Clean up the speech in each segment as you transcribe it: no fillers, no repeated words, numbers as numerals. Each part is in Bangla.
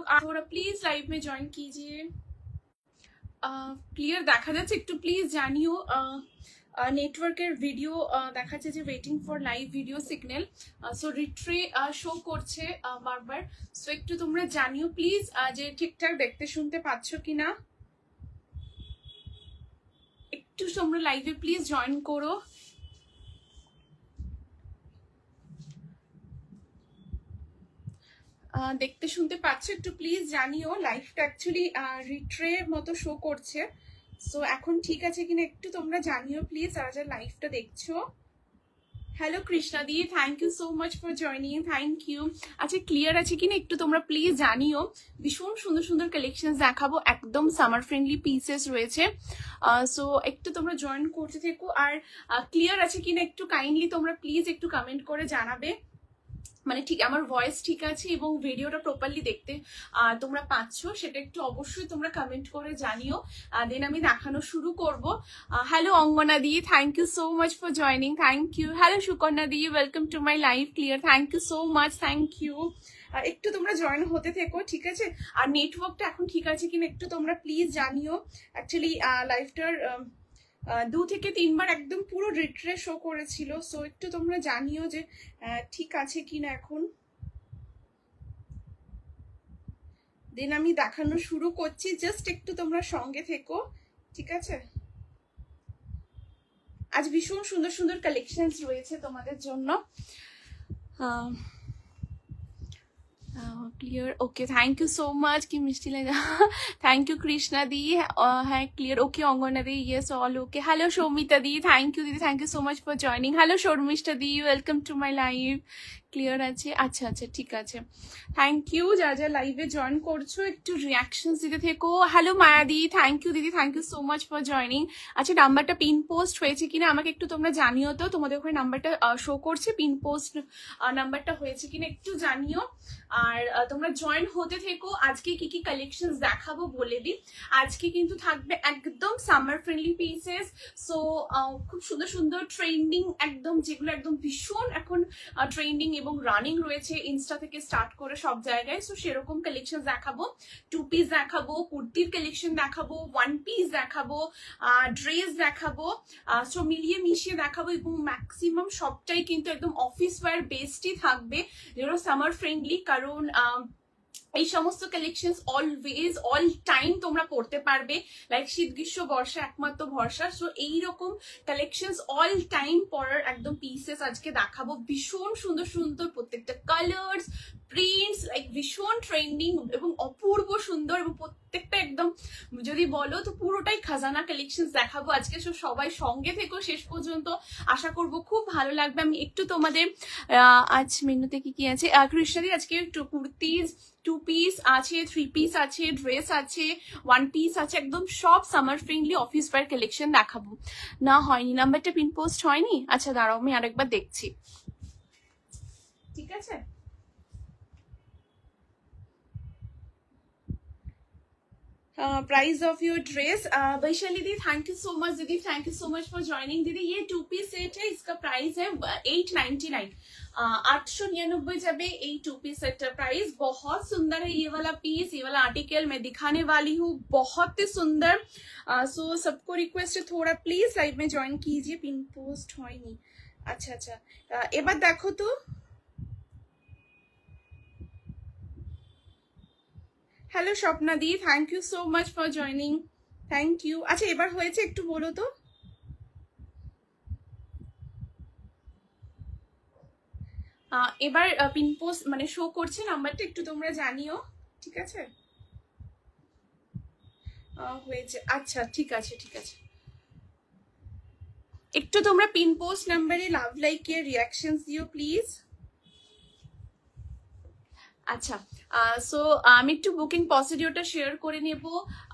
आप थोड़ा प्लीज लाइव में ज्वाइन कीजिए। क्लियर দেখা যাচ্ছে একটু প্লিজ জানিও। নেটওয়ার্কের ভিডিও দেখা যাচ্ছে যে waiting for live video signal, so retry show করছে বারবার, সো একটু তোমরা জানিও প্লিজ যে ঠিকঠাক দেখতে শুনতে পাচ্ছ কিনা। একটু তোমরা লাইভে প্লিজ জয়েন করো। দেখতে শুনতে পাচ্ছ একটু প্লিজ জানিও। লাইভটা অ্যাকচুয়ালি রিট্রে মতো শো করছে, সো এখন ঠিক আছে কিনা একটু তোমরা জানিও প্লিজ যারা যারা লাইভটা দেখছো। Hello Krishna di, thank you so much for joining, thank you. আচ্ছা ক্লিয়ার আছে কিনা একটু তোমরা প্লিজ জানিও। ভীষণ সুন্দর সুন্দর কালেকশন দেখাবো, একদম সামার ফ্রেন্ডলি পিসেস রয়েছে, সো একটু তোমরা জয়েন করতে থেকো। আর ক্লিয়ার আছে কিনা একটু কাইন্ডলি তোমরা প্লিজ একটু কমেন্ট করে জানাবে, মানে ঠিক আমার ভয়েস ঠিক আছে এবং ভিডিওটা প্রপারলি দেখতে তোমরা পাচ্ছ, সেটা একটু অবশ্যই তোমরা কমেন্ট করে জানিও, দেন আমি দেখানো শুরু করব। Hello Angana di, thank you so much for joining, thank you. Hello Sukanya di, welcome to my live. Clear, thank you so much, thank you. একটু তোমরা জয়েন হতে থেকো, ঠিক আছে। আর নেটওয়ার্কটা এখন ঠিক আছে কিনা একটু তোমরা প্লিজ জানিও। অ্যাকচুয়ালি লাইভটার 2 থেকে 3 বার একদম পুরো রিট্রে শো করেছিল, সো একটু তোমরা জানিও যে ঠিক আছে কিনা এখন, দেন আমি দেখানো শুরু করছি। জাস্ট একটু তোমরা সঙ্গে থেকো, ঠিক আছে। আজ ভীষণ সুন্দর সুন্দর কালেকশনস রয়েছে তোমাদের জন্য। Clear, okay, thank you so much. কি মিষ্টি লাগে, থ্যাংক ইউ কৃষ্ণা দি। হ্যাঁ ক্লিয়ার, ওকে অঙ্গনা দি, yes all okay. Hello Soumita দি, থ্যাংক ইউ দিদি, thank you so much for joining. Hello Sharmistha দি, welcome to my live. Clear আছে, আচ্ছা আচ্ছা ঠিক আছে, থ্যাংক ইউ। যা যা লাইভে জয়েন করছো একটু রিয়াকশনস দিতে থেকো। হ্যালো মায়া দি, থ্যাংক ইউ দিদি, thank you so much for joining. আচ্ছা নাম্বারটা পিন পোস্ট হয়েছে কিনা আমাকে একটু তোমরা জানিও তো, তোমাদের ওখানে নাম্বারটা শো করছে, পিন পোস্ট নাম্বারটা হয়েছে কিনা একটু জানিও। আর তোমরা জয়েন হতে থেকো। আজকে কি কি কালেকশনস দেখাবো বলে দিই। আজকে কিন্তু থাকবে একদম সামার ফ্রেন্ডলি পিসেস, সো খুব সুন্দর সুন্দর ট্রেন্ডিং, একদম যেগুলো একদম ভীষণ এখন ট্রেন্ডিং এবং রানিং রয়েছে ইনস্টা থেকে স্টার্ট করে সব জায়গায়, সো সেরকম কালেকশন দেখাবো। 2 পিস দেখাবো, কুর্তির কালেকশন দেখাবো, 1 পিস দেখাবো, ড্রেস দেখাবো, সো মিলিয়ে মিশিয়ে দেখাবো। এবং ম্যাক্সিমাম সবটাই কিন্তু একদম অফিস ওয়্যার বেসডই থাকবে, যেগুলো সামার ফ্রেন্ডলি, কারণ এই সমস্ত কালেকশন অলওয়েজ অল টাইম তোমরা পড়তে পারবে। লাইক শীত গ্রীষ্ম বর্ষা একমাত্র ভরসা, সো এইরকম কালেকশন অল টাইম পরার একদম পিসেস আজকে দেখাবো। ভীষণ সুন্দর সুন্দর প্রত্যেকটা কালার্স, প্রিন্টস, লাইক ভীষণ ট্রেন্ডিং এবং অপূর্ব সুন্দর, এবং প্রত্যেকটা একদম যদি বলো তো পুরোটাই খাজানা কালেকশন দেখাবো আজকে। সো সবাই সঙ্গে থেকো শেষ পর্যন্ত, আশা করব খুব ভালো লাগবে। আমি একটু তোমাদের আজ মেনুতে কি কি আছে, কৃষ্ণাদি আজকে একটু কুর্তিজ, 2 পিস আছে, 3 পিস আছে, ড্রেস আছে, 1 পিস আছে, একদম সব summer friendly office wire collection দেখাবো। না হয়নি, নাম্বারটা পিন পোস্ট হয়নি, আচ্ছা দাঁড়াও আমি আরেকবার দেখছি, ঠিক আছে। Price of your dress, Vaishali दी थैंक यू सो मच दीदी, thank you so much for joining दीदी। ये 2 पीस सेट है, इसका प्राइस है 899, 899 যাবে এই 2 पीस सेट का प्राइस। बहुत सुंदर है ये वाला पीस, ये वाला आर्टिकल मैं दिखाने वाली हूँ, बहुत ही सुंदर। सो सबको रिक्वेस्ट है थोड़ा प्लीज लाइव में ज्वाइन कीजिए। पिन पोस्ट হয়নি, अच्छा अच्छा এবার দেখো তো। Hello Swapna di, thank you so much for joining, thank you. আচ্ছা এবার হয়েছে একটু বলো তো। এবার পিন পোস্ট মানে শো করছে নাম্বারটা, একটু তোমরা জানিও, ঠিক আছে। হয়েছে, আচ্ছা ঠিক আছে ঠিক আছে। একটু তোমরা পিন পোস্ট নাম্বারে লাভ লাইকের রিয়াকশনস দিও প্লিজ। अच्छा सो मैं एक बुकिंग प्रोसीड्योर शेयर करे नेब।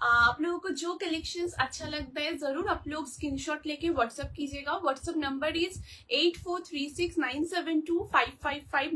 आप लोगों को जो कलेक्शंस अच्छा लगता है जरूर आप लोग स्क्रीनशॉट लेके व्हाट्सएप कीजिएगा। WhatsApp number is 8436972555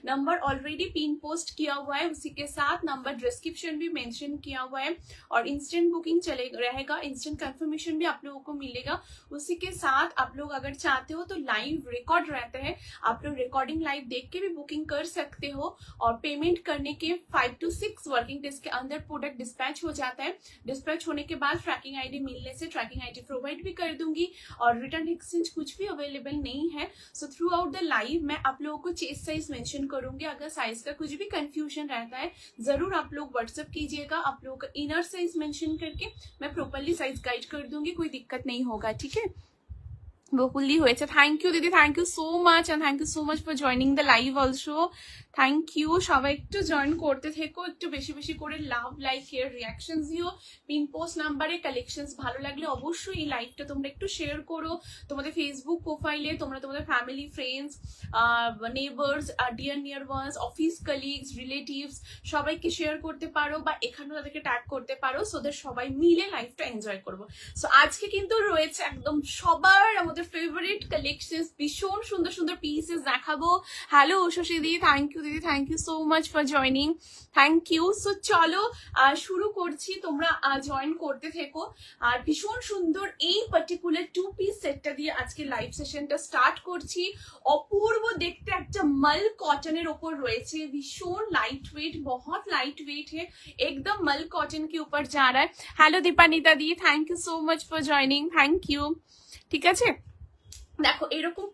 number already pin post किया हुआ है, उसी के साथ नंबर डिस्क्रिप्शन भी मेंशन किया हुआ है, और इंस्टेंट बुकिंग चले रहेगा, इंस्टेंट कंफर्मेशन भी आप लोगों को मिलेगा। उसी के साथ आप लोग अगर चाहते हो तो लाइव रिकॉर्ड रहता है, आप लोग रिकॉर्डिंग लाइव देख के भी बुकिंग कर सकते हो, और पेमेंट करने करने के 5 to 6 वर्किंग डेज के अंदर प्रोडक्ट डिस्पैच हो जाता है। डिस्पैच होने के बाद ट्रैकिंग आईडी मिलने से ट्रैकिंग आईडी प्रोवाइड भी कर दूंगी और रिटर्न एक्सचेंज कुछ भी अवेलेबल नहीं है। So through out the live मैं आप लोगों को चेस्ट साइज मेंशन करूंगी। अगर साइज का कुछ भी कंफ्यूजन रहता है जरूर आप लोग व्हाट्सएप कीजिएगा। आप लोगों का इनर साइज मेंशन करके मैं प्रॉपर्ली साइज गाइड कर दूंगी, कोई दिक्कत नहीं होगा, ठीक है। বহুলি হয়েছে, থ্যাংক ইউ দিদি, thank you so much and thank you so much for joining the live also. Thank you, সবাই একটু জয়েন করতে থেকো, একটু বেশি বেশি করে লাভ লাইক শেয়ার রিয়াকশনস দিও। পিন পোস্ট নাম্বারে কালেকশনস ভালো লাগলে অবশ্যই এই লাইভটা তোমরা একটু শেয়ার করো তোমাদের ফেসবুক প্রোফাইলে। তোমরা তোমাদের family, friends, neighbours, dear near ones, office colleagues, relatives সবাইকে শেয়ার করতে পারো বা এখানেও তাদেরকে ট্যাগ করতে পারো, সো দ্যাট সবাই মিলে লাইভটা এনজয় করবো। সো আজকে কিন্তু রয়েছে একদম সবার আমাদের ফেভারিট কালেকশনস, ভীষণ সুন্দর সুন্দর পিসেস দেখাবো। হ্যালো উষসী দি, থ্যাংক ইউ দিদি, thank you so much for joining, thank you. So চলো শুরু করছি, তোমরা জয়েন করতে থেকো। আর ভীষণ সুন্দর এই পার্টিকুলার 2 পিস সেটটা দিয়ে আজকে লাইভ সেশনটা স্টার্ট করছি। অপূর্ব দেখতে একটা মাল কটনের ওপর রয়েছে, ভীষণ লাইট ওয়েট, बहुत लाइट वेट है, एकदम मल कॉटन के ऊपर जा रहा है। Hello Dipanita the, thank you so much for joining, thank you. ठीक है, देखो एरकम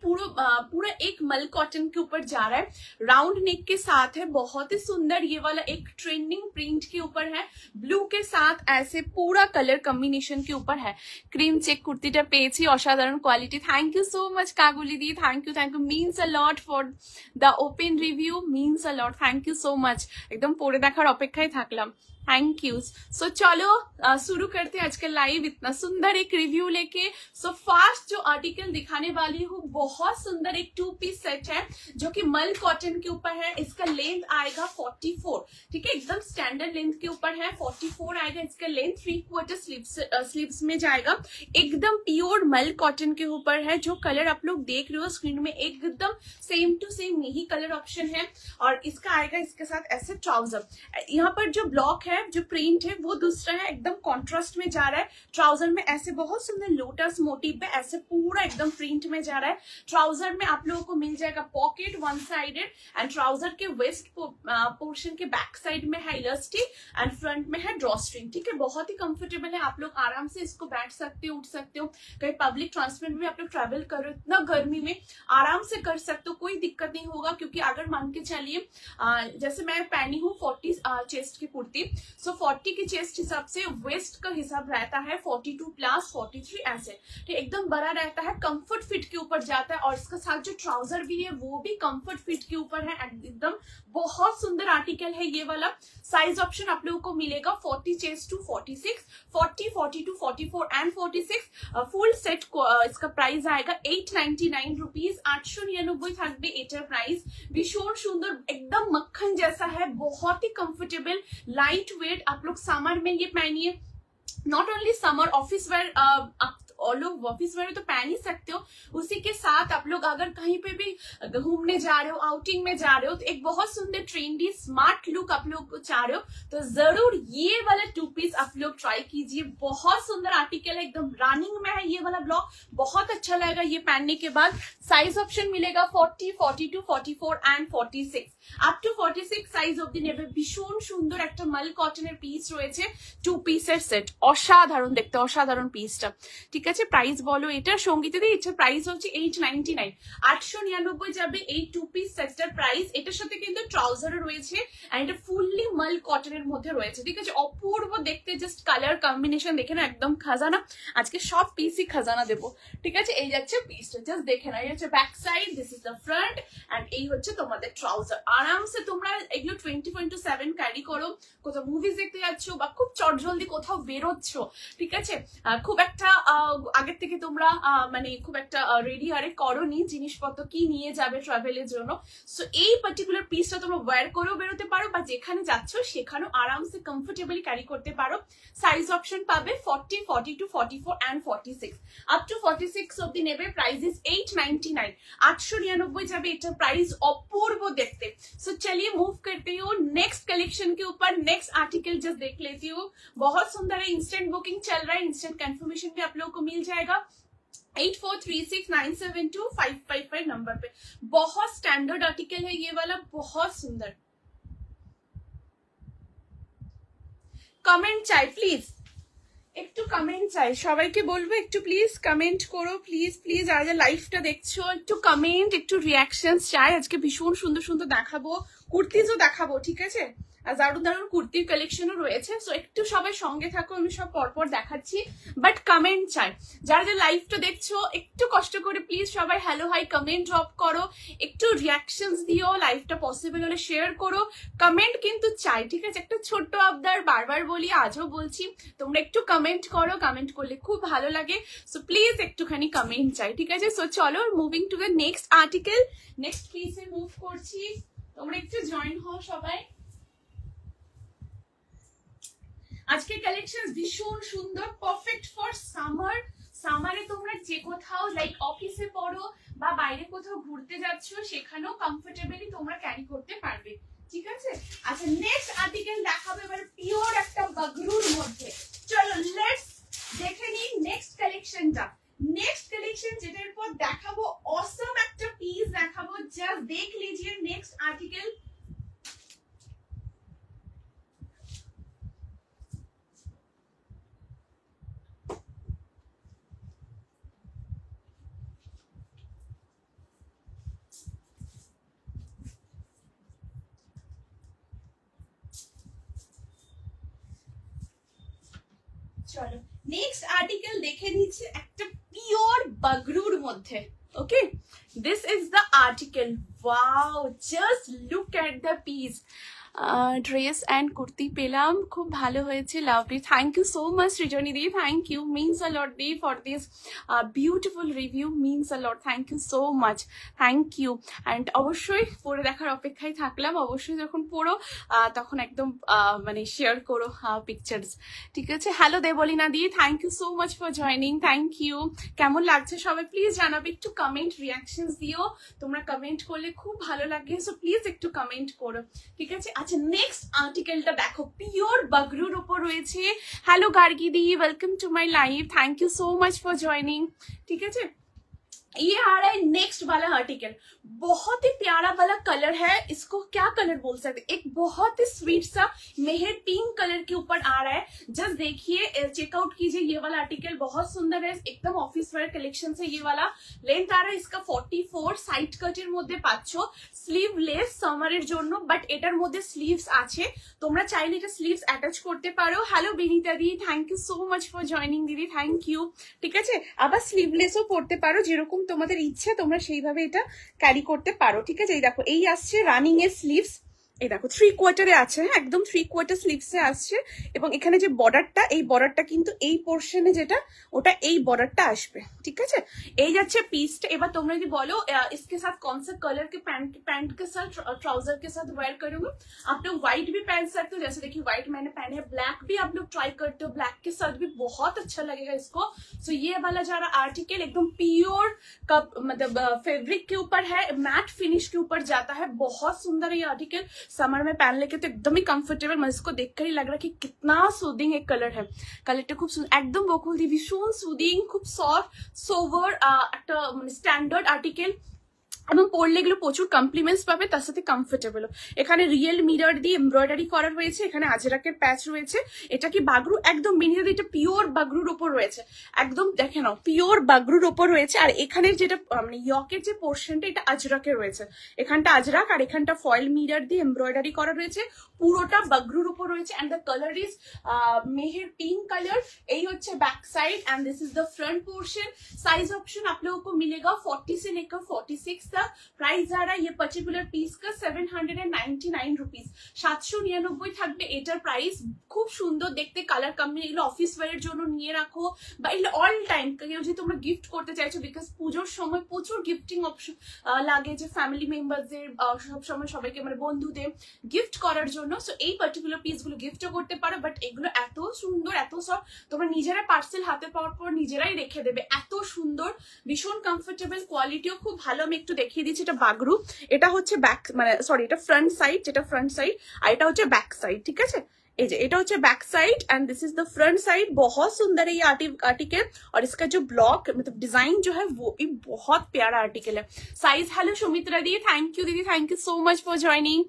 पूरा एक मल कॉटन के ऊपर जा रहा है, राउंड नेक के साथ है, बहुत ही सुंदर। ये वाला एक ट्रेंडिंग प्रिंट के ऊपर है, ब्लू के साथ ऐसे पूरा कलर कॉम्बिनेशन के ऊपर है। क्रीम चेक कुर्तीटा पेয়েছি, অসাধারণ কোয়ালিটি। Thank you so much Kaguli दी, thank you means a lot for the open review, means a lot, thank you so much. एकदम পরে দেখার অপেক্ষায় থাকলাম, थैंक यू। सो चलो शुरू करते हैं आज का लाइव इतना सुंदर एक रिव्यू लेके। सो फास्ट जो आर्टिकल दिखाने वाली हूँ बहुत सुंदर एक 2 पीस सेट है जो कि मल कॉटन के ऊपर है। इसका लेंथ आएगा 44, ठीक है, एकदम स्टैंडर्ड लेंथ के ऊपर है, 44 आएगा इसका लेंथ। 3/4 स्लीव्स में जाएगा, एकदम प्योर मल कॉटन के ऊपर है। जो कलर आप लोग देख रहे हो स्क्रीन में एकदम सेम टू सेम यही कलर ऑप्शन है। और इसका आएगा इसके साथ ऐसे ट्राउजर। यहाँ पर जो ब्लॉक है, जो प्रिंट है वो दूसरा है, एकदम कॉन्ट्रास्ट में जा रहा है। ट्राउजर में ऐसे बहुत सुंदर लोटस मोटिव पे ऐसे पूरा एकदम प्रिंट में जा रहा है। ट्राउजर में आप लोगों को मिल जाएगा पॉकेट 1 साइडेड एंड ट्राउजर के वेस्ट पोर्शन के बैक साइड में है इलास्टिक एंड फ्रंट में है ड्रॉ स्ट्रिंग, ठीक है, बहुत ही कंफर्टेबल है। आप लोग आराम से इसको बैठ सकते हो, उठ सकते हो, कहीं पब्लिक ट्रांसपोर्ट में भी आप लोग ट्रेवल कर रहे हो, इतना गर्मी में आराम से कर सकते हो, कोई दिक्कत नहीं होगा। क्योंकि अगर मान के चलिए जैसे मैं पहनी हूँ 40 चेस्ट की कुर्ती, सो 40 की चेस्ट हिसाब से वेस्ट का हिसाब रहता है 42+, 43 ऐसे, तो एकदम बड़ा रहता है, कंफर्ट फिट के ऊपर जाता है। और इसका साथ जो ट्राउजर भी है वो भी कंफर्ट फिट के ऊपर है, एकदम बहुत सुंदर आर्टिकल है ये वाला। साइज ऑप्शन आप लोगों को मिलेगा 40 chest to 46, 40, 42, 44 and 46। Full set को इसका प्राइस आएगा 899 रुपीज, 899 থাকবে এটার প্রাইস। ভীষণ সুন্দর, एकदम मक्खन जैसा है, बहुत ही कंफर्टेबल, लाइट वेट। आप लोग समर में ये पहनिए, not only summer, office where और लोग ऑफिस वेयर तो पहन ही सकते हो। उसी के साथ आप लोग अगर कहीं पे भी घूमने जा रहे हो, आउटिंग में जा रहे हो, तो एक बहुत सुंदर ट्रेंडी स्मार्ट लुक आप लोग को चाह रहे हो तो जरूर ये वाला 2 पीस आप लोग ट्राई कीजिए। बहुत सुंदर आर्टिकल है, एकदम रनिंग में है ये वाला ब्लॉक, बहुत अच्छा लगेगा ये पहनने के बाद। साइज ऑप्शन मिलेगा 40, 42, 44 एंड 46 আপ টু 46 সাইজ অবধি নেবে। ভীষণ সুন্দর একটা মাল কটনের পিস রয়েছে, 2 পিসের সেট, অসাধারণ দেখতে, অসাধারণ পিসটা। ঠিক আছে, প্রাইস বলো এটার সঙ্গীতে দিয়ে ইচ্ছা, প্রাইস হচ্ছে 899, 899 যাবে এই 2 পিস সেটটার প্রাইস। এটার সাথে কিন্তু ট্রাউজারও রয়েছে এন্ড এটা ফুললি মাল কটনের মধ্যে রয়েছে। ঠিক আছে, অপূর্ব দেখতে, জাস্ট কালার কম্বিনেশন দেখে না একদম খাজানা। আজকে সব পিসই খাজানা দেবো। ঠিক আছে, এই যাচ্ছে পিসটা, জাস্ট দেখে না, এই হচ্ছে back side, this is the front end এই হচ্ছে তোমাদের ট্রাউজার। আরামসে তোমরা এগুলো 24/7 ক্যারি করো, কোথাও মুভিজ দেখতে যাচ্ছ বা খুব চটজলদি কোথাও বেরোচ্ছ, ঠিক আছে, খুব একটা আগের থেকে তোমরা মানে খুব একটা রেডি আরে করোনি জিনিসপত্র কি নিয়ে যাবে ট্রাভেলের জন্য। সো এই পার্টিকুলার পিসটা তোমরা ওয়্যার করেও বেরোতে পারো বা যেখানে যাচ্ছ সেখানেও আরামসে কমফোর্টেবলি ক্যারি করতে পারো। সাইজ অপশন পাবে 40, 42, 44 এন্ড 46, আপ টু 46 অবধি নেবে। প্রাইস ইজ 899, 899 যাবে এটা প্রাইস। অপূর্ব দেখতে। सो चलिए मूव करती हूँ नेक्स्ट कलेक्शन के ऊपर। नेक्स्ट आर्टिकल जस्ट देख लेती हूँ, बहुत सुंदर है, इंस्टेंट बुकिंग चल रहा है, इंस्टेंट कंफर्मेशन भी आप लोगों को मिल जाएगा 8436972555 नंबर पे। बहुत स्टैंडर्ड आर्टिकल है ये वाला, बहुत सुंदर। কমেন্ট চাই প্লিজ, একটু কমেন্ট চাই, সবাইকে বলবো একটু প্লিজ কমেন্ট করো, প্লিজ প্লিজ। আর যা লাইভটা দেখছো একটু কমেন্ট, একটু রিয়াকশন চাই। আজকে ভীষণ সুন্দর সুন্দর দেখাবো, কুর্তিজও দেখাবো, ঠিক আছে? আর দারুণ দারুণ কুর্তির কালেকশনও রয়েছে। সো একটু সবাই সঙ্গে থাকো, আমি সব পরপর দেখাচ্ছি, বাট কমেন্ট চাই। যারা যে লাইভটা দেখছো একটু কষ্ট করে প্লিজ সবাই হ্যালো হাই কমেন্ট ড্রপ করো, একটু রিয়াকশনস দিও, লাইভটা পসিবল হলে শেয়ার করো, কমেন্ট কিন্তু চাই, ঠিক আছে? একটা ছোট্ট আবদার, বারবার বলি, আজও বলছি, তোমরা একটু কমেন্ট করো, কমেন্ট করলে খুব ভালো লাগে। সো প্লিজ একটুখানি কমেন্ট চাই, ঠিক আছে? সো চলো moving to the next article, next পিসে মুভ করছি, তোমরা একটু জয়েন হও সবাই। আজকে কালেকশন ভীষণ সুন্দর, পারফেক্ট ফর সামার। সামারে তোমরা যে কোথাও লাইক অফিসে পড়ো বা বাইরে কোথাও ঘুরতে যাচ্ছ, সেখানেও কমফোর্টেবলি তোমরা ক্যারি করতে পারবে, ঠিক আছে? আচ্ছা, নেক্সট আর্টিকেল দেখাবো এবার পিওর একটা বাগরুর মধ্যে। চলো লেটস দেখে নিই নেক্সট কালেকশনটা। নেক্সট কালেকশন যেটার পর দেখাবো, অসম একটা পিস দেখাবো, জাস্ট দেখ লিজিয়ে নেক্সট আর্টিকেল। চলো নেক্সট আর্টিকেল দেখে নিচ্ছি একটা পিওর বাগরুর মধ্যে। Okay, this is the article. Wow, just look at the piece. Dress and kurti পেলাম, খুব ভালো হয়েছে, lovely. Thank you so much Srijani দি, thank you, means a lot দি for this beautiful review, means a lot, thank you so much, thank you. And অবশ্যই পরে দেখার অপেক্ষায় থাকলাম, অবশ্যই যখন পড়ো তখন একদম মানে শেয়ার করো পিকচার্স, ঠিক আছে? Hello Debolina di, thank you so much for joining, thank you. কেমন লাগছে সবাই প্লিজ জানাবে, একটু কমেন্ট রিয়াকশনস দিও, তোমরা কমেন্ট করলে খুব ভালো লাগে, সো প্লিজ একটু কমেন্ট করো, ঠিক আছে? আচ্ছা, নেক্সট আর্টিকেলটা দেখো, পিওর বাগরুর উপর রয়েছে। Hello Gargi di, welcome to my live, thank you so much for joining, ठीक है जी? ये आ रहा है नेक्स्ट वाला आर्टिकल, बहुत ही प्यारा वाला कलर है, इसको क्या कलर बोल सकते, एक बहुत ही स्वीट सा मेहर पिंक कलर के ऊपर आ रहा है। जस्ट देखिए, चेकआउट कीजिए, ये वाला आर्टिकल बहुत सुंदर है, एकदम ऑफिस वेयर कलेक्शन से। ये वाला लेंथ आ रहा है इसका 44, साइड कटेर মধ্যে পাচ্ছো, স্লিভলেস সামারের জন্য, বাট এটার মধ্যে স্লিভস আছে, তোমরা চাইলে এটা স্লিভস অ্যাটাচ করতে পারো। Hello Binita di, thank you so much for joining দিদি, থ্যাংক ইউ, ঠিক আছে? আবার স্লিভলেসও পড়তে পারো, যেরকম তোমাদের ইচ্ছে তোমরা সেইভাবে এটা ক্যারি করতে পারো, ঠিক আছে? এই দেখো, এই আসছে রানিং এর স্লিভস, এই দেখো 3/4 আছে, হ্যাঁ একদম 3/4 স্লিভসে আসছে, এবং এখানে যে বর্ডারটা, এই বর্ডারটা কিন্তু এই পোর্শনে যেটা, ওটা এই বর্ডারটা আসবে, ঠিক আছে? এই যাচ্ছে পিসটা। এবার তোমরা যদি বলো इसके साथ कौन सा कलर के पैंट के साथ ट्राउजर के साथ वेयर करूंगी, आप लोग व्हाइट भी पहन सकते हो, जैसे देखिए व्हाइट मैंने पहने है, ब्लैक भी आप लोग ट्राई करते हो, ब्लैक के साथ भी बहुत अच्छा लगेगा इसको। सो ये वाला जा रहा आर्टिकल एकदम प्योर कप मतलब फैब्रिक के ऊपर है, मैट फिनिश के ऊपर जाता है, बहुत सुंदर है ये आर्टिकल। समर में पहन लेके तो एकदम ही कंफर्टेबल, मैं इसको देखकर ही लग रहा है कि कितना सूदिंग एक कलर है। कलरটা খুব একদম বকুল দি, ভীষণ সুদিং, খুব সফট সোভার একটা স্ট্যান্ডার্ড আর্টিকেল, এবং পরলে এগুলো প্রচুর কমপ্লিমেন্টস পাবে, তার সাথে কমফোর্টেবল। এখানে রিয়েল মিরর দিয়ে এমব্রয়ডারি করা রয়েছে, এখানে আজরাকের প্যাচ রয়েছে। এটা কি বাগরু, একদম বিনিয়োগ, এটা পিওর বাগরুর ওপর রয়েছে, একদম দেখে নাও পিওর বাগরুর ওপর রয়েছে। আর এখানে যেটা মানে ইয়কের যে পোর্শনটা, এটা আজরাকের রয়েছে, এখানটা আজরাক, আর এখানটা ফয়েল মিরর দিয়ে এমব্রয়ডারি করা রয়েছে, পুরোটা বাগরুর উপর রয়েছে। এন্ড দ্য কালার ইজ মেহের पिंक कलर। এই হচ্ছে back side and this is the front portion. Size option आप लोगों को मिलेगा 40 से लेकर 46 तक। प्राइस आ रहा है ये पर्टिकुलर पीस का 799 रुपीज, 799 থাকবে এটার প্রাইস। খুব সুন্দর দেখতে, কালার কম্বিনেশন, এগুলো অফিস ওয়্যারের জন্য নিয়ে রাখো, বা এগুলো অল টাইম কেউ যদি তোমরা গিফট করতে চাইছো, বিকজ পুজোর সময় প্রচুর গিফটিং অপশন লাগে, যে ফ্যামিলি মেম্বারদের সব সময় সবাইকে মানে বন্ধুদের গিফট করার জন্য। সো এই পার্টিকুলার পিসগুলো গিফটও করতে পারো, বাট এগুলো এত সুন্দর, এত সব, তোমরা নিজেরা পার্সেল হাতে পাওয়ার পর নিজেরাই রেখে দেবে, এত সুন্দর, ভীষণ কমফোর্টেবল, কোয়ালিটিও খুব ভালো। আমি একটু দেখিয়ে দিচ্ছি, এটা বাগরু, এটা হচ্ছে ব্যাক মানে সরি এটা ফ্রন্ট সাইড, যেটা ফ্রন্ট সাইড, আর এটা হচ্ছে ব্যাক সাইড, ঠিক আছে? এই যে এটা হচ্ছে back side and this is the front side. बहुत सुंदर है ये आर्टिकल, और इसका जो ब्लॉक मतलब डिजाइन जो है वो भी बहुत प्यारा आर्टिकल है। साइज हेलो सुमित्रा दी, थैंक यू दीदी, thank you so much for joining.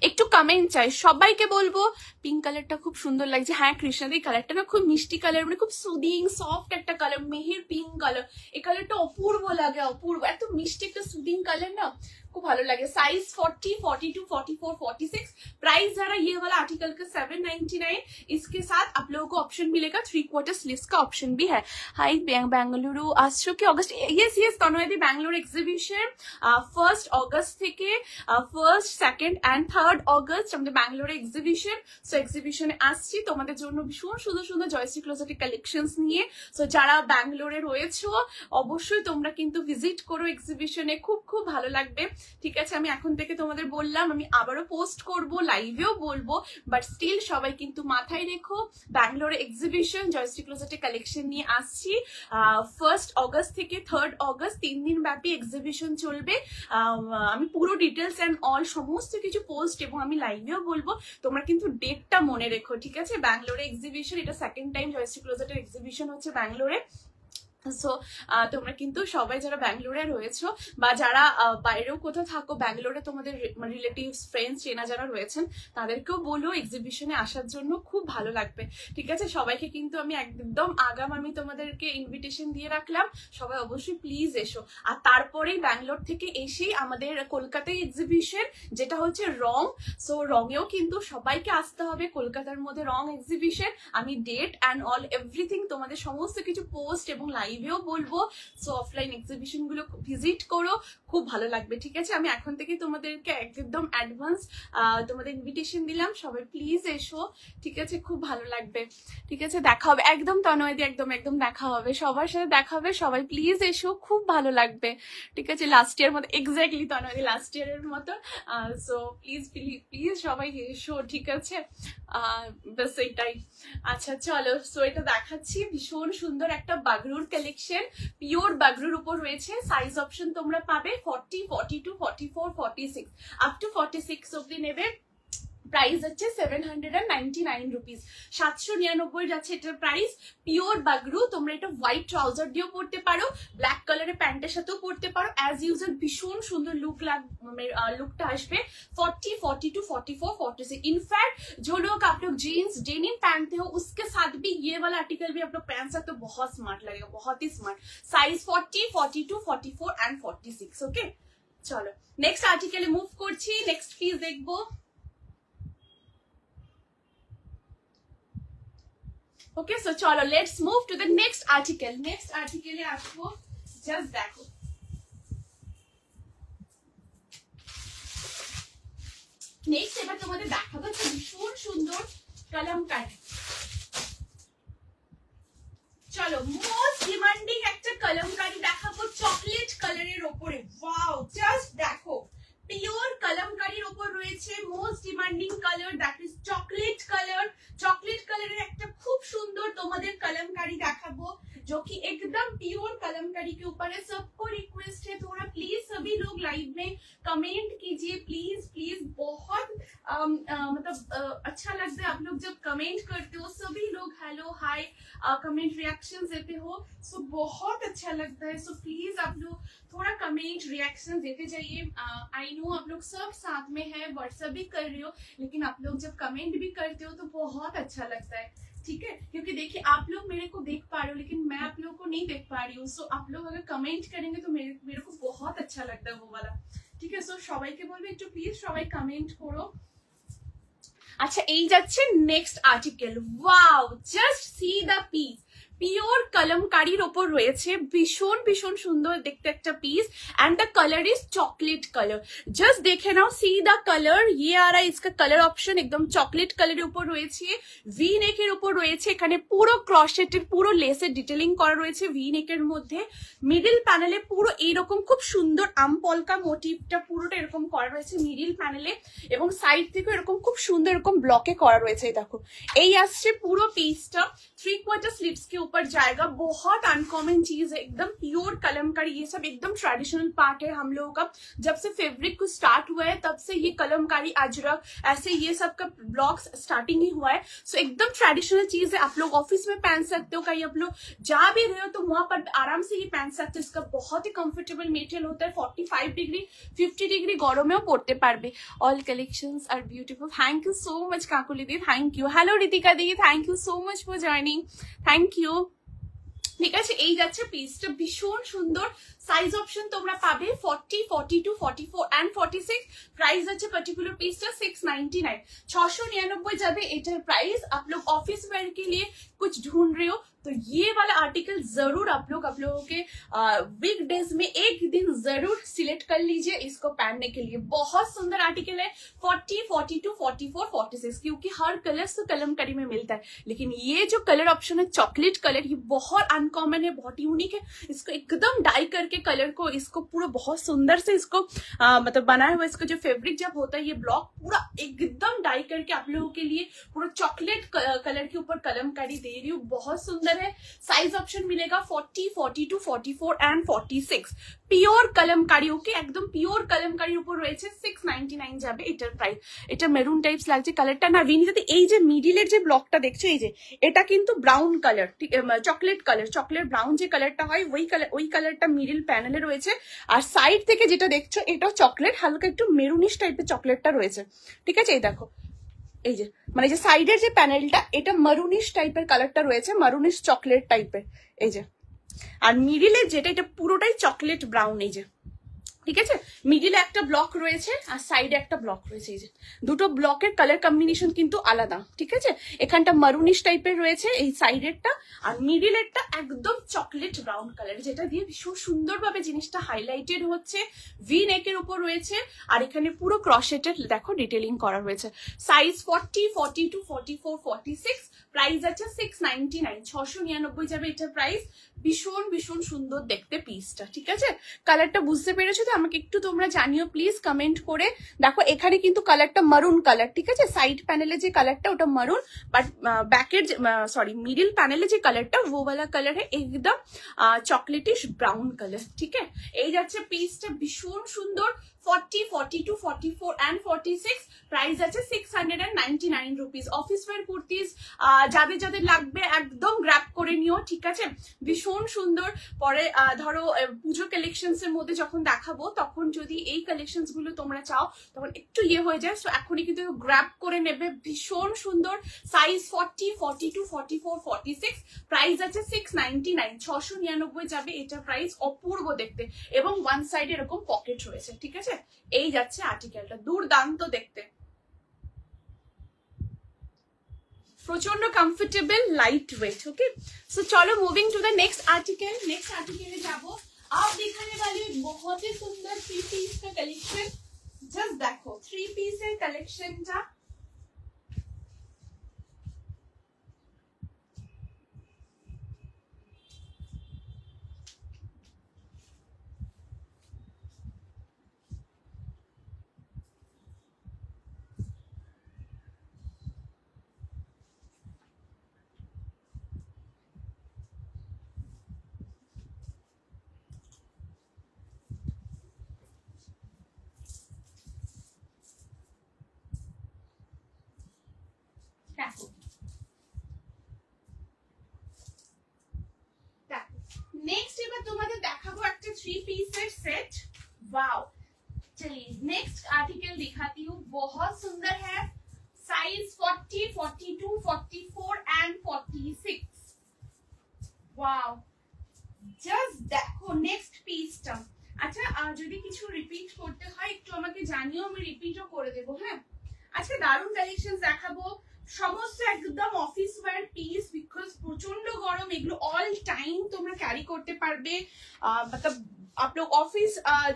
একটু কমেন্ট চাই, সবাইকে বলবো পিঙ্ক কালারটা খুব সুন্দর লাগছে। হ্যাঁ কৃষ্ণাদি কালারটা না খুব মিষ্টি কালার, মানে খুব সুদিং সফট একটা কালার, মেহের পিঙ্ক কালার। এই কালারটা অপূর্ব লাগে, অপূর্ব, এত মিষ্টি একটা সুদিং কালার না, खूब भालो लगे। साइज 40, 42, 44, 46। प्राइस जरा ये वाला आर्टिकल का 799। इसके साथ आप लोगों को ऑप्शन मिलेगा 3/4 स्लीव्स का ऑप्शन भी है। हाई बेंगलुरु आसो कि अगस्त, यस यस तन्मयदी बेंगलुरु एग्जिबिशन 1 अगस्त থেকে 1st 2nd and 3rd August আমাদের বেঙ্গালুরু এক্সিবিশন। সো এক্সিবিশনে আসছি তোমাদের জন্য ভীষণ সুন্দর সুন্দর জয়শ্রী ক্লোজেটিক কালেকশনস নিয়ে। সো যারা বেঙ্গালুরুতে রয়েছো অবশ্যই তোমরা কিন্তু ভিজিট করো এক্সিবিশনে, খুব খুব ভালো লাগবে। ঠিক আছে, আমি এখন থেকে তোমাদের বললাম, আমি আবারও পোস্ট করব, লাইভেও বলবো, বাট স্টিল সবাই কিন্তু মাথায় রেখো ব্যাঙ্গালোর এক্সিবিশন জয়শ্রী ক্লোজেটের কালেকশন নিয়ে আসছি 1st অগস্ট থেকে 3rd অগস্ট, 3 দিন ব্যাপী এক্সিবিশন চলবে। আমি পুরো ডিটেলস এন্ড অল সমস্ত কিছু পোস্ট এবং আমি লাইভেও বলবো, তোমরা কিন্তু ডেটটা মনে রেখো। ঠিক আছে, ব্যাঙ্গালোরে এক্সিবিশন, এটা 2nd টাইম জয়শ্রী ক্লোজেটের এক্সিবিশন হচ্ছে ব্যাঙ্গালোরে। সো তোমরা কিন্তু সবাই যারা ব্যাঙ্গালোরে রয়েছো বা যারা বাইরেও কোথাও থাকো, ব্যাঙ্গালোরে তোমাদের রিলেটিভস ফ্রেন্ডস চেনা যারা রয়েছেন তাদেরকেও বলো এক্সিবিশনে আসার জন্য, খুব ভালো লাগবে। ঠিক আছে, সবাইকে কিন্তু আমি একদম আগাম আমি তোমাদেরকে ইনভিটেশন দিয়ে রাখলাম, সবাই অবশ্যই প্লিজ এসো। আর তারপরেই ব্যাঙ্গালোর থেকে এসেই আমাদের কলকাতায় এক্সিবিশন, যেটা হচ্ছে রং। সো রঙেও কিন্তু সবাইকে আসতে হবে, কলকাতার মধ্যে রং এক্সিবিশন। আমি ডেট অ্যান্ড অল এভরিথিং তোমাদের সমস্ত কিছু পোস্ট এবং লাইভেও বলবো। সো অফলাইন এক্সিবিশন গুলো ভিজিট করো, খুব ভালো লাগবে। ঠিক আছে, আমি এখন থেকে তোমাদেরকে একদম অ্যাডভান্স তোমাদের ইনভিটেশন দিলাম, সবাই প্লিজ এসো। ঠিক আছে, খুব ভালো লাগবে। ঠিক আছে, দেখা হবে একদম তনয়দি, একদম একদম দেখা হবে, সবার সাথে দেখা হবে, সবাই প্লিজ এসো, খুব ভালো লাগবে। ঠিক আছে, লাস্ট ইয়ার মতো, এক্স্যাক্টলি তনয়দি লাস্ট ইয়ারের মতো। সো প্লিজ প্লিজ সবাই এসো। ঠিক আছে, বাস এটাই। আচ্ছা চলো, সো এটা দেখাচ্ছি, ভীষণ সুন্দর একটা বাগরুর কালেকশন, পিওর বাগরুর উপর রয়েছে। সাইজ অপশন তোমরা পাবে 40, 42, 44, 46 আপ টু 46 অব্দি নেবে। প্রাইস হচ্ছে 799 রুপিস, 799 যাচ্ছে এটার প্রাইস। পিওর বাগরু, তোমরা এটা হোয়াইট ট্রাউজার দিয়েও পরতে পারো, ব্ল্যাক কালারের প্যান্টের সাথেও পরতে পারো, অ্যাজ ইউজুয়াল ভীষণ সুন্দর লুকটা আসবে। 40, 42, 44, 46। इनफैक्ट जो लोग आप लोग जीन्स डेनिम पहनते हो उसके साथ भी ये वाला आर्टिकल भी आप लोग पहन सकते हो, बहुत स्मार्ट लगेगा, बहुत ही स्मार्ट। Size 40, 42, 44 and 46। ओके चलो नेक्स्ट आर्टिकल मूव करছি, नेक्स्ट পিস দেখবো। ओके सो चलो let's move to the next article. Next आर्टिकले আসবো, জাস্ট দেখো নেক্সট এবার তোমাদের দেখাবো ভীষণ সুন্দর কলমকারি। চলো মোস্ট ডিমান্ডিং একটা কলমকারি দেখাবো চকলেট কালারের উপরে। ওয়াও, জাস্ট দেখো পিওর কলমকারির উপর রয়েছে most demanding colour, that is chocolate colour. Chocolate কালারের একটা খুব সুন্দর তোমাদের কলমকারি দেখাবো, जो कि एकदम प्योर कलमकारी के ऊपर है। सबको रिक्वेस्ट है थोड़ा प्लीज सभी लोग लाइव में कमेंट कीजिए, प्लीज प्लीज। बहुत मतलब अच्छा लगता है आप लोग जब कमेंट करते हो, सभी लोग हेलो हाय कमेंट रिएक्शन देते हो, सो बहुत अच्छा लगता है। सो प्लीज आप लोग थोड़ा कमेंट रिएक्शन देते जाइए। आई नो आप लोग सब साथ में है, व्हाट्सएप भी कर रहे हो, लेकिन आप लोग जब कमेंट भी करते हो तो बहुत अच्छा लगता है। ठीक है, क्योंकि देखिए आप लोग मेरे को देख पा रहे हो लेकिन मैं आप लोगों को नहीं देख पा रही हूँ। सो आप लोग अगर कमेंट करेंगे तो मेरे को बहुत अच्छा लगता है वो वाला। ठीक है, सो সবাইকে বলবো একটু প্লিজ সবাই কমেন্ট করো। আচ্ছা এই যাচ্ছে next article. Wow, just see the piece, pure কলমকারির ওপর রয়েছে, ভীষণ ভীষণ সুন্দর দেখতে একটা piece, and the colour is chocolate colour. Just देखे नाउ, सी द कलर, ये आ रहा है इसका कलर ऑप्शन, एकदम चॉकलेट कलर ऊपर রয়েছে, ভি নেকের উপর রয়েছে, এখানে পুরো ক্রশেটের পুরো লেসের ডিটেলিং করা রয়েছে ভি নেকের মধ্যে। মিডল প্যানেলে পুরো এইরকম খুব সুন্দর আমপলকা মোটিভটা পুরোটা এরকম করা রয়েছে মিডল প্যানেলে, এবং সাইড থেকে এরকম খুব সুন্দর এরকম ব্লকে করা রয়েছে। দেখো এই আসছে পুরো পিসটা 3/4 স্লিভস के ऊपर जाएगा। बहुत अनकॉमन चीज है, एकदम प्योर कलमकारी। ये सब एकदम ट्रेडिशनल पार्ट है हम लोगों का। जब से फैब्रिक को स्टार्ट हुआ है तब से ये कलमकारी, अजरक, ऐसे ये सब का ब्लॉग्स स्टार्टिंग ही हुआ है। सो एकदम ट्रेडिशनल चीज है। आप लोग ऑफिस में पहन सकते हो, कहीं आप लोग जा भी रहे हो तो वहां पर आराम से ये पहन सकते हो। इसका बहुत ही कंफर्टेबल मटेरियल होता है। 45 डिग्री 50 डिग्री गरमेও পড়তে পারবে। All collections are beautiful. Thank you so much Kakuli di, thank you. Hello Ritika di, thank you so much for joining, thank you. ঠিক আছে, এই যাচ্ছে পিসটা, ভীষণ সুন্দর। সাইজ অপশন তোমরা পাবে 40, 42, 44 एंड 46। प्राइस আছে पर्टिकुलर पीसটা 699, 699 যাবে এটার प्राइस। आप लोग ऑफिस वेयर के लिए कुछ ढूंढ रहे हो तो ये वाला आर्टिकल जरूर आप लोगों के वीक डेज में एक दिन जरूर सिलेक्ट कर लीजिए इसको पहनने के लिए। बहुत सुंदर आर्टिकल है। 40, 42, 44, 46, क्योंकि हर कलर तो कलमकारी में मिलता है, लेकिन ये जो कलर ऑप्शन है चॉकलेट कलर, ये बहुत अनकॉमन है, बहुत यूनिक है। इसको एकदम डाई करके कलर को, इसको पूरा बहुत सुंदर से इसको मतलब बनाया हुआ। इसका जो फैब्रिक जब होता है ये ब्लॉक पूरा एकदम डाई करके आप लोगों के लिए पूरा चॉकलेट कलर के ऊपर कलमकारी दे रही हूँ। बहुत सुंदर है। साइज ऑप्शन मिलेगा 40, 42, 44 एंड 46। পিওর কলমকারি, ওকে একদম পিওর কলমকারির উপর রয়েছে। 699 যাবে এটার প্রাইস। এটা মেরুন টাইপস লাগছে কালারটা না বিনিতে। এই যে মিডিলের যে ব্লকটা দেখছো, এই যে এটা কিন্তু ব্রাউন কালার, ঠিক চকলেট কালার, চকলেট ব্রাউন যে কালারটা হয় ওই কালারটা মিডিল প্যানেলে রয়েছে। আর সাইড থেকে যেটা দেখছো এটাও চকলেট, হালকা একটু মেরুনিশ টাইপের চকলেটটা রয়েছে। ঠিক আছে, এই দেখো, এই যে মানে যে সাইডের যে প্যানেলটা এটা মারুনিশ টাইপের কালারটা রয়েছে, মারুনিশ চকলেট টাইপের। এই যে আর মিডিলের যেটা এটা পুরোটাই চকলেট ব্রাউন। এই যে ঠিক আছে, মিডিলে একটা ব্লক রয়েছে আর সাইডে একটা ব্লক রয়েছে। এই যে দুটো ব্লকের কালার কম্বিনেশন কিন্তু আলাদা। ঠিক আছে, এখানটা মারুনিশ টাইপের রয়েছে এই সাইডেরটা, আর মিডিলেরটা একদম চকলেট ব্রাউন কালার, যেটা দিয়ে ভীষণ সুন্দরভাবে জিনিসটা হাইলাইটেড হচ্ছে। ভি নেকের উপর রয়েছে আর এখানে পুরো ক্রশেটের দেখো ডিটেলিং করা রয়েছে। সাইজ 40, 42, 44, 46। প্রাইস আছে 699, 699 যাবে এটার প্রাইস। ভীষণ ভীষণ সুন্দর দেখতে পিসটা। ঠিক আছে, কালারটা বুঝতে পেরেছো তো? আমাকে একটু তোমরা জানিও প্লিজ কমেন্ট করে। দেখো এখানে কিন্তু কালারটা মারুন কালার। ঠিক আছে, সাইড প্যানেলে যে কালারটা ওটা মারুন, বাট ব্যাকের সরি মিডিল প্যানেলে যে কালারটা वो वाला कलर है एकदम चॉकलेटिश ब्राउन कलर। ठीक है, এই যাচ্ছে পিসটা, ভীষণ সুন্দর। 40, 42, 44 एंड 46। প্রাইস আছে 699 রুপিস। অফিস ওয়্যার কুর্তিজ যাদের যাদের লাগবে একদম গ্র্যাব করে নিও। ঠিক আছে, ভীষণ সুন্দর। পরে ধরো পুজো কালেকশনস এর মধ্যে যখন দেখাবো তখন যদি এই কালেকশনস গুলো তোমরা চাও তখন একটু ইয়ে হয়ে যায়। সো এখনই কিন্তু গ্র্যাব করে নেবে। ভীষণ সুন্দর। সাইজ 40, 42, 44, 46। প্রাইস আছে 699, 699 যাবে এটা প্রাইস। অপূর্ব দেখতে এবং ওয়ান সাইড এরকম পকেট রয়েছে। ঠিক আছে, এই যাচ্ছে আর্টিকেলটা, দুর্দান্ত দেখতে, প্রচন্ড comfortable, lightweight. Okay, so चलो moving to the next article. Next article जाबो। आप दिखाने वाली बहुत ही सुंदर 3 पीस का कलेक्शन। जस्ट देखो 3 पीस है कलेक्शन टा। नेक्स्ट এবার তোমাদের দেখাবো একটা 3 पीसের सेट। वाओ, चलिए नेक्स्ट आर्टिकल दिखाती हूँ। बहुत सुंदर है। Size 40, 42, 44 and 46। वाओ, জাস্ট দেখো নেক্সট পিসটা। আচ্ছা, যদি কিছু রিপিট করতে হয় একটু আমাকে জানিও, আমি রিপিটও করে দেবো। হ্যাঁ, আজকে দারুণ কালেকশন দেখাবো। সমস্ত একদম অফিস ওয়্যার পিস, বিকজ প্রচন্ড গরম, এগুলো অল টাইম তোমরা ক্যারি করতে পারবে। मतलब आप लोग ऑफिस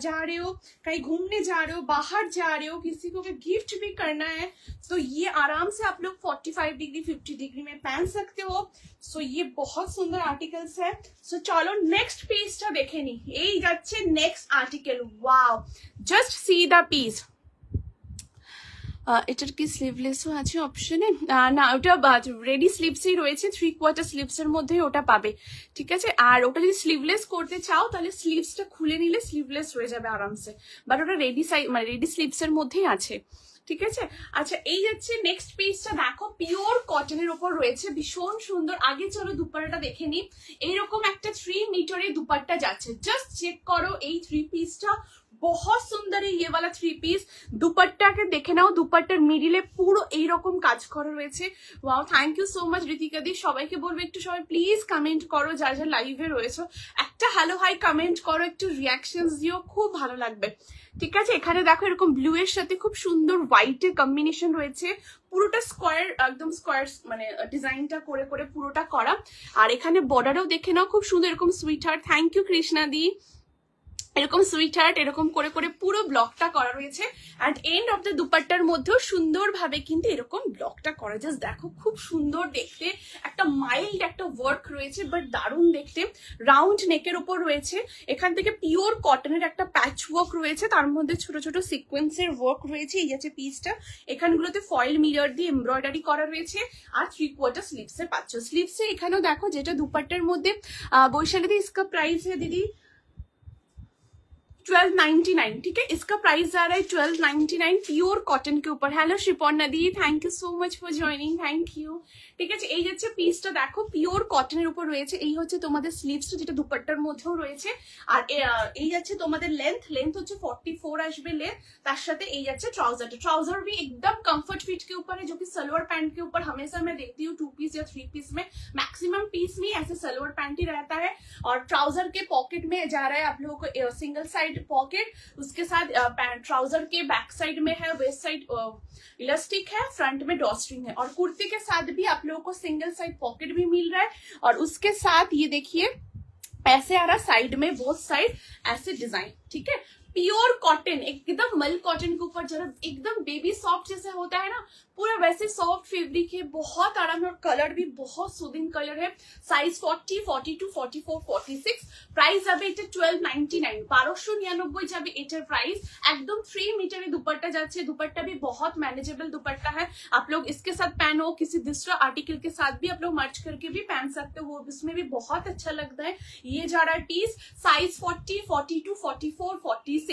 जा रहे हो, कहीं घूमने जा रहे हो, बाहर जा रहे हो, किसी को गिफ्ट भी करना है तो ये आराम से आप लोग 45 डिग्री 50 डिग्री में पहन सकते हो। सो ये बहुत सुंदर आर्टिकल्स है। सो चलो नेक्स्ट पीसটা দেখে নি। এই যাচ্ছে next article. Wow, just see the piece. এটার কি স্লিভলেসও আছে অপশনে? না, ওটা রেডি স্লিভসই রয়েছে, 3/4 স্লিভসের মধ্যে ওটা পাবে, ঠিক আছে। আর ওটা যদি স্লিভলেস করতে চাও তাহলে স্লিভসটা খুলে নিলে স্লিভলেস হয়ে যাবে আরামসে, বাট ওটা রেডি মানে রেডি স্লিভসের মধ্যেই আছে, ঠিক আছে। আচ্ছা, এই যাচ্ছে নেক্সট পিসটা, দেখো পিওর কটনের ওপর রয়েছে, ভীষণ সুন্দর। আগে চলো দুপাট্টাটা দেখে নি। এইরকম একটা 3 মিটারের দুপাট্টা যাচ্ছে, জাস্ট চেক করো এই 3 পিসটা, बहुत सुंदर है ये वाला 3 পিস। দুপাট্টাকে দেখে নাও, দুপাট্টার মিডিলে পুরো এইরকম কাজ করা রয়েছে। Wow, thank you so much Ritika দি। সবাইকে বলবো একটু সবাই প্লিজ কমেন্ট করো, যারা যারা লাইভে রয়েছে একটা হ্যালো হাই কমেন্ট করো, একটু রিয়াকশনস দিও, খুব ভালো লাগবে, ঠিক আছে। এখানে দেখো এরকম ব্লু এর সাথে খুব সুন্দর হোয়াইটের কম্বিনেশন রয়েছে, পুরোটা স্কোয়ার, একদম স্কোয়ার মানে ডিজাইনটা করে করে পুরোটা করা। আর এখানে বর্ডারও দেখে নাও খুব সুন্দর, এরকম sweet heart, thank you Krishna দি, এরকম সুইট হার্ট এরকম করে করে পুরো ব্লকটা করা রয়েছে। অ্যান্ড এন্ড অফ দ্য দুপাট্টার মধ্যেও সুন্দরভাবে কিন্তু এরকম ব্লকটা করা, জাস্ট দেখো খুব সুন্দর দেখতে, একটা মাইল্ড একটা ওয়ার্ক রয়েছে, বাট দারুণ দেখতে। রাউন্ড নেকের ওপর রয়েছে, এখান থেকে পিওর কটনের একটা প্যাচ ওয়ার্ক রয়েছে, তার মধ্যে ছোট ছোট সিকোয়েন্সের ওয়ার্ক রয়েছে। এই আছে পিসটা, এখানগুলোতে ফয়েল মিরর দিয়ে এমব্রয়ডারি করা রয়েছে, আর 3/4 স্লিভসে পাচ্ছ। স্লিভসে এখানেও দেখো, যেটা দুপাট্টার মধ্যে বৈশালী दी इसका प्राइस है दीदी 1299, ठीक है। इसका प्राइस जा रहा है 1299 प्योर कॉटन के ऊपर। हेलो शिपन नदी, thank you so much for joining, thank you, ঠিক আছে। এই হচ্ছে পিসটা, দেখো পিওর কটনের উপর রয়েছে। এই হচ্ছে তোমাদের স্লিভসটা, যেটা দুপাট্টার মধ্যেও রয়েছে। আর এই যাচ্ছে তোমাদের লেंथ হচ্ছে 44 আসবে লেंथ। তার সাথে এই যাচ্ছে ट्राउजर भी एकदम कंफर्ट फिट के ऊपर है, जो कि सलवार पैंट के ऊपर हमेशा मैं देखती हूँ 2 पीस या 3 पीस में, मैक्सिमम पीस में ऐसे सलवार पैंट ही रहता है। और ट्राउजर के पॉकेट में जा रहा है आप लोगों को सिंगल साइड पॉकेट, उसके साथ ट्राउजर के बैक साइड में है वेस्ट साइड इलास्टिक है, फ्रंट में डॉस्ट्रिंग है। और कुर्ती के साथ भी आप लोगों को सिंगल साइड पॉकेट भी मिल रहा है, और उसके साथ ये देखिए ऐसे आ रहा साइड में बोथ साइड ऐसे डिजाइन, ठीक है। प्योर कॉटन, एकदम मल कॉटन के ऊपर जरा एकदम बेबी सॉफ्ट जैसे होता है ना, पूरा वैसे सॉफ्ट फैब्रिक है, बहुत आराम है, और कलर भी बहुत सूदिंग कलर है। साइज 40, 42, 44, 46। प्राइस যাবে এটা 1299, 1299 যাবে এটার प्राइस। एकदम 3 मीटर दुपट्टा जाচ্ছে, दुपट्टा भी बहुत मैनेजेबल दुपट्टा है, आप लोग इसके साथ पहनो, किसी दूसरा आर्टिकल के साथ भी आप लोग मर्च करके भी पहन सकते हो, उसमें भी बहुत अच्छा लगता है। ये जा रहा है पीस, साइज 40, 42, 44, 46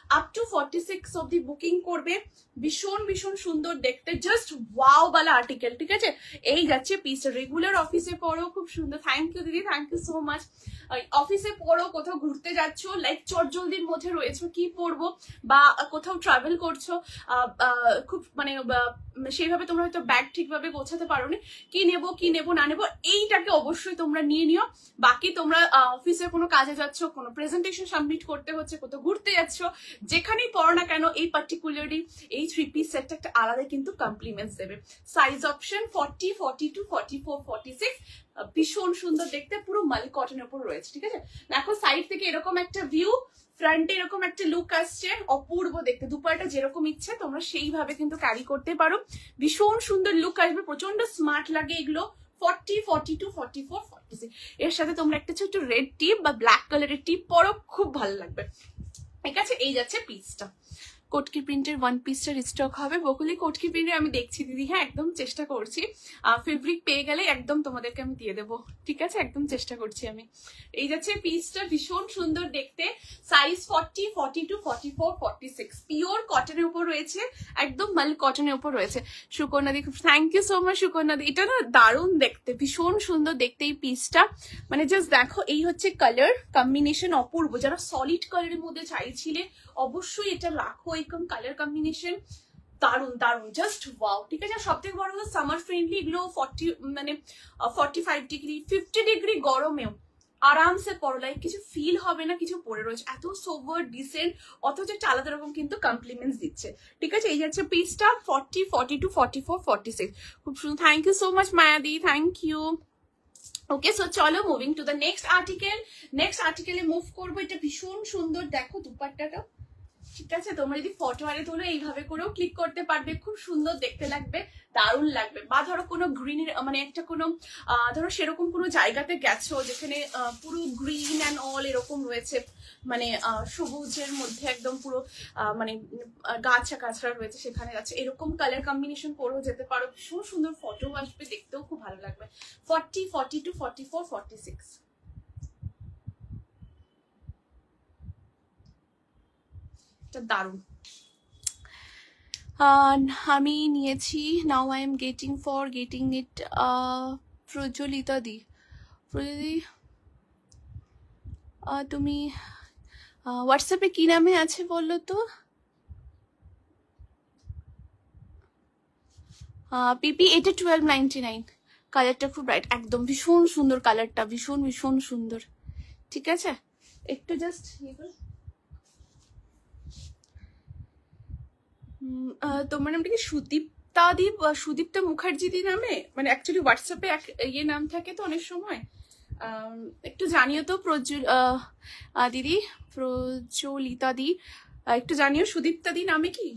अप टू 46 অবধি বুকিং করবে। ভীষণ ভীষণ সুন্দর দেখতে, জাস্ট ওয়াও वाला আর্টিকেল, ঠিক আছে। এই যাচ্ছে পিসটা, রেগুলার অফিসে পড়ো, খুব সুন্দর। থ্যাংক ইউ দিদি, থ্যাংক ইউ সো মাচ। অফিসে পড়ো, কোথাও ঘুরতে যাচ্ছ, লাইক চটজলদির মধ্যে রয়েছো, কি পরবো, বা কোথাও ট্রাভেল করছো, খুব মানে সেইভাবে তোমরা হয়তো ব্যাগ ঠিকভাবে গোছাতে পারোনি, কি নেবো না নেবো, এইটাকে অবশ্যই তোমরা নিয়ে নিও। বাকি তোমরা অফিসে কোনো কাজে যাচ্ছ, কোনো প্রেজেন্টেশন সাবমিট করতে হচ্ছে, কোথাও ঘুরতে যাচ্ছ, যেখানেই পড়ো না কেন, এই পার্টিকুলারলি এই 3 পিস সেটটা একটা আলাদা কিন্তু কমপ্লিমেন্টস দেবে। সাইজ অপশন 40, 42, 44, 46, ভীষণ সুন্দর দেখতে, পুরো মাল কটনের উপর রয়েছে, ঠিক আছে। দেখো সাইড থেকে এরকম একটা ভিউ, ফ্রন্টে এরকম একটা লুক আসছে, অপূর্ব দেখতে। দুপাট্টা যেরকম ইচ্ছে তোমরা সেইভাবে কিন্তু ক্যারি করতে পারো, ভীষণ সুন্দর লুক আসবে, প্রচন্ড স্মার্ট লাগে এগুলো। 40, 42, 44, 46 এর সাথে তোমরা একটা ছোট্ট রেড টিপ বা ব্ল্যাক কালারের টিপ পরো, খুব ভালো লাগবে, ঠিক আছে। এই যাচ্ছে পিসটা। কোটকি প্রিন্টের 1 পিসটা রিস্টক হবে বকুলি। কোটকি প্রিন্টের আমি দেখছি দিদি, হ্যাঁ একদম চেষ্টা করছি, ফেব্রিক পেয়ে গেলে একদম তোমাদেরকে আমি দিয়ে দেবো, ঠিক আছে, একদম চেষ্টা করছি আমি। এই যাচ্ছে পিসটা, ভীষণ সুন্দর দেখতে। সাইজ 40, 42, 44, 46 পিওর কটনের উপর রয়েছে, একদম মাল কটনের উপর রয়েছে। সুকন্যা দি, thank you so much Sukanya দি। এটা না দারুণ দেখতে, ভীষণ সুন্দর দেখতে এই পিসটা, মানে জাস্ট দেখো এই হচ্ছে কালার কম্বিনেশন অপূর্ব। যারা সলিড কালারের মধ্যে চাইছিলে অবশ্যই এটা রাখো, এরকম কালার কম্বিনেশন দারুন দারুন, জাস্ট ওয়াও, ঠিক আছে। সব থেকে বড় কথা সামার ফ্রেন্ডলি, এগুলো 45 ডিগ্রি 50 ডিগ্রি গরমেও আরামসে পরো, লাইক কিছু ফিল হবে না কিছু পরে রয়েছে, এত সোভার ডিসেন্ট, অথচ একটা আলাদা রকম কিন্তু কমপ্লিমেন্টস দিচ্ছে, ঠিক আছে। এই যাচ্ছে পিসটা 40, 42, 44, 46, খুব সুন্দর। থ্যাংক ইউ সো মাচ মায়াদি, থ্যাংক ইউ। ওকে, সো চলো moving to the next article. Next আর্টিকেলে মুভ করবো। এটা ভীষণ সুন্দর, দেখো দুপাট্টাটা ঠিক আছে, তোমরা যদি ফটো আরে তোলো এইভাবে করেও ক্লিক করতে পারবে, খুব সুন্দর দেখতে লাগবে, দারুণ লাগবে। বা ধরো কোনো গ্রিনের মানে একটা কোনো ধরো সেরকম কোনো জায়গাতে গেছো যেখানে পুরো গ্রিন অ্যান্ড অল এরকম রয়েছে, মানে সবুজের মধ্যে একদম পুরো মানে গাছা গাছরা রয়েছে, সেখানে যাচ্ছে, এরকম কালার কম্বিনেশন করেও যেতে পারো, ভীষণ সুন্দর ফটো আসবে, দেখতেও খুব ভালো লাগবে। 40, 42, 44, 46 দারুণ। আমি নিয়েছি, now I am getting it. Prajjwalita দি, তুমি হোয়াটসঅ্যাপে কি নামে আছে বললো তো? পিপি, এটা 1299, কালারটা খুব ব্রাইট, একদম ভীষণ সুন্দর কালারটা, ভীষণ ভীষণ সুন্দর। ঠিক আছে, একটু জাস্ট তোমার নামটা কি সুদীপ্তা দি, সুদীপ্তা মুখার্জি দি নামে, মানে অ্যাকচুয়ালি হোয়াটসঅ্যাপে ইয়ে নাম থাকে তো অনেক সময়, একটু জানিও তো দিদি, প্রজ্বলিতা দি, একটু জানিও সুদীপ্তা দি নামে কি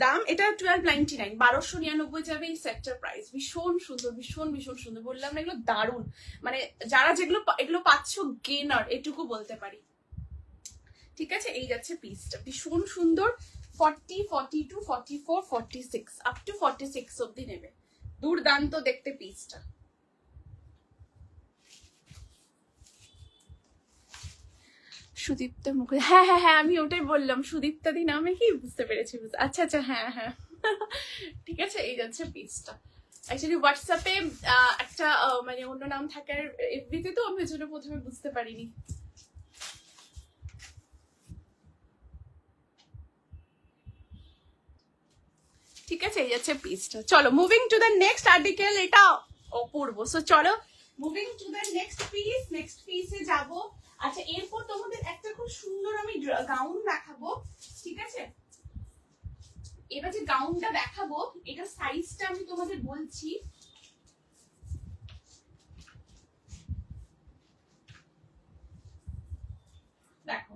দাম। এটা 1299, 1299 যাবে এই সেটটার প্রাইস। ভীষণ সুন্দর, ভীষণ ভীষণ সুন্দর, বললাম না এগুলো দারুণ, মানে যারা এগুলো পাচ্ছ গেনার, এটুকু বলতে পারি। ঠিক আছে, এই যাচ্ছে পিসটা, ভীষণ সুন্দর। 40, 42, 44, 46 আপ টু 46 অব্দি নেবে, দুর্দান্ত দেখতে পিসটা। সুদীপ্তা মুখার্জি, হ্যাঁ হ্যাঁ হ্যাঁ, আমি ওটাই বললাম, সুদীপ্তা দি নামে কি, বুঝতে পেরেছি। আচ্ছা আচ্ছা, হ্যাঁ হ্যাঁ ঠিক আছে, এই যাচ্ছে পিসটা। অ্যাকচুয়ালি হোয়াটসঅ্যাপে একটা মানে অন্য নাম থাকে, আর এফবিতে তো আমি ওই জন্য প্রথমে বুঝতে পারিনি। ঠিক আছে, এই যাচ্ছে পিসটা। চলো moving to the next article, এটা অপূর্ব। সো চলো মুভিং টু দ্য নেক্সট পিসে যাবো। আচ্ছা, এরপর তোমাদের একটা খুব সুন্দর আমি গাউন দেখাবো। ঠিক আছে, এবার যে গাউনটা দেখাবো, এটা সাইজটা আমি তোমাদের বলছি। দেখো,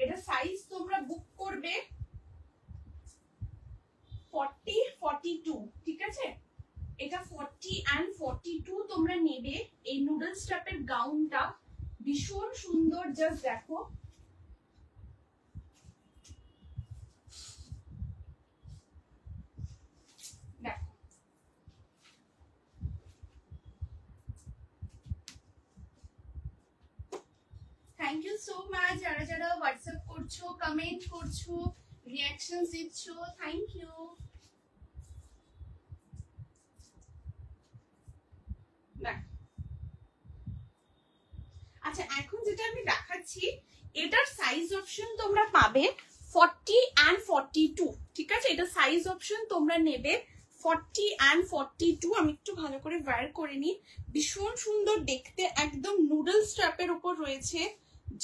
এটা সাইজ তোমরা বুক করবে 40, 42, ঠিক আছে, এটা 40 and 42 তোমরা নেবে। এই নুডল স্ট্র্যাপের গাউনটা ভীষণ সুন্দর, জাস্ট দেখো, দেখো থ্যাংক ইউ সো মাচ যারা যারা হোয়াটসঅ্যাপ করছো, কমেন্ট করছো, রিঅ্যাকশন দিচ্ছ, থ্যাংক ইউ। আচ্ছা, এখন যেটা আমি দেখাচ্ছি, এটার সাইজ অপশন তোমরা পাবে 40 and 42, ঠিক আছে, এটা সাইজ অপশন তোমরা নেবে 40 and 42। আমি একটু ভালো করে ওয়্যার করে নিই, ভীষণ সুন্দর দেখতে, একদম নুডল স্ট্র্যাপের উপর রয়েছে,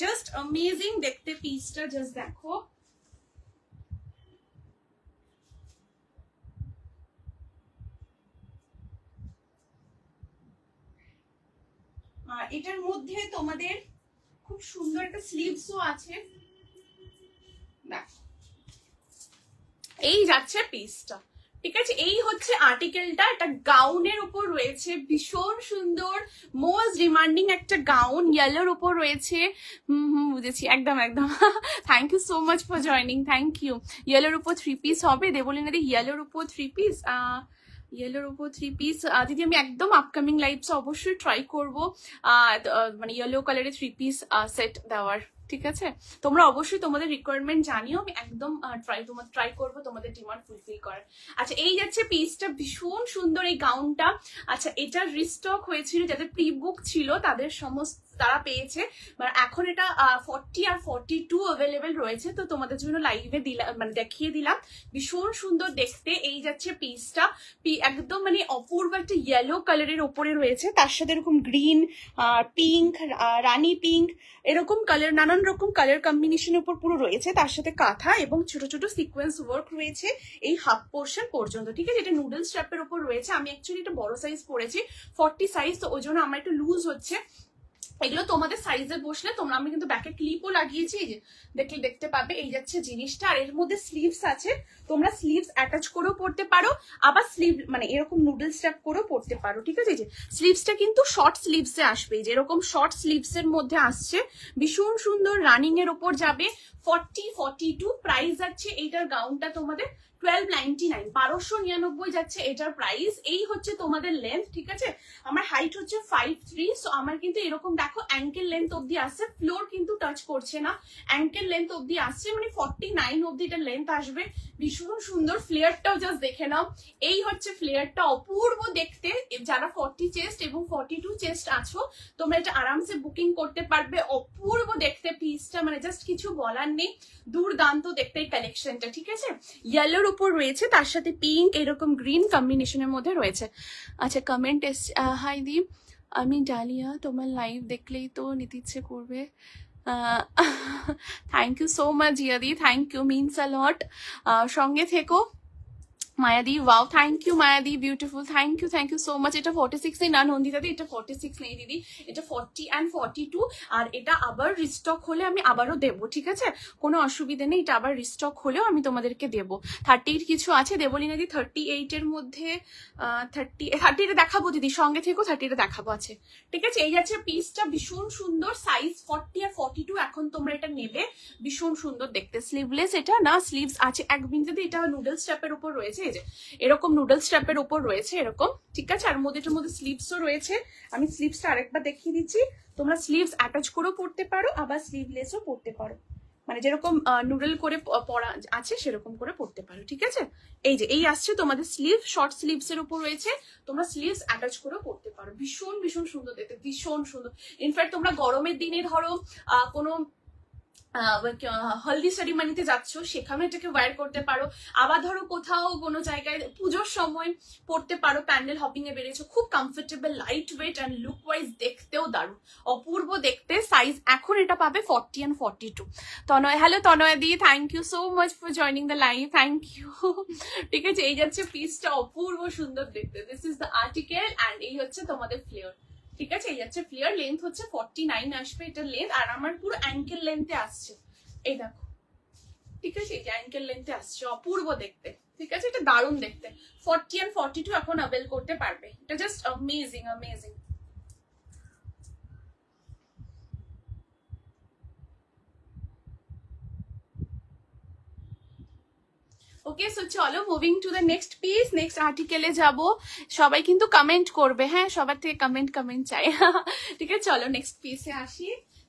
জাস্ট অ্যামেজিং দেখতে পিসটা, জাস্ট দেখো। এটার মধ্যে তোমাদের খুব সুন্দর একটা স্লিভসও আছে, দেখো, এই যাচ্ছে পিসটা। ঠিক আছে, এই হচ্ছে আর্টিকেলটা, এটা গাউনের উপর রয়েছে, ভীষণ সুন্দর মোস্ট ডিমান্ডিং একটা গাউন, ইয়েলোর উপর রয়েছে। বুঝেছি, একদম একদম thank you so much for joining, thank you. ইয়েলোর উপর 3 পিস হবে, দেবলিনা দি, ইয়েলোর উপর 3 পিস, ইয়েলোর উপর 3 পিস দিদি, আমি একদম আপকামিং লাইভস অবশ্যই ট্রাই করবো মানে ইয়েলো কালারের 3 পিস সেট দেওয়ার। ঠিক আছে, তোমরা অবশ্যই তোমাদের রিকোয়ারমেন্ট জানিও, আমি একদম ট্রাই করবো তোমাদের ডিমান্ড ফুলফিল করার। আচ্ছা, এই যাচ্ছে পিসটা, ভীষণ সুন্দর এই গাউনটা। আচ্ছা, এটা রিস্টক হয়েছিল, যাদের প্রি বুক ছিল তাদের সমস্ত তারা পেয়েছে, এখন এটা 40 আর 42 অ্যাভেলেবেল রয়েছে, তো তোমাদের জন্য লাইভে দিলাম, মানে দেখিয়ে দিলাম, ভীষণ সুন্দর দেখতে। এই যাচ্ছে পিসটা, একদম মানে অপূর্ব একটা ইয়েলো কালারের ওপরে রয়েছে, তার সাথে এরকম গ্রিন, পিঙ্ক, রানী পিঙ্ক, এরকম কালার, নানান রকম কালার কম্বিনেশনের উপর পুরো রয়েছে, তার সাথে কাঁথা এবং ছোট ছোট সিকোয়েন্স ওয়ার্ক রয়েছে এই হাফ পোর্শন পর্যন্ত। ঠিক আছে, এটা নুডল স্ট্র্যাপের উপর রয়েছে, আমি অ্যাকচুয়ালি এটা বড় সাইজ পরেছি, 40 সাইজ, তো ওই জন্য আমার একটু লুজ হচ্ছে। এগুলো তোমাদের সাইজে বসলে তোমরা, আমি কিন্তু ব্যাকে ক্লিপও লাগিয়েছি, এই যে দেখতে পাবে এই যাচ্ছে জিনিসটা। আর এর মধ্যে স্লিভস আছে, তোমরা স্লিভস অ্যাটাচ করেও পড়তে পারো, আবার স্লিভ মানে এরকম নুডল স্ট্র্যাপ করেও পড়তে পারো, ঠিক আছে। এই যে স্লিভসটা কিন্তু শর্ট স্লিভসে আসবে, যে এরকম শর্ট স্লিভসের মধ্যে আসছে, ভীষণ সুন্দর, রানিং এর ওপর যাবে। 40-42 প্রাইস যাচ্ছে এইটার, গাউনটা তোমাদের 1299, 1299 যাচ্ছে এটার প্রাইস। এই হচ্ছে তোমাদের লেন্থ, ঠিক আছে। আমার হাইট হচ্ছে 5'3", সো আমার কিন্তু এরকম দেখো অ্যাঙ্কেল লেন্থ অব্দি আসছে, ফ্লোর কিন্তু টাচ করছে না, অ্যাঙ্কেল লেন্থ অব্দি আসছে, মানে 49 অব্দি এটা লেন্থ আসবে। ভীষণ সুন্দর, ফ্লেয়ারটাও জাস্ট দেখে নাও, এই হচ্ছে ফ্লেয়ারটা, অপূর্ব দেখতে। যারা 40 চেস্ট এবং 42 চেস্ট আছো তোমরা এটা আরামসে বুকিং করতে পারবে, অপূর্ব দেখতে পিসটা, মানে জাস্ট কিছু বলার নেই, দুর্দান্ত দেখতে এই কালেকশনটা, ঠিক আছে। ইয়েলোর উপর রয়েছে, তার সাথে পিঙ্ক এরকম গ্রিন কম্বিনেশনের মধ্যে রয়েছে। আচ্ছা, কমেন্ট এসছে, হাই দি, আমি ডালিয়া, তোমার লাইভ দেখলেই তো নিতে ইচ্ছে করবে। থ্যাংক ইউ সো মাচ জিয়াদি, thank you, means a lot. সঙ্গে থেকো মায়াদি, ওয়াও, থ্যাংক ইউ মায়াদি, beautiful, thank you so much. এটা 46 নেই না নন্দিতা দি, এটা 46 নেই দিদি, এটা 40 and 42। আর এটা আবার রিস্টক হলে আমি আবারও দেবো, ঠিক আছে, কোনো অসুবিধা নেই, এটা আবার রিস্টক হলেও আমি তোমাদেরকে দেবো। 38 কিছু আছে দেবলিনা দি, 38 এর মধ্যে 30 দেখাবো দিদি, সঙ্গে থেকো, 30 দেখাবো, আছে, ঠিক আছে। এই আছে পিসটা, ভীষণ সুন্দর, সাইজ 40 আর 42, এখন তোমরা এটা নেবে, ভীষণ সুন্দর দেখতে। স্লিভলেস এটা না, স্লিভস আছে এক বিন্দুতে, এটা নুডল স্ট্র্যাপের উপর রয়েছে, এই যে এরকম নুডল স্ট্র্যাপের উপর রয়েছে এরকম, ঠিক আছে। আর মধ্যে এটার মধ্যে স্লিভসও রয়েছে, আমি স্লিভসটা আরেকবার দেখিয়ে দিচ্ছি, তোমরা স্লিভস অ্যাটাচ করেও পড়তে পারো, আবার স্লিভলেসও পড়তে পারো, মানে যেরকম নুডল করে পরা আছে সেরকম করে পড়তে পারো, ঠিক আছে। এই যে এই আসছে তোমাদের স্লিভ, শর্ট স্লিভস এর উপর রয়েছে, তোমরা স্লিভস অ্যাটাচ করেও পড়তে পারো, ভীষণ ভীষণ সুন্দর দেখতে, ভীষণ সুন্দর। ইনফ্যাক্ট তোমরা গরমের দিনে ধরো কোনো হলদি সেরিমনিতে যাচ্ছ, সেখানে এটাকে ওয়্যার করতে পারো, আবার ধরো কোথাও কোনো জায়গায় পুজোর সময় পড়তে পারো, প্যান্ডেল হপিং এ বেরিয়েছো, খুব comfortable, light weight and look wise দেখতেও দারুণ, অপূর্ব দেখতে। সাইজ এখন এটা পাবে 40 and 42। Tanay, hello Tanay di, thank you so much for joining the live, thank you, ঠিক আছে। এই যাচ্ছে পিসটা, অপূর্ব সুন্দর দেখতে, this is the article and এই হচ্ছে তোমাদের ফ্লেয়ার, ঠিক আছে। এই যাচ্ছে ফ্লেয়ার, লেন্থ হচ্ছে 49 আসবে এটা লেন্থ, আর আমার পুরো অ্যাঙ্কেল লেন্থে আসছে, এই দেখো, ঠিক আছে, এই যে অ্যাঙ্কেল লেন্থে আসছে, অপূর্ব দেখতে, ঠিক আছে। এটা দারুণ দেখতে, 40 and 42 এখন অ্যাভেল করতে পারবে, এটা just amazing amazing. Okay, so চলো moving to the next piece, next আর্টিকেলে যাব। সবাই কিন্তু কমেন্ট করবে, হ্যাঁ, সবার থেকে কমেন্ট চাই, ঠিক আছে। চলো নেক্সট পিসে আসি।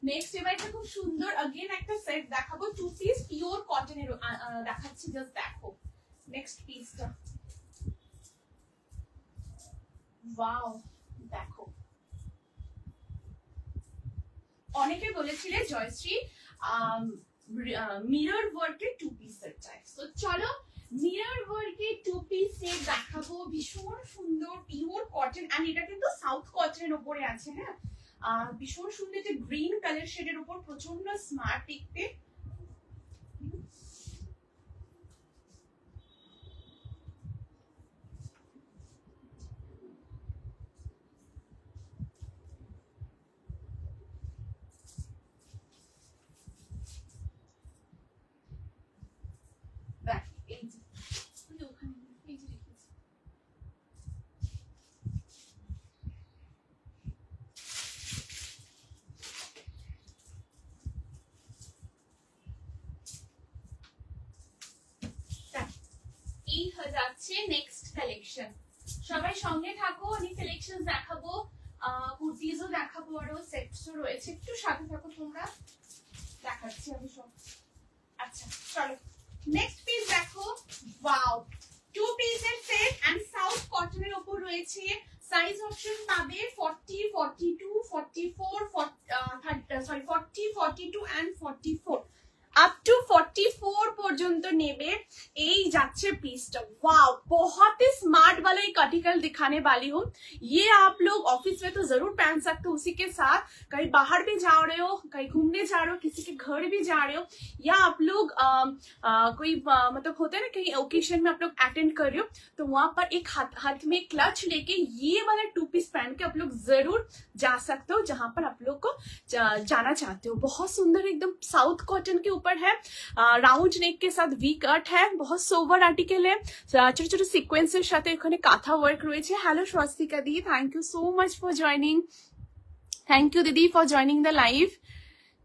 নেক্সট এবার একটা খুব সুন্দর अगेन একটা সেট দেখাবো, 2 পিস পিওর কটনের দেখাচ্ছি, জাস্ট দেখো নেক্সট পিসটা, ওয়াও, দেখো। অনেকে বলেছিলে জয়শ্রী মিরর ওয়ার্কের 2 পিস সেট চাই, তো চলো মিরর ওয়ার্কের 2 পিস সেট দেখাবো, ভীষণ সুন্দর পিওর কটন, আর এটা কিন্তু সাউথ কটনের উপরে আছে, হ্যাঁ, ভীষণ সুন্দর, যে গ্রিন কালার শেডের উপর, প্রচন্ড স্মার্ট দেখতে। এই যাচ্ছে নেক্সট কালেকশন, সবাই সঙ্গে থাকো, অনেক কালেকশন দেখাবো, কুর্তিজও দেখাবো, আরো সেটসও রয়েছে, একটু সাথে থাকো তোমরা, দেখাচ্ছি আমি সব। আচ্ছা চলো নেক্সট পিস দেখো, ওয়াও, 2 পিসের সেট এন্ড সাউথ কটনের উপর রয়েছে। সাইজ অপশন পাবে 40, 42, 44, 40, 42 and 44, আপ টু 44 পর্যন্ত নেবে। এই যাচ্ছে পিসটা, ওয়াও, बहुत ही स्मार्ट वाला एक आर्टिकल दिखाने वाली हूँ। ये आप लोग ऑफिस में तो जरूर पहन सकते हो, उसी के साथ कहीं बाहर भी जा रहे हो, कहीं घूमने जा रहे हो, किसी के घर भी जा रहे हो, या आप लोग कोई मतलब होता है ना कहीं ओकेजन में आप लोग अटेंड कर रहे हो, तो वहां पर एक हाथ में क्लच लेके ये वाला 2 पीस पहन के आप लोग जरूर जा सकते हो जहां पर आप लोग को जाना चाहते हो। बहुत सुंदर एकदम साउथ कॉटन के ऊपर है, राउंड नेक के साथ वी कट है, बहुत सोवर आर्टिकल है, ছোট ছোট সিকোয়েন্সের সাথে এখানে কাঁথা ওয়ার্ক রয়েছে। Hello Swastika di, thank you so much for joining, thank you দিদি ফর জয়নিং দ্য লাইভ।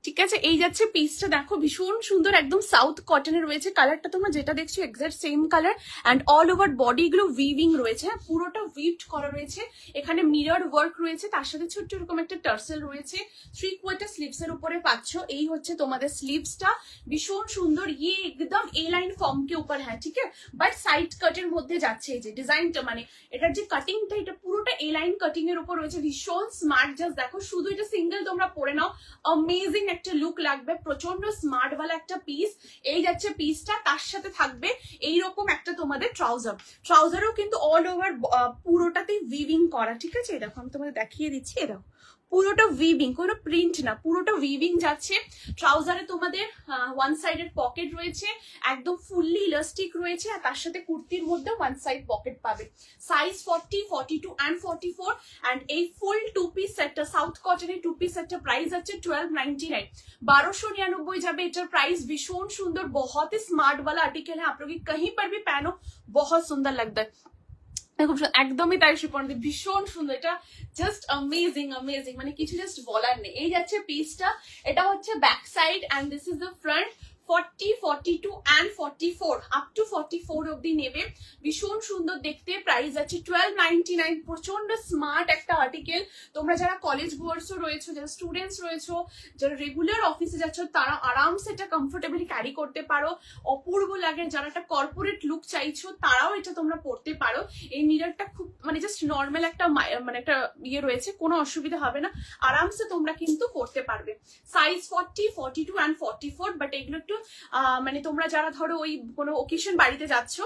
ঠিক আছে, এই যাচ্ছে পিসটা, দেখো ভীষণ সুন্দর একদম সাউথ কটনের রয়েছে। কালারটা তোমরা যেটা দেখছো exact same colour, and all over body গুলো উইভিং রয়েছে, পুরোটা উইভড করা রয়েছে। এখানে মিরর ওয়ার্ক রয়েছে, তার সাথে ছোট্ট এরকম একটা টার্সেল রয়েছে। 3/4 স্লিভস এর উপরে পাচ্ছ। এই হচ্ছে তোমাদের স্লিভসটা, ভীষণ সুন্দর। ইয়ে একদম এ লাইন ফর্ম কে উপর হ্যাঁ, ঠিক আছে, বাট সাইড কাটের মধ্যে যাচ্ছে। এই যে ডিজাইনটা মানে এটার যে কাটিংটা, এটা পুরোটা এ লাইন কাটিং এর উপর রয়েছে, ভীষণ স্মার্ট। জাস্ট দেখো, শুধু এটা সিঙ্গেল তোমরা পরে নাও, অ্যামেজিং একটা লুক লাগবে, প্রচন্ড স্মার্ট वाला একটা পিস। এই যাচ্ছে পিসটা, তার সাথে থাকবে এইরকম একটা তোমাদের ট্রাউজারও কিন্তু অল ওভার পুরোটাতেই উইভিং করা। ঠিক আছে, দেখো আমি তোমাদের দেখিয়ে দিচ্ছি, এরকম পুরোটা উইভিং, কোনো প্রিন্ট না, পুরোটা উইভিং যাচ্ছে। ট্রাউজারে তোমাদের ওয়ান সাইডের পকেট রয়েছে, একদম ফুললি ইলাস্টিক রয়েছে, আর তার সাথে কুর্তির মধ্যে ওয়ান সাইড পকেট পাবে। সাইজ 40, 42 and 44, এন্ড এই ফুল 2 পিস সেটটা, সাউথ কটনের 2 পিস সেটটা প্রাইস আছে 1299, 1299 যাবে এটার প্রাইস। ভীষণ সুন্দর, बहुत ही स्मार्ट वाला आर्टिकल है, आप लोग कहीं पर भी पहनो बहुत सुंदर लगता है। একদমই তাই শিপনদি, ভীষণ সুন্দর, এটা জাস্ট অ্যামেজিং অ্যামেজিং, মানে কিছু জাস্ট বলার নেই। এই যাচ্ছে পিসটা, এটা হচ্ছে back side and this is the front. 40, 42 and 44 up to 44 অবধি নেবে। ভীষণ সুন্দর দেখতে, প্রাইস আছে 1299। প্রচন্ড স্মার্ট একটা আর্টিকেল। তোমরা যারা কলেজ গোয়ার্সও রয়েছো, যারা স্টুডেন্টস রয়েছো, যারা রেগুলার অফিসে যাচ্ছ, তারা আরামসে এটা কমফোর্টেবলি ক্যারি করতে পারো, অপূর্ব লাগে। যারা একটা কর্পোরেট লুক চাইছো, তারাও এটা তোমরা পরতে পারো। এই মিররটা খুব মানে জাস্ট নর্মাল একটা মানে একটা ইয়ে রয়েছে, কোনো অসুবিধা হবে না, আরামসে তোমরা কিন্তু করতে পারবে। সাইজ 40, 42 and 44, বাট এগুলো একটু মানে তোমরা যারা ধরো ওই কোনো ওকেশন বাড়িতে যাচ্ছ,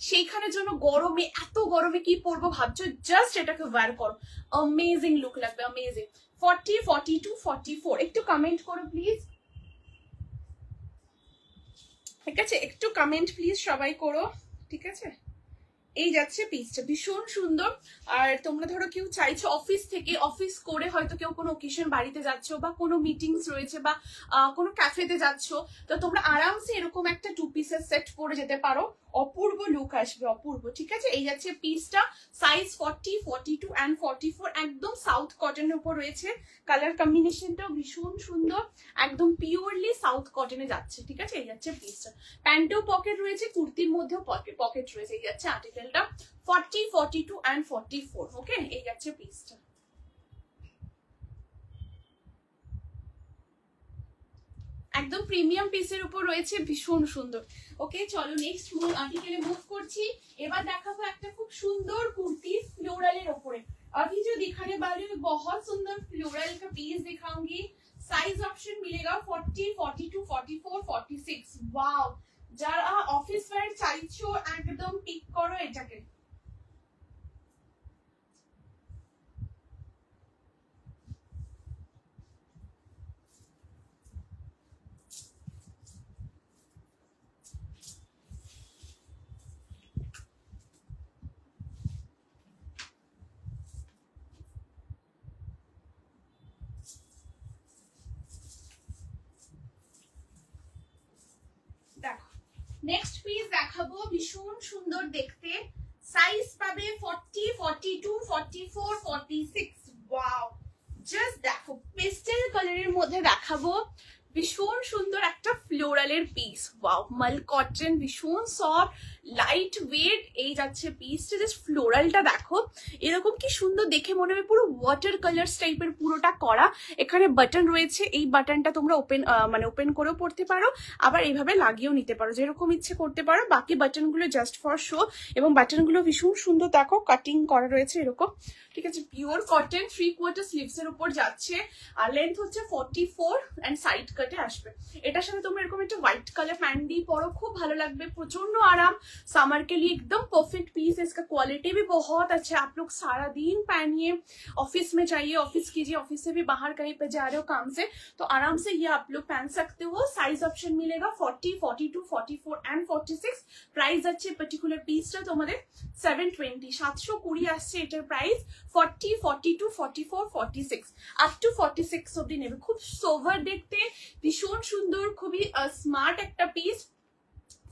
সেইখানের জন্য গরমে, এত গরমে কি পরবো ভাবছো, জাস্ট এটাকে ওয়্যার করো, অ্যামেজিং লুক লাগবে, অ্যামেজিং। 40, 42, 44 একটু কমেন্ট করো প্লিজ, ঠিক আছে, একটু কমেন্ট প্লিজ সবাই করো, ঠিক আছে। এই যাচ্ছে পিসটা, ভীষণ সুন্দর। আর তোমরা ধরো কেউ চাইছো অফিস থেকে, অফিস করে হয়তো কেউ কোনো ওকেশন বাড়িতে যাচ্ছ, বা কোনো মিটিংস রয়েছে, বা কোনো ক্যাফেতে যাচ্ছ, তো তোমরা আরামসে এরকম একটা 2 পিসের সেট পরে যেতে পারো, অপূর্ব লুক আসবে, অপূর্ব। ঠিক আছে, এই যাচ্ছে পিসটা, সাইজ 40, 42 and 44, একদম সাউথ কটনের উপর রয়েছে। কালার কম্বিনেশনটাও ভীষণ সুন্দর, একদম পিওরলি সাউথ কটনে যাচ্ছে। ঠিক আছে, এই যাচ্ছে পিসটা, প্যান্টেও পকেট রয়েছে, কুর্তির মধ্যেও পকেট রয়েছে। এই যাচ্ছে আর্টিকেলটা 40, 42 and 44। ওকে, এই যাচ্ছে পিসটা, একদম প্রিমিয়াম পিসের উপর রয়েছে, ভীষণ সুন্দর। ওকে, চলো নেক্সট আর্টিকেলে মুভ করছি। এবার দেখাবো একটা খুব সুন্দর কুর্তি फ्लोरल উপরে। अभी जो दिखाने वाली हूँ बहुत सुंदर फ्लोरल का पीस दिखाऊंगी। साइज ऑप्शन मिलेगा 40, 42, 44, 46। वाओ, যারা অফিস ওয়্যার চাইছো একদম পিক করো এটাকে। নেক্সট পিস দেখাবো, ভীষণ সুন্দর দেখতে। সাইজ পাবে 40, 42, 44, 46। ওয়াও, জাস্ট দেখো, পেস্টেল কালারের মধ্যে দেখাবো, ভীষণ সুন্দর একটা ফ্লোরালের পিস। ওয়াও, মাল কটন, ভীষণ সফট, লাইট ওয়েট। এই যাচ্ছে পিসটা, জাস্ট ফ্লোরালটা দেখো, এরকম কি সুন্দর দেখে, মনে হয় পুরো ওয়াটার কালার্স টাইপের পুরোটা করা। এখানে বাটন রয়েছে, এই বাটনটা তোমরা ওপেন করেও পড়তে পারো, আবার এইভাবে লাগিয়েও নিতে পারো, যেরকম ইচ্ছে করতে পারো। বাকি বাটনগুলো জাস্ট ফর শো, এবং বাটনগুলো ভীষণ সুন্দর দেখো, কাটিং করা রয়েছে এরকম। ঠিক আছে, পিওর কটন, 3/4 স্লিভস এর উপর যাচ্ছে, আর লেন্থ হচ্ছে 44 এন্ড সাইড কাটে আসবে। এটার সাথে তোমরা এরকম একটা হোয়াইট কালার প্যান্ট দিয়ে পরো, খুব ভালো লাগবে, প্রচন্ড আরাম, समर के लिए एकदम परफेक्ट पीस है। इसका क्वालिटी भी बहुत अच्छा है। आप लोग सारा दिन पहनिए, ऑफिस में जाइए, ऑफिस कीजिए, ऑफिस से भी बाहर कहीं पे जा रहे हो काम से तो आराम से ये आप लोग पहन सकते हो। साइज ऑप्शन मिलेगा 40, 42, 44 एंड 46। प्राइस আছে পার্টিকুলার পিসটা তোমাদের 720, 720 আসছে এটার প্রাইস। 40, 42, 44, 46 আপ টু 46 অবধি নেবে। খুব সোভার দেখতে, ভীষণ সুন্দর, খুবই স্মার্ট একটা পিস।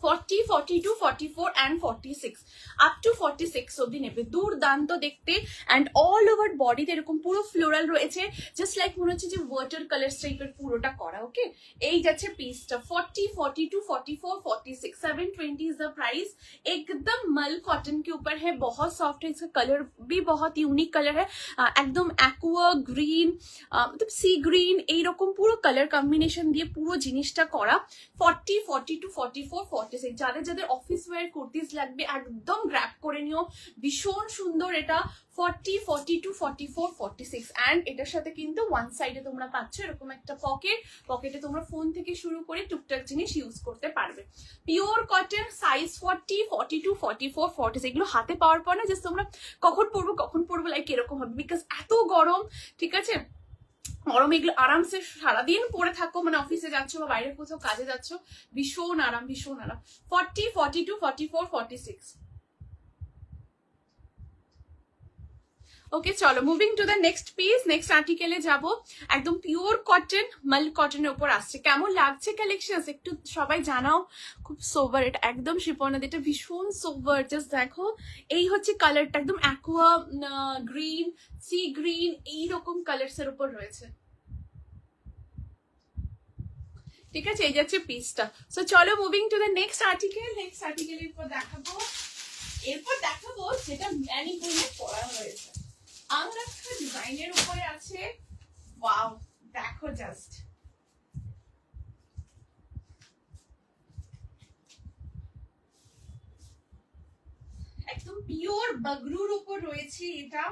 40, 42, 44 and 46 up to 46 অবধি নেবে। দুর্দান্ত দেখতে এন্ড অল ওভার বডিতে এরকম পুরো ফ্লোরাল রয়েছে, জাস্ট লাইক মনে হচ্ছে যে ওয়াটার কালার টাইপের পুরোটা করা। ওকে, এই যাচ্ছে পিসটা 40, 42, 44, 46, 720 इज द प्राइस। एकदम मल कॉटन के ऊपर है, बहुत सॉफ्ट है, इसका कलर भी बहुत यूनिक कलर है, একদম অ্যাকুয়া গ্রিন, मतलब সি গ্রিন, এইরকম পুরো কালার কম্বিনেশন দিয়ে পুরো জিনিসটা করা। 40, 42, 44, 46 যাদের যাদের অফিস ওয়্যার কুর্তিজ লাগবে একদম গ্র্যাব করে নিও, ভীষণ সুন্দর এটা। 40, 42, 44, 46 এন্ড এটার সাথে কিন্তু ওয়ান সাইডে তোমরা পাচ্ছ এরকম একটা পকেটে তোমরা ফোন থেকে শুরু করে টুকটাক জিনিস ইউজ করতে পারবে। পিওর কটন, সাইজ 40, 42, 44, 46 এগুলো হাতে পাওয়ার পর না জাস্ট তোমরা কখন পরবো লাইক এরকম হবে, বিকজ এত গরম, ঠিক আছে, গরম এগুলো আরামসে সারাদিন পরে থাকো, মানে অফিসে যাচ্ছ বা বাইরে কোথাও কাজে যাচ্ছ, ভীষণ আরাম, ভীষণ আরাম। 40, 42, 44, 46। ওকে চলো moving to the next piece, next আর্টিকেলে যাব। একদম পিওর কটন, মাল কটনের উপর আসছে। কেমন লাগছে কালেকশন একটু সবাই জানাও। খুব সোভার, এটা একদম শিপনের, এটা ভীষণ সোভার, জাস্ট দেখো এই হচ্ছে কালারটা, একদম অ্যাকুয়া গ্রিন, সি গ্রিন, এইরকম কালার্স এর উপর রয়েছে, ঠিক আছে। এই যাচ্ছে পিসটা। সো চলো moving to the next article. Next আর্টিকেলের উপর এরপর দেখাবো যেটা ম্যানিকুইনে পরা হয়েছে, আংরাক্ষা ডিজাইনের উপরে আছে। ওয়াও, দেখো জাস্ট একদম পিওর বাগরুর উপর রয়েছে এটা।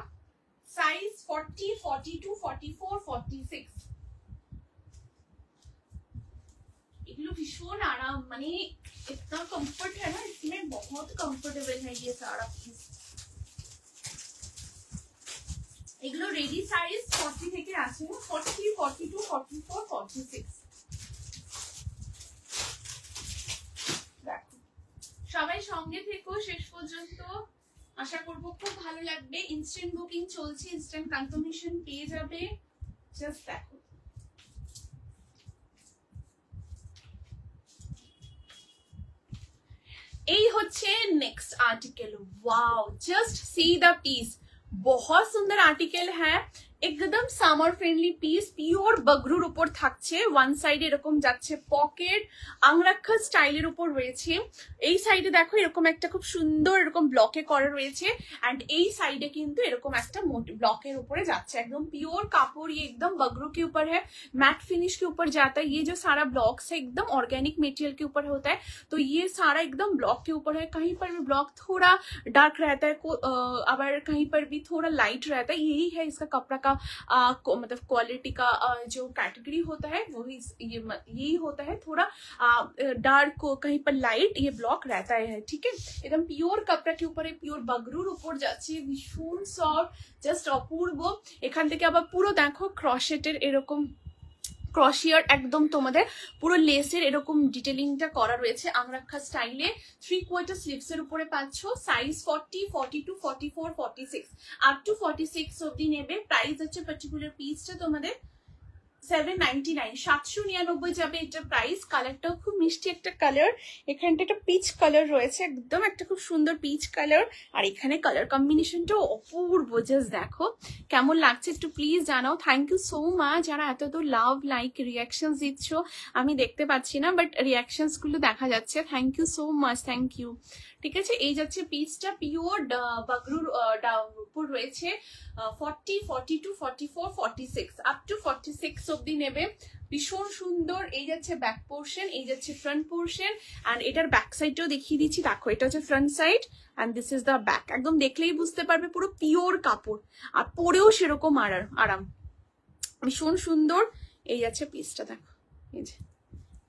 সাইজ 40, 42, 44, 46। एगलो भीषण आराम, माने इतना कंफर्ट है ना इसमें, बहुत कंफर्टेबल है ये सारा पीस। এগুলো রেডি সাইজ 40 থেকে আছে, 40, 42, 44, 46। দেখো সবাই সঙ্গে থেকো শেষ পর্যন্ত, আশা করব খুব ভালো লাগবে। ইনস্ট্যান্ট বুকিং চলছে, ইনস্ট্যান্ট কনফার্মেশন পেয়ে যাবে। জাস্ট দেখো এই হচ্ছে next article. Wow, just see the piece, बहुत सुंदर आर्टिकल है, একদম সামার ফ্রেন্ডলি পিস। পিওর বাগরুর উপর থাকছে, ওয়ান সাইডে এরকম যাচ্ছে পকেট, আংরাক্ষা স্টাইলের উপর রয়েছে। এই সাইডে দেখো এরকম একটা খুব সুন্দর এরকম ব্লকে করা রয়েছে, एंड এই সাইডে কিন্তু এরকম একটা ব্লকের উপরে যাচ্ছে। एकदम प्योर कापड़, ये एकदम बगरू के ऊपर है, मैट फिनिश के ऊपर जाता है। ये जो सारा ब्लॉक्स है एकदम ऑर्गेनिक मटेरियल के ऊपर होता है, तो ये सारा एकदम ब्लॉक के ऊपर है। कहीं पर भी ब्लॉक थोड़ा डार्क रहता है, अगर कहीं पर भी थोड़ा लाइट रहता है। यही है इसका कपड़ा का मतलब क्वालिटी का जो कैटेगरी होता है, वही यही होता है। थोड़ा डार्क, कहीं पर लाइट, ये ब्लॉक रहता है, ठीक है। एकदम प्योर कपड़ा के ऊपर है, प्योर बगरूर ऊपर যাচ্ছে, ভীষণ সফট, জাস্ট অপূর্ব। এখান থেকে আবার পুরো দেখো ক্রশেটের এরকম ক্রশিয়ার একদম তোমাদের পুরো লেসের এরকম ডিটেলিংটা করা রয়েছে আংরাক্ষা স্টাইলে। 3/4 স্লিভস এর উপরে পাচ্ছ। সাইজ 40, 42, 44, 46 আপ টু 46 অবধি নেবে। প্রাইস হচ্ছে পার্টিকুলার পিসটা তোমাদের 799, 799 যাবে এটা প্রাইস। কালারটাও খুব মিষ্টি একটা কালার, এখানটা একটা পিচ কালার রয়েছে, একদম একটা খুব সুন্দর পিচ কালার, আর এখানে কালার কম্বিনেশনটাও অপূর্ব। জাস্ট দেখো কেমন লাগছে একটু প্লিজ জানাও। থ্যাংক ইউ সো মাচ যারা এত লাভ, লাইক, রিয়াকশন দিচ্ছ। আমি দেখতে পাচ্ছি না, বাট রিয়াকশনস গুলো দেখা যাচ্ছে। Thank you so much, thank you. ঠিক আছে, এই যাচ্ছে পিসটা, পিওর বাগরুর উপর রয়েছে। 40, 42, 44, 46 আপ টু 46 অবধি নেবে। ভীষণ সুন্দর। এই যাচ্ছে ব্যাক পোর্শন, এই যাচ্ছে ফ্রন্ট পোর্শন, এন্ড এটার ব্যাক সাইডটাও দেখিয়ে দিচ্ছি। দেখো এটা হচ্ছে front side and this is the back. একদম দেখলেই বুঝতে পারবে পুরো পিওর কাপড়, আর পরেও সেরকম আরাম। ভীষণ সুন্দর। এই যাচ্ছে পিসটা, দেখো এই যে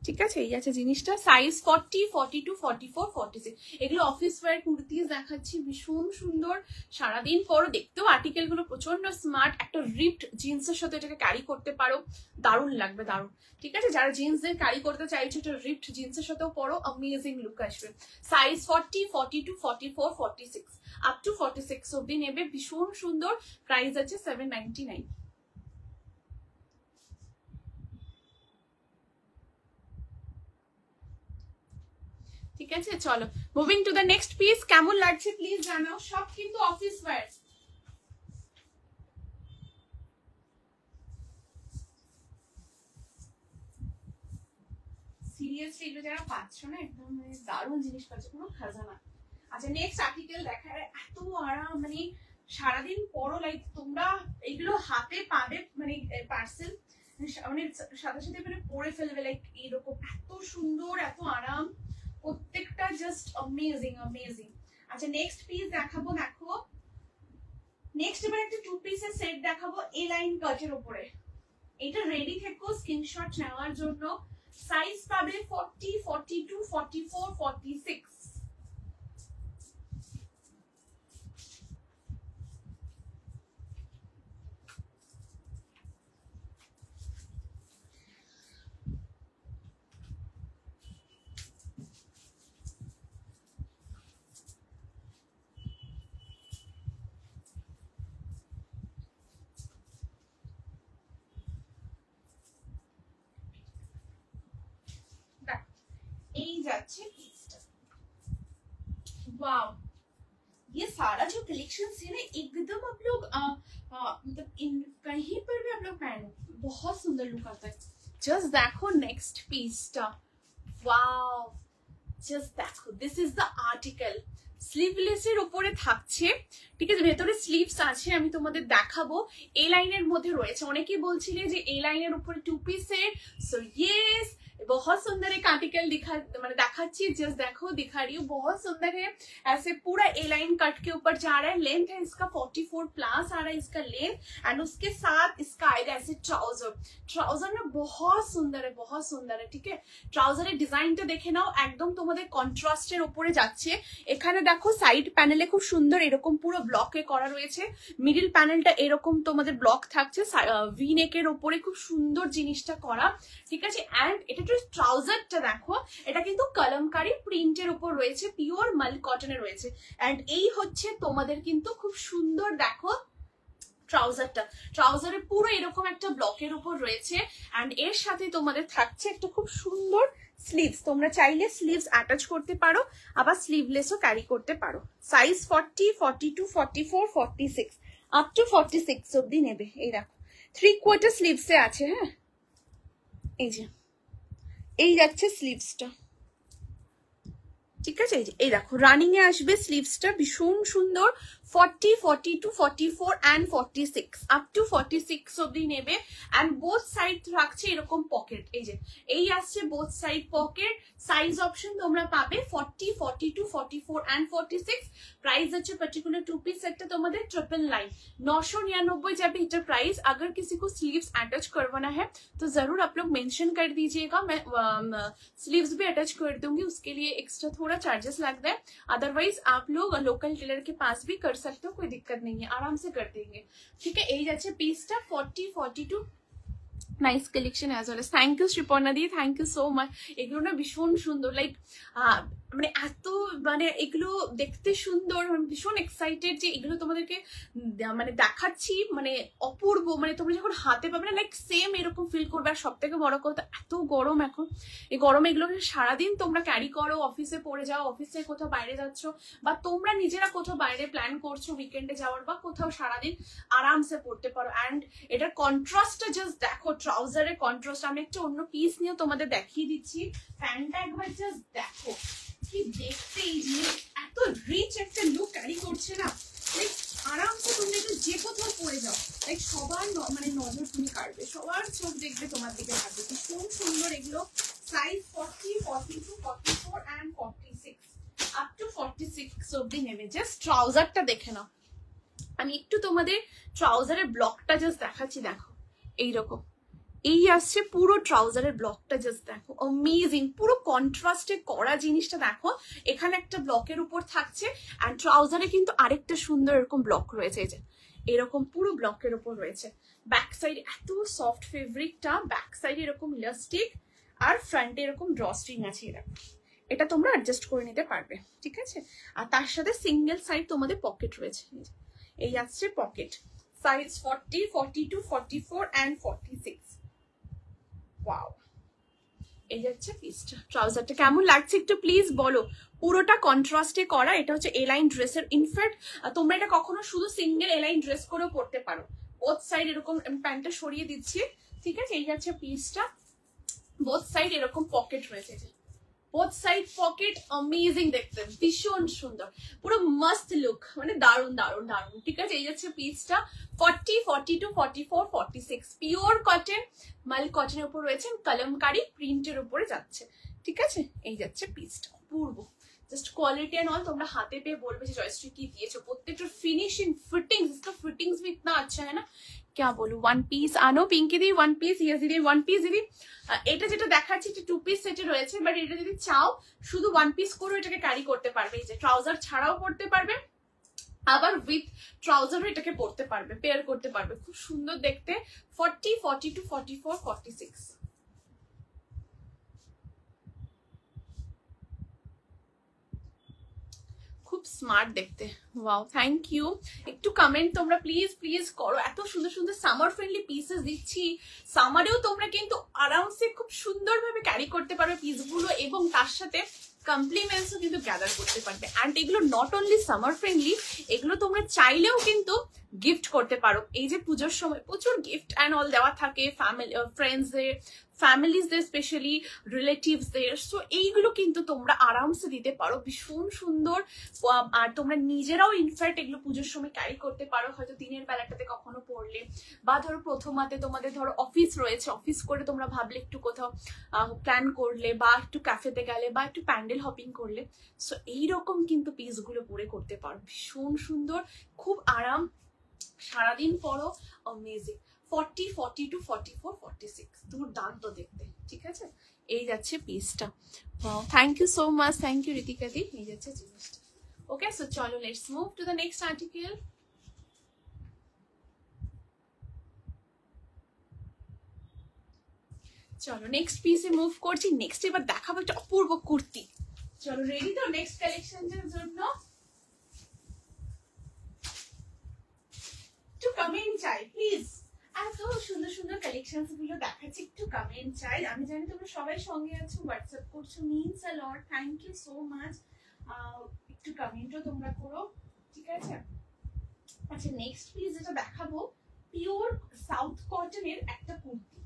ঠিক আছে, এই আছে জিনিসটা। সাইজ 40, 42, 44, 46, এগুলো অফিস ওয়্যার কুর্তিজ দেখাচ্ছি, ভীষণ সুন্দর। সারাদিন পরো, দেখতেও আর্টিকেল গুলো প্রচন্ড স্মার্ট। একটা রিপড জিন্সের সাথে এটাকে ক্যারি করতে পারো, দারুণ লাগবে, দারুণ। ঠিক আছে, যারা জিন্সদের ক্যারি করতে চাইছো, এটা রিপড জিন্সের সাথেও পরো, অ্যামেজিং লুক আসবে। সাইজ 40, 42, 44, 46, আপ টু 46 অব্দি নেবে, ভীষণ সুন্দর। প্রাইস আছে 799। ঠিক আছে, চলো moving to the next piece. কেমন লাগছে প্লিজ জানাও, সব কিন্তু অফিস ওয়্যার। সিরিয়াসলি এগুলো যারা পাচ্ছ না, একদম মানে দারুণ জিনিস পাচ্ছ, কোনো খাজানা। আচ্ছা, নেক্সট আর্টিকেল দেখায়, এত আরাম, মানে সারাদিন পরো, লাইক তোমরা এগুলো হাতে পাবে, মানে পার্সেল মানে সাথে সাথে মানে পরে ফেলবে, লাইক এইরকম, এত সুন্দর, এত আরাম, প্রত্যেকটা জাস্ট অ্যামেজিং অ্যামেজিং। আচ্ছা, নেক্সট পিস দেখাবো, দেখো নেক্সট এবার একটা 2 পিসের সেট দেখাবো, এ লাইন কাটের উপরে। এটা রেডি থেকো স্ক্রিনশট নেওয়ার জন্য। সাইজ পাবে 40, 42, 44, 46। এই যাচ্ছে পিসটা, वाओ, ये सारा जो कलेक्शन है ना, एकदम आप लोग मतलब कहीं पर भी आप लोग पहनो, बहुत सुंदर लुक आता है। जस्ट देखो नेक्स्ट पीसটা, वाओ, জাস্ট দেখো, দিস ইজ দ্য আর্টিকেল। স্লিভলেসের উপরে থাকছে, ঠিক আছে, ভেতরে স্লিভস আছে, আমি তোমাদের দেখাবো। এ লাইনের মধ্যে রয়েছে, অনেকেই বলছিলে যে এ লাইনের উপরে 2 পিসের। সো ইয়েস, बहुत सुंदर एक आर्टिकल दिखा, मैंने दिखाची, जस्ट देखो, दिखा रही हूँ, बहुत सुंदर है। ऐसे पूरा ए लाइन कट के ऊपर जा रहा है, लेंथ है इसका 44 प्लस आ रहा है इसका लेंथ, एंड उसके साथ इसका आएगा ऐसे ट्राउजर। ट्राउजर ना बहुत सुंदर है, बहुत सुंदर है। ठीक है, ट्राउजर ডিজাইনটা দেখে নাও, একদম তোমাদের কন্ট্রাস্টের উপরে যাচ্ছে। এখানে দেখো সাইড প্যানেলে খুব সুন্দর এরকম পুরো ব্লকে করা রয়েছে, মিডল প্যানেলটা এরকম তোমাদের ব্লক থাকছে, ভি নেকের উপরে খুব সুন্দর জিনিসটা করা। ঠিক আছে, এন্ড এটা ট্রাউজারটা দেখো, এটা কিন্তু কলমকারী প্রিন্টের উপর রয়েছে, পিওর মাল কটনের রয়েছে, এন্ড এই হচ্ছে তোমাদের কিন্তু খুব সুন্দর, দেখো ট্রাউজারটা, ট্রাউজারে পুরো এরকম একটা ব্লকের উপর রয়েছে, এন্ড এর সাথে তোমাদের থাকছে একটা খুব সুন্দর স্লিভস। তোমরা চাইলে স্লিভস অ্যাটাচ করতে পারো, আবার স্লিভলেসও ক্যারি করতে পারো। সাইজ 40, 42, 44, 46, আপ টু 46 অব্দি নেবে। এই দেখো 3/4 স্লিভসে আছে। হ্যাঁ, এই যে এই যাচ্ছে স্লিভসটা, ঠিক আছে, এই দেখো রানিং এ আসবে স্লিভসটা, ভীষণ সুন্দর। 40, 42, 44 and 46, আপ টু 46 অব্দি নেবে, এন্ড বোথ সাইড রাখছে এরকম পকেট, এই যে এই আসছে both side pocket. Size option তোমরা পাবে 40, 42, 44 and 46। प्राइस अच्छे पर्टिकुलर 2 पीस सेट तुम्हारे 999, 999 जाबे इटर प्राइस। अगर किसी को स्लीव्स अटैच करवाना है तो जरूर आप लोग मेंशन कर दीजिएगा, मैं स्लीव्स भी अटैच कर दूंगी, उसके लिए एक्स्ट्रा थोड़ा चार्जेस लगता है। अदरवाइज आप लोग लोकल टेलर के पास भी कर सकते हो, कोई दिक्कत नहीं है, आराम से कर देंगे। ठीक है, এই যাচ্ছে পিসটা 40, 42। Nice collection as well. Thank you Sriparna di, thank you so much. এগুলো না ভীষণ সুন্দর, লাইক মানে এত মানে এগুলো দেখতে সুন্দর, ভীষণ এক্সাইটেড যে এগুলো তোমাদেরকে মানে দেখাচ্ছি, মানে অপূর্ব, মানে তোমরা যখন হাতে পাবে না, লাইক সেম এরকম ফিল করবে। আর সব থেকে বড় কথা, এত গরম এখন, এই গরমে এগুলোকে সারাদিন তোমরা ক্যারি করো, অফিসে পরে যাও, অফিসে কোথাও বাইরে যাচ্ছ, বা তোমরা নিজেরা কোথাও বাইরে প্ল্যান করছো উইকেন্ডে যাওয়ার, বা কোথাও সারাদিন আরামসে পড়তে পারো। অ্যান্ড এটার কন্ট্রাস্টটা জাস্ট দেখো, ট্রাউজারের কন্ট্রাস্ট। আমি একটা অন্য পিস নিয়ে তোমাদের দেখিয়ে দিচ্ছি, প্যান্টটা একবার জাস্ট দেখো, কি দেখতে এই জিনিস, এত রিচ একটা লুক ক্যারি করছে না, লাইক আরামসে তুমি একটু যে কোথাও পড়ে যাও, লাইক সবার মানে নজর তুমি কাটবে, সবার চোখ দেখবে তোমার দিকে থাকবে, ভীষণ সুন্দর এগুলো। সাইজ 40, 42, 44 and 46, আপ টু 46 অব্দি নেবে। জাস্ট ট্রাউজারটা দেখে নাও, আমি একটু তোমাদের ট্রাউজারের ব্লকটা জাস্ট দেখাচ্ছি, দেখো এইরকম এই আসছে পুরো ট্রাউজারের ব্লকটা, জাস্ট দেখো অ্যামেজিং, পুরো কন্ট্রাস্টে করা জিনিসটা দেখো। এখানে একটা ব্লকের উপর থাকছে, অ্যান্ড ট্রাউজারে কিন্তু আরেকটা সুন্দর এরকম ব্লক রয়েছে, এই যে এরকম পুরো ব্লকের উপর রয়েছে। ব্যাক সাইড এত সফট ফেব্রিকটা, ব্যাক সাইডে এরকম ইলাস্টিক, আর ফ্রন্টে এরকম ড্রস্ট্রিং আছে, এরকম এটা তোমরা অ্যাডজাস্ট করে নিতে পারবে, ঠিক আছে। আর তার সাথে সিঙ্গেল সাইড তোমাদের পকেট রয়েছে, এই আসছে পকেট, সাইজ 40, 42, 44 and 46। ওয়াও, এই যাচ্ছে পিসটা। ট্রাউজারটা কেমন লাগছে একটু প্লিজ বলো। পুরোটা কন্ট্রাস্টে করা, এটা হচ্ছে এ লাইন ড্রেসের। ইনফ্যাক্ট তোমরা এটা কখনো শুধু সিঙ্গেল এ লাইন ড্রেস করেও পরতে পারো। বোথ সাইড এরকম, প্যান্টটা সরিয়ে দিচ্ছি, ঠিক আছে। এই যাচ্ছে পিসটা, বোথ সাইড এরকম পকেট রয়েছে, বোথ সাইড পকেট, অ্যামেজিং দেখতে, ভীষণ সুন্দর, পুরো মাস্ট লুক, মানে দারুন দারুন দারুন, ঠিক আছে। এই যাচ্ছে পিসটা, 40, 42, 44, 46, পিওর কটন, মাল কটনের উপর রয়েছে, কলমকারি প্রিন্টের উপরে যাচ্ছে, ঠিক আছে। এই যাচ্ছে পিসটা, অপূর্ব, জাস্ট কোয়ালিটি एंड ऑल তোমরা হাতে পেয়ে বলবে যে জয়শ্রী কি দিয়েছো। প্রত্যেকটার ফিনিশিং, ফিটিংস, इसका फिटिंग्स भी इतना अच्छा है ना, क्या बोलूं। वन पीस আনো পিঙ্কি দি, ওয়ান পিস, ইয়েস দিদি, ওয়ান পিস দিদি। এটা যেটা দেখাচ্ছি এটা 2 পিস সেটে রয়েছে, বাট এটা যদি চাও শুধু 1 পিস করে এটাকে ক্যারি করতে পারবে, এই যে ট্রাউজার ছাড়াও পরতে পারবে, আবার উইথ ট্রাউজারও এটাকে পরতে পারবে, পেয়ার করতে পারবে, খুব সুন্দর দেখতে। 40, 42, 44, 46, খুব স্মার্ট দেখতে। Wow, thank you. একটু কমেন্ট তোমরা প্লিজ প্লিজ করো, এত সুন্দর সুন্দর সামার ফ্রেন্ডলি পিসেস দিচ্ছি। সামারেও তোমরা কিন্তু আরামসে খুব সুন্দরভাবে ক্যারি করতে পারবে পিসগুলো, এবং তার সাথে কমপ্লিমেন্টসও কিন্তু গ্যাদার করতে পারবে। অ্যান্ড এগুলো নট অনলি সামার ফ্রেন্ডলি, এগুলো তোমরা চাইলেও কিন্তু গিফট করতে পারো। এই যে পুজোর সময় প্রচুর গিফট অ্যান্ড অল দেওয়া থাকে, ফ্যামিলি ফ্রেন্ডসদের, ফ্যামিলিজদের, স্পেশালি রিলেটিভসদের, সো এইগুলো কিন্তু তোমরা আরামসে দিতে পারো, ভীষণ সুন্দর। আর তোমরা নিজেরাও ইনফ্যাক্ট এগুলো পুজোর সময় ক্যারি করতে পারো, হয়তো দিনের বেলাটাতে কখনো পড়লে, বা ধরো প্রথমাতে তোমাদের ধরো অফিস রয়েছে, অফিস করে তোমরা ভাবলে একটু কোথাও প্ল্যান করলে, বা একটু ক্যাফেতে গেলে, বা একটু প্যান্ডেল হপিং করলে, সো এইরকম কিন্তু পিসগুলো পরে করতে পারো, ভীষণ সুন্দর, খুব আরাম, সারাদিন পরো, অ্যামেজিং। 40, 42, 44, 46, দুর্দান্ত দেখতে, ঠিক আছে। এই যাচ্ছে পিসটা। Thank you so much, thank you Ritika দি। এই যাচ্ছে জিনিসটা। ওকে, সো চলো let's move to the next article. চলো নেক্সট পিসে মুভ করছি। নেক্সট এবার দেখাবো একটা অপূর্ব কুর্তি। চলো রেডি তো নেক্সট কালেকশনের জন্য? একটু কমেন্ট চাই প্লিজ, এত সুন্দর সুন্দর কালেকশনস গুলো দেখাচ্ছি, একটু কমেন্ট চাই। আমি জানি তোমরা সবাই সঙ্গে আছো, হোয়াটসঅ্যাপ করছো, means a lot, thank you so much. একটু কমেন্টও তোমরা করো, ঠিক আছে। আচ্ছা, নেক্সট পিস যেটা দেখাবো, পিওর সাউথ কটনের একটা কুর্তি,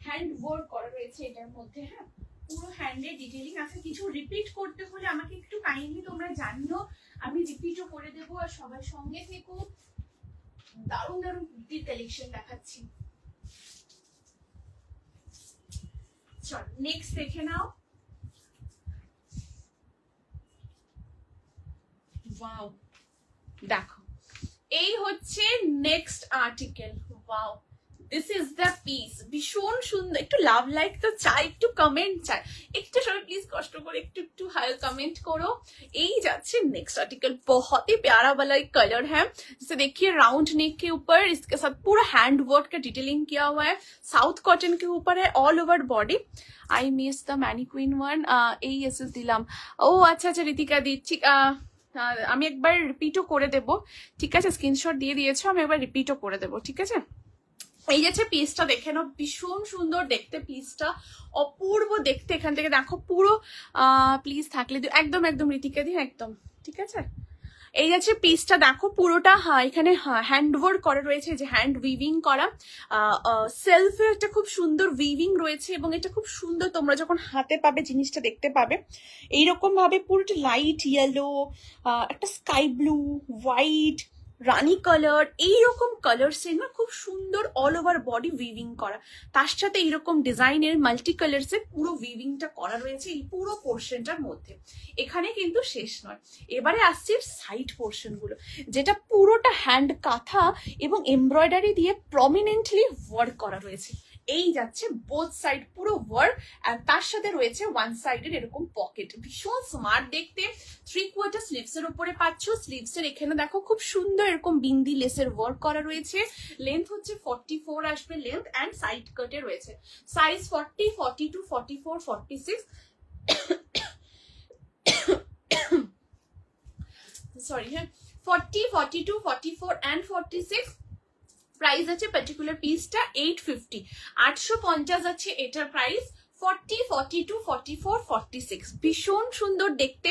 হ্যান্ড ওয়ার্ক করা রয়েছে এটার মধ্যে, হ্যাঁ, পুরো হ্যান্ডে ডিটেইলিং আছে। কিছু রিপিট করতে হলে আমাকে একটু কাইন্ডলি তোমরা জানিও, আমি রিপিটও করে দেবো। আর সবাই সঙ্গে থেকো, দারুণ দারুণ কুর্তির কালেকশন দেখাচ্ছি। চল নেক্সট দেখে নাও। ওয়াও, দেখো এই হচ্ছে next article. Wow, this is the piece, ভীষণ সুন্দর। একটু লাভ লাইক তো চাই, একটু কমেন্ট চাই, একটু সবাই প্লিজ কষ্ট করে একটু একটু হাই कमेंट करो। এই যাচ্ছে नेक्स्ट आर्टिकल, बहुत ही प्यारा वाला एक कलर है, जिसे देखिए राउंड नेक के ऊपर इसके साथ पूरा हैंड वर्क का डिटेलिंग किया हुआ है, साउथ कॉटन के ऊपर है, all over body. I miss the mannequin one, এই এসএস দিলাম। ও আচ্ছা আচ্ছা ঋতিকা দিচ্ছি, আমি একবার রিপিটও করে দেব, ঠিক আছে। স্ক্রিনশট দিয়ে দিয়েছো, আমি একবার রিপিটও করে দেবো, ঠিক আছে। এই যাচ্ছে পিসটা, দেখে নাও, ভীষণ সুন্দর দেখতে পিসটা, অপূর্ব দেখতে। এখান থেকে দেখো পুরো, প্লিজ থাকলে একদম একদম ঋতিকা দি, একদম ঠিক আছে। এই যাচ্ছে পিসটা, দেখো পুরোটা এখানে হ্যান্ড ওয়ার্ক করা রয়েছে, যে হ্যান্ড উইভিং করা, সেলফে একটা খুব সুন্দর উইভিং রয়েছে, এবং এটা খুব সুন্দর। তোমরা যখন হাতে পাবে জিনিসটা দেখতে পাবে এইরকম ভাবে, পুরোটা লাইট ইয়েলো, একটা স্কাই ব্লু, হোয়াইট, রানি কালার, এইরকম কালারসের না খুব সুন্দর অল ওভার বডি উইভিং করা, তার সাথে এইরকম ডিজাইনের মাল্টি কালারসের পুরো উইভিংটা করা রয়েছে এই পুরো পোর্শনটার মধ্যে। এখানে কিন্তু শেষ নয়, এবারে আসছে সাইড পোর্শন গুলো, যেটা পুরোটা হ্যান্ড কাঁথা এবং এমব্রয়ডারি দিয়ে প্রমিনেন্টলি ওয়ার্ক করা রয়েছে। এই যাচ্ছে বোথ সাইড পুরো ওয়ার্ক, আর তার সাথে রয়েছে ওয়ান সাইডের এরকম পকেট, ভীষণ স্মার্ট দেখতে। 3/4 স্লিভস এর উপরে পাচ্ছ। স্লিভস এর এখানে দেখো খুব সুন্দর এরকম বিন্দি লেসের ওয়ার্ক করা রয়েছে। লেন্থ হচ্ছে 44 আসবে লেন্থ, অ্যান্ড সাইড কাটে রয়েছে। সাইজ 40, 42, 44, 46 সরি হ্যাঁ 40, 42, 44 and 46। প্রাইস আছে পার্টিকুলার পিসটা 850, 850 আছে এটার প্রাইস। 40, 42, 44, 46 ভীষণ সুন্দর দেখতে।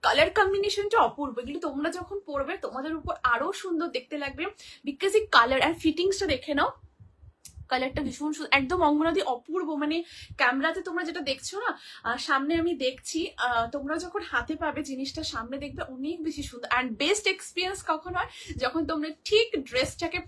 কালার কম্বিনেশনটা অপূর্ব, এগুলো তোমরা যখন পরবে তোমাদের উপর আরো সুন্দর দেখতে লাগবে, বিকজ এই কালার আর ফিটিংসটা দেখে নাও। কালারটা ভীষণ সুন্দর, একদম অঙ্গনাদি অপূর্ব। মানে ক্যামেরাতে তোমরা যেটা দেখছো না, সামনে আমি দেখছি, তোমরা যখন হাতে পাবে জিনিসটা সামনে দেখবে অনেক বেশি সুন্দর। অ্যান্ড বেস্ট এক্সপিরিয়েন্স কখন হয়, যখন তোমরা ঠিক ড্রেসটাকে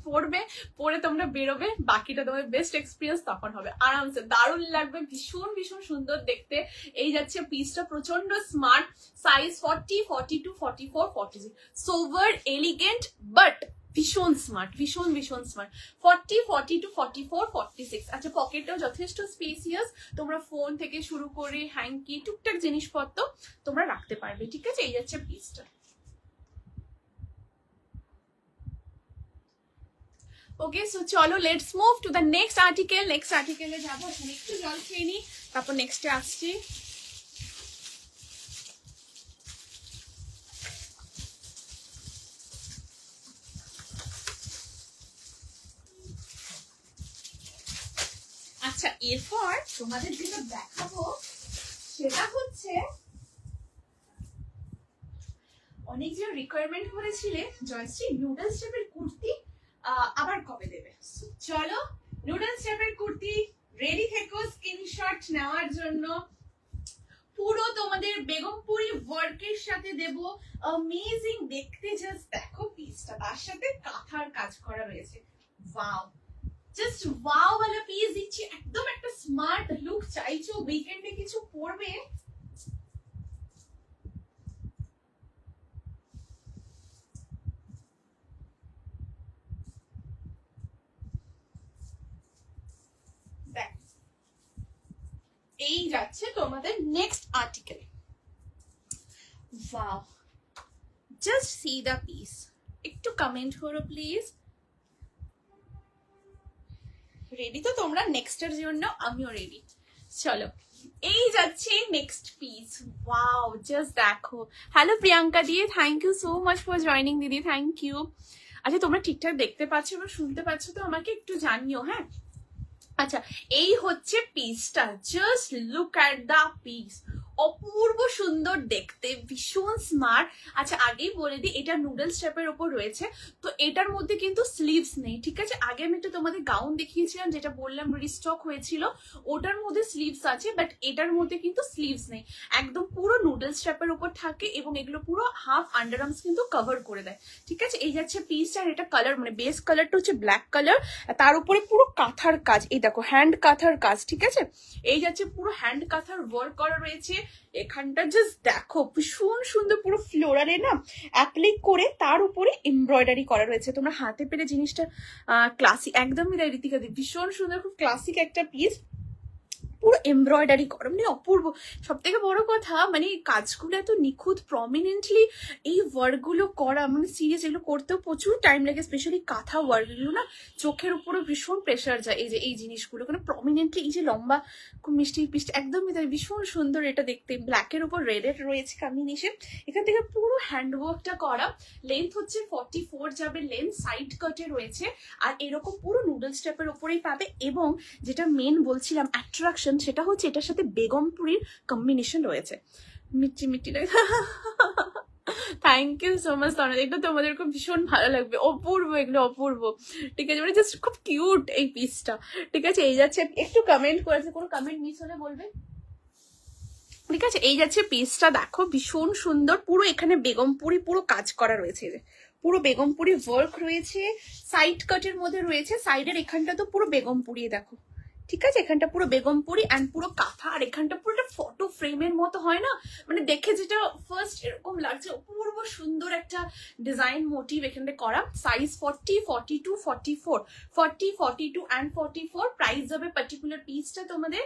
পরে তোমরা বেরোবে, বাকিটা তোমার বেস্ট এক্সপিরিয়েন্স তখন হবে। আরামসে দারুণ লাগবে, ভীষণ ভীষণ সুন্দর দেখতে। এই যাচ্ছে পিসটা, প্রচন্ড smart. Size 40, 42, 44, 46 sober elegant but ভীষণ স্মার্ট, ভীষণ ভীষণ স্মার্ট। 40, 42, 44, 46। আচ্ছা পকেটটাও যথেষ্ট স্পেসিয়াস, তোমরা ফোন থেকে শুরু করে হ্যাঙ্কি টুকটাক জিনিসপত্র তোমরা রাখতে পারবে। ঠিক আছে, এই যাচ্ছে পিসটা। ওকে, সো চলো let's move to the next article. Next আর্টিকেলে যাবো, এখানে একটু জল খেয়ে নিই, তারপর নেক্সটে আসছি। আচ্ছা এরপর তোমাদের যেটা দেখাবো সেটা হচ্ছে, অনেকজন রিকোয়ারমেন্ট করেছিলে জয়শ্রী নুডলস টাইপের কুর্তি আবার কবে দেবে। চলো নুডলস টাইপের কুর্তি রেডি থেকো স্ক্রিনশট নেওয়ার জন্য। পুরো তোমাদের বেগমপুরি ওয়ার্কের সাথে দেব, অ্যামেজিং দেখতে। জাস্ট দেখো পিসটা, তার সাথে কাঁথার কাজ করা রয়েছে। ওয়াও, জাস্ট ওয়াও वाला পিস দিচ্ছি, একদম একটা স্মার্ট লুক চাইছো, উইকেন্ডে কিছু পরবে। দেখ এই যাচ্ছে তোমাদের next article. Wow, just see the piece. একটু কমেন্ট করো প্লিজ। রেডি তো তোমরা নেক্সটের জন্য? আমিও রেডি। চলো এই যাচ্ছে নেক্সট পিস। ওয়াও, জাস্ট দেখো। Hello Priyanka di, thank you so much for joining দিদি, থ্যাংক ইউ। আচ্ছা তোমরা ঠিকঠাক দেখতে পাচ্ছ বা শুনতে পাচ্ছ তো আমাকে একটু জানিও, হ্যাঁ। আচ্ছা এই হচ্ছে পিসটা, just look at the piece, অপূর্ব সুন্দর দেখতে, ভীষণ স্মার্ট। আচ্ছা আগেই বলে দিই, এটা নুডলস টাইপের ওপর রয়েছে, তো এটার মধ্যে কিন্তু স্লিভস নেই। ঠিক আছে, আগে আমি একটা তোমাদের গাউন দেখিয়েছিলাম যেটা বললাম রিস্টক হয়েছিল, ওটার মধ্যে স্লিভস আছে, বাট এটার মধ্যে কিন্তু স্লিভস নেই। একদম পুরো নুডলস টাইপের ওপর থাকে, এবং এগুলো পুরো হাফ আন্ডার আর্মস কিন্তু কভার করে দেয়। ঠিক আছে, এই যাচ্ছে পিসটা। আর এটা কালার মানে বেস কালারটা হচ্ছে ব্ল্যাক কালার, তার উপরে পুরো কাঁথার কাজ, এই দেখো হ্যান্ড কাঁথার কাজ। ঠিক আছে, এই যাচ্ছে পুরো হ্যান্ড কাঁথার ওয়ার্ক করা রয়েছে। এখানটা জাস্ট দেখো ভীষণ সুন্দর, পুরো ফ্লোরালে না অ্যাপ্লিক করে তার উপরে এমব্রয়ডারি করা রয়েছে। তোমরা হাতে পেলে জিনিসটা ক্লাসিক একদমই দেয় রীতিকা দি, ভীষণ সুন্দর, খুব ক্লাসিক একটা পিস, পুরো এমব্রয়ডারি করা, মানে অপূর্ব। সব থেকে বড় কথা মানে কাজগুলো এত নিখুঁত, প্রমিনেন্টলি এই ওয়ার্কগুলো করা, মানে সিরিয়াস এগুলো করতেও প্রচুর টাইম লাগে, স্পেশালি কাঁথা ওয়ার্কগুলো না চোখের উপরে ভীষণ প্রেশার যায়। এই যে এই জিনিসগুলো মানে প্রমিনেন্টলি, এই যে লম্বা খুব মিষ্টি পিসটা একদমই তাই, ভীষণ সুন্দর এটা দেখতে। ব্ল্যাকের উপর রেডের রয়েছে কম্বিনেশন, এখান থেকে পুরো হ্যান্ডওয়ার্কটা করা। লেন্থ হচ্ছে 44 যাবে লেন্থ, সাইড কাটে রয়েছে, আর এরকম পুরো নুডলস টাইপের ওপরেই পাবে। এবং যেটা মেন বলছিলাম অ্যাট্রাকশন, সেটা হচ্ছে এটার সাথে বেগমপুরির কম্বিনেশন রয়েছে। মিষ্টি মিষ্টি লাগে। থ্যাংক ইউ সো মাচ তনয়, এটা তোমাদের খুব ভীষণ ভালো লাগবে, অপূর্ব এগুলো অপূর্ব। ঠিক আছে, মানে জাস্ট খুব কিউট এই পিসটা। ঠিক আছে, এই যাচ্ছে, একটু কমেন্ট করেছে, কোনো কমেন্ট মিস হলে বলবে। ঠিক আছে, এই যাচ্ছে পিসটা, দেখো ভীষণ সুন্দর, পুরো এখানে বেগমপুরি পুরো কাজ করা রয়েছে, পুরো বেগমপুরি ওয়ার্ক রয়েছে, সাইড কাটের মধ্যে রয়েছে, সাইডের এখানটা তো পুরো বেগমপুরি দেখো। ঠিক আছে, এখানটা পুরো বেগমপুরি অ্যান্ড পুরো কাঁথা, আর এখানটা পুরো একটা ফটো ফ্রেমের মতো হয় না, মানে দেখে যেটা ফার্স্ট এরকম লাগছে, অপূর্ব সুন্দর একটা ডিজাইন মোটিভ এখানে করা। Size 40, 42, 44, 40, 42 and 44। প্রাইস যাবে পার্টিকুলার পিসটা তোমাদের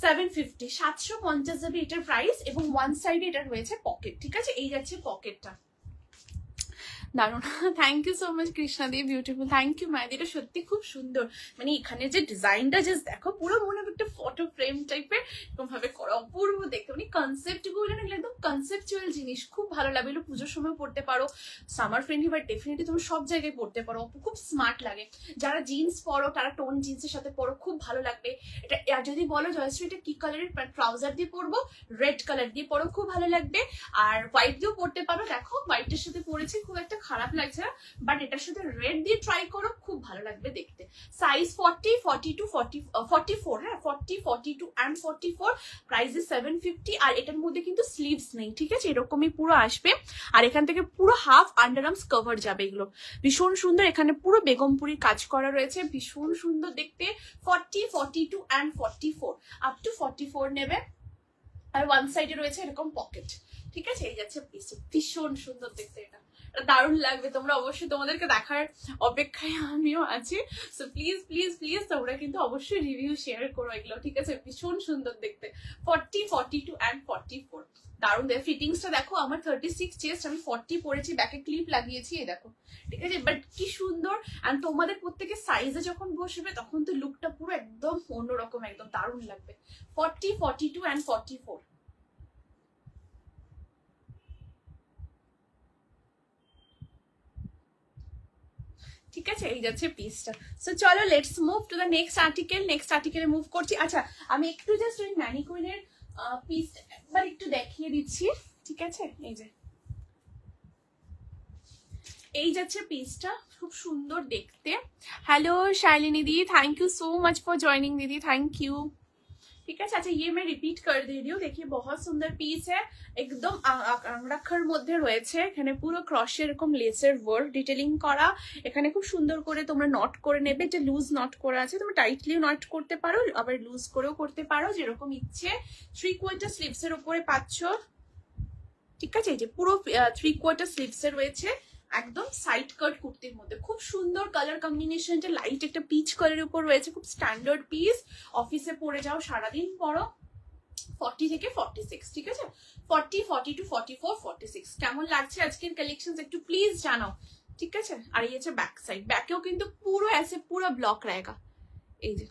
750, 750 যাবে এটার প্রাইস। এবং ওয়ান সাইডে এটা রয়েছে পকেট, ঠিক আছে? এই যাচ্ছে পকেটটা, দারুন। Thank you so much Krishna দি, বিউটিফুল, থ্যাংক ইউ মায়াদি। এটা সত্যি খুব সুন্দর, মানে এখানে যে ডিজাইনটা জাস্ট দেখো, পুরো মনে হবে একটা ফটো ফ্রেম টাইপের এরকম ভাবে করা, অপূর্ব দেখতে। মানে কনসেপ্ট গুলো না একদম কনসেপচুয়াল জিনিস, খুব ভালো লাগে। এগুলো পুজোর সময় পড়তে পারো, সামার ফ্রেন্ডলি, বাট ডেফিনেটলি তুমি সব জায়গায় পড়তে পারো, খুব স্মার্ট লাগে। যারা জিন্স পরো তারা টোন জিন্সের সাথে পরো, খুব ভালো লাগবে এটা। যদি বলো জয়শ্রী এটা কি কালারের ট্রাউজার দিয়ে পরবো, রেড কালার দিয়ে পরো, খুব ভালো লাগবে। আর হোয়াইট দিয়েও পরতে পারো, দেখো হোয়াইটের সাথে পরেছি, খুব একটা খারাপ লাগছে না, বাট এটার সাথে রেড দিয়ে ট্রাই করো, খুব ভালো লাগবে দেখতে। সাইজ 40, 42, 44, হ্যাঁ 40, 42 and 44। প্রাইস 750। আর এটার মধ্যে কিন্তু স্লিভস নেই, ঠিক আছে? এরকমই পুরো আসবে, আর এখান থেকে পুরো হাফ আন্ডারআর্মস কভার যাবে। এগুলো ভীষণ সুন্দর, এখানে পুরো বেগমপুরির কাজ করা রয়েছে, ভীষণ সুন্দর দেখতে। 40, 42 and 44, আপ টু 44 নেবে। আর ওয়ান সাইডে রয়েছে এরকম পকেট, ঠিক আছে? এই যাচ্ছে পিস, ভীষণ সুন্দর দেখতে, এটা দারুণ লাগবে। তোমরা অবশ্যই, তোমাদেরকে দেখার অপেক্ষায় আমিও আছি। সো প্লিজ প্লিজ প্লিজ তোমরা কিন্তু অবশ্যই রিভিউ শেয়ার করো এগুলো, ঠিক আছে? ভীষণ সুন্দর দেখতে। 40, 42 and 44, দারুণ। ফিটিংসটা দেখো, আমার 36 চেস্ট, আমি 40 পরেছি, ব্যাকে ক্লিপ লাগিয়েছি, এই দেখো, ঠিক আছে? বাট কি সুন্দর। এন্ড তোমাদের প্রত্যেকের সাইজে যখন বসবে তখন তো লুকটা পুরো একদম অন্যরকম, একদম দারুণ লাগবে। 40, 42 and 44। ঠিক আছে, এই যাচ্ছে পিসটা। সো চলো let's move to the next article. Next আর্টিকেলে মুভ করছি। আচ্ছা, আমি একটু জাস্ট ওই ম্যানিকুইনের পিস একবার একটু দেখিয়ে দিচ্ছি, ঠিক আছে? এই যাচ্ছে পিসটা, খুব সুন্দর দেখতে। হ্যালো শাইলিনী दी, thank you so much for joining दीदी, थैंक यू। ठीक है। अच्छा ये मैं रिपीट कर दे रही हूँ, देखिए बहुत सुंदर पीस है, একদম আংরাক্ষার মধ্যে রয়েছে। এখানে পুরো ক্রসে এরকম লেসের ওয়ার্ক ডিটেলিং করা, এখানে খুব সুন্দর করে তোমরা নট করে নেবে। এটা লুজ নট করা আছে, তোমরা টাইটলিও নট করতে পারো, আবার লুজ করেও করতে পারো, যেরকম ইচ্ছে। 3/4 স্লিভস এর উপরে পাচ্ছ, ঠিক আছে? এই যে পুরো 3/4 স্লিভস এ রয়েছে, একদম সাইড কাট কুর্তির মধ্যে, খুব সুন্দর কালার কম্বিনেশনটা, লাইট একটা পিচ কালারের উপর রয়েছে, খুব স্ট্যান্ডার্ড পিস। অফিসে পরে যাও, সারাদিন পরো। 40 থেকে 46, ঠিক আছে? 40, 42, 44, 46। কেমন লাগছে আজকের কালেকশন একটু প্লিজ জানাও, ঠিক আছে? আর এই হচ্ছে ব্যাক সাইড, ব্যাকেও কিন্তু পুরো ऐसे पूरा ব্লক रहेगा, এই যে,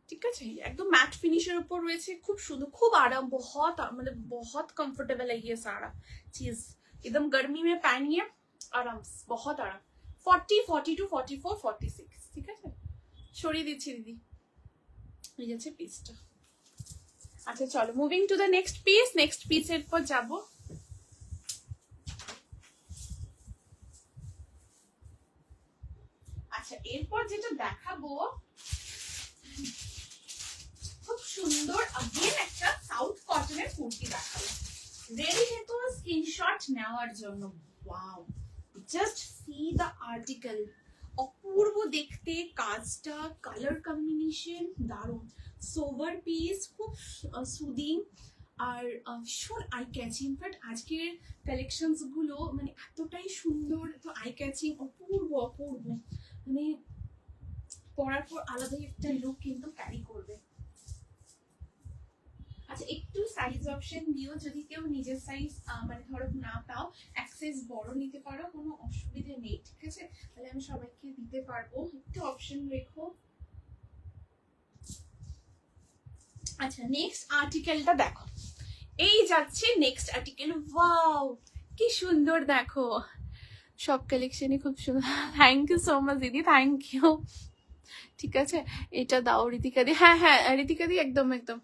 ঠিক আছে? একদম ম্যাট ফিনিশের উপর রয়েছে, খুব সুন্দর, খুব আরাম, बहुत मतलब बहुत कंफर्टेबल है ये सारा चीज, एकदम गर्मी में पहनिए आराम, बहुत आराम। 40, 42, 44, 46, ঠিক আছে? সরিয়ে দিচ্ছি দিদি, এই যাচ্ছে পিসটা। আচ্ছা চলো moving to the next piece. Next পিসের পর যাবো। আচ্ছা এরপর যেটা দেখাবো, খুব সুন্দর अगेन একটা সাউথ কটনের কুর্তি দেখাবো। রেডি থেকো স্ক্রিনশট নেওয়ার জন্য। Wow, just see the article, অপূর্ব দেখতে, কাজটা, কালার কম্বিনেশন দারুণ, সোভার পিস, খুব সুদিং আর ভীষণ আই ক্যাচিং। বাট আজকের কালেকশনস গুলো মানে এতটাই সুন্দর, এত আই ক্যাচিং, অপূর্ব অপূর্ব, মানে পরার পর আলাদাই একটা লুক কিন্তু ক্যারি করবে। আচ্ছা একটু সাইজ অপশন দিও, যদি কেউ নিজের সাইজ মানে ধরো না পাও, এক্সেস বড় নিতে পারো, কোনো অসুবিধা নেই, ঠিক আছে? তাহলে আমি সবাইকে দিতে পারবো, একটু অপশন রেখো। আচ্ছা নেক্সট আর্টিকেলটা দেখো, এই যাচ্ছে নেক্সট আর্টিকেল। ওয়াও কি সুন্দর দেখো, সব কালেকশনই খুব সুন্দর। থ্যাংক ইউ সো মাচ দিদি, থ্যাংক ইউ। ঠিক আছে এটা দাও ঋতিকা দি, হ্যাঁ হ্যাঁ ঋতিকা দি, একদম একদম।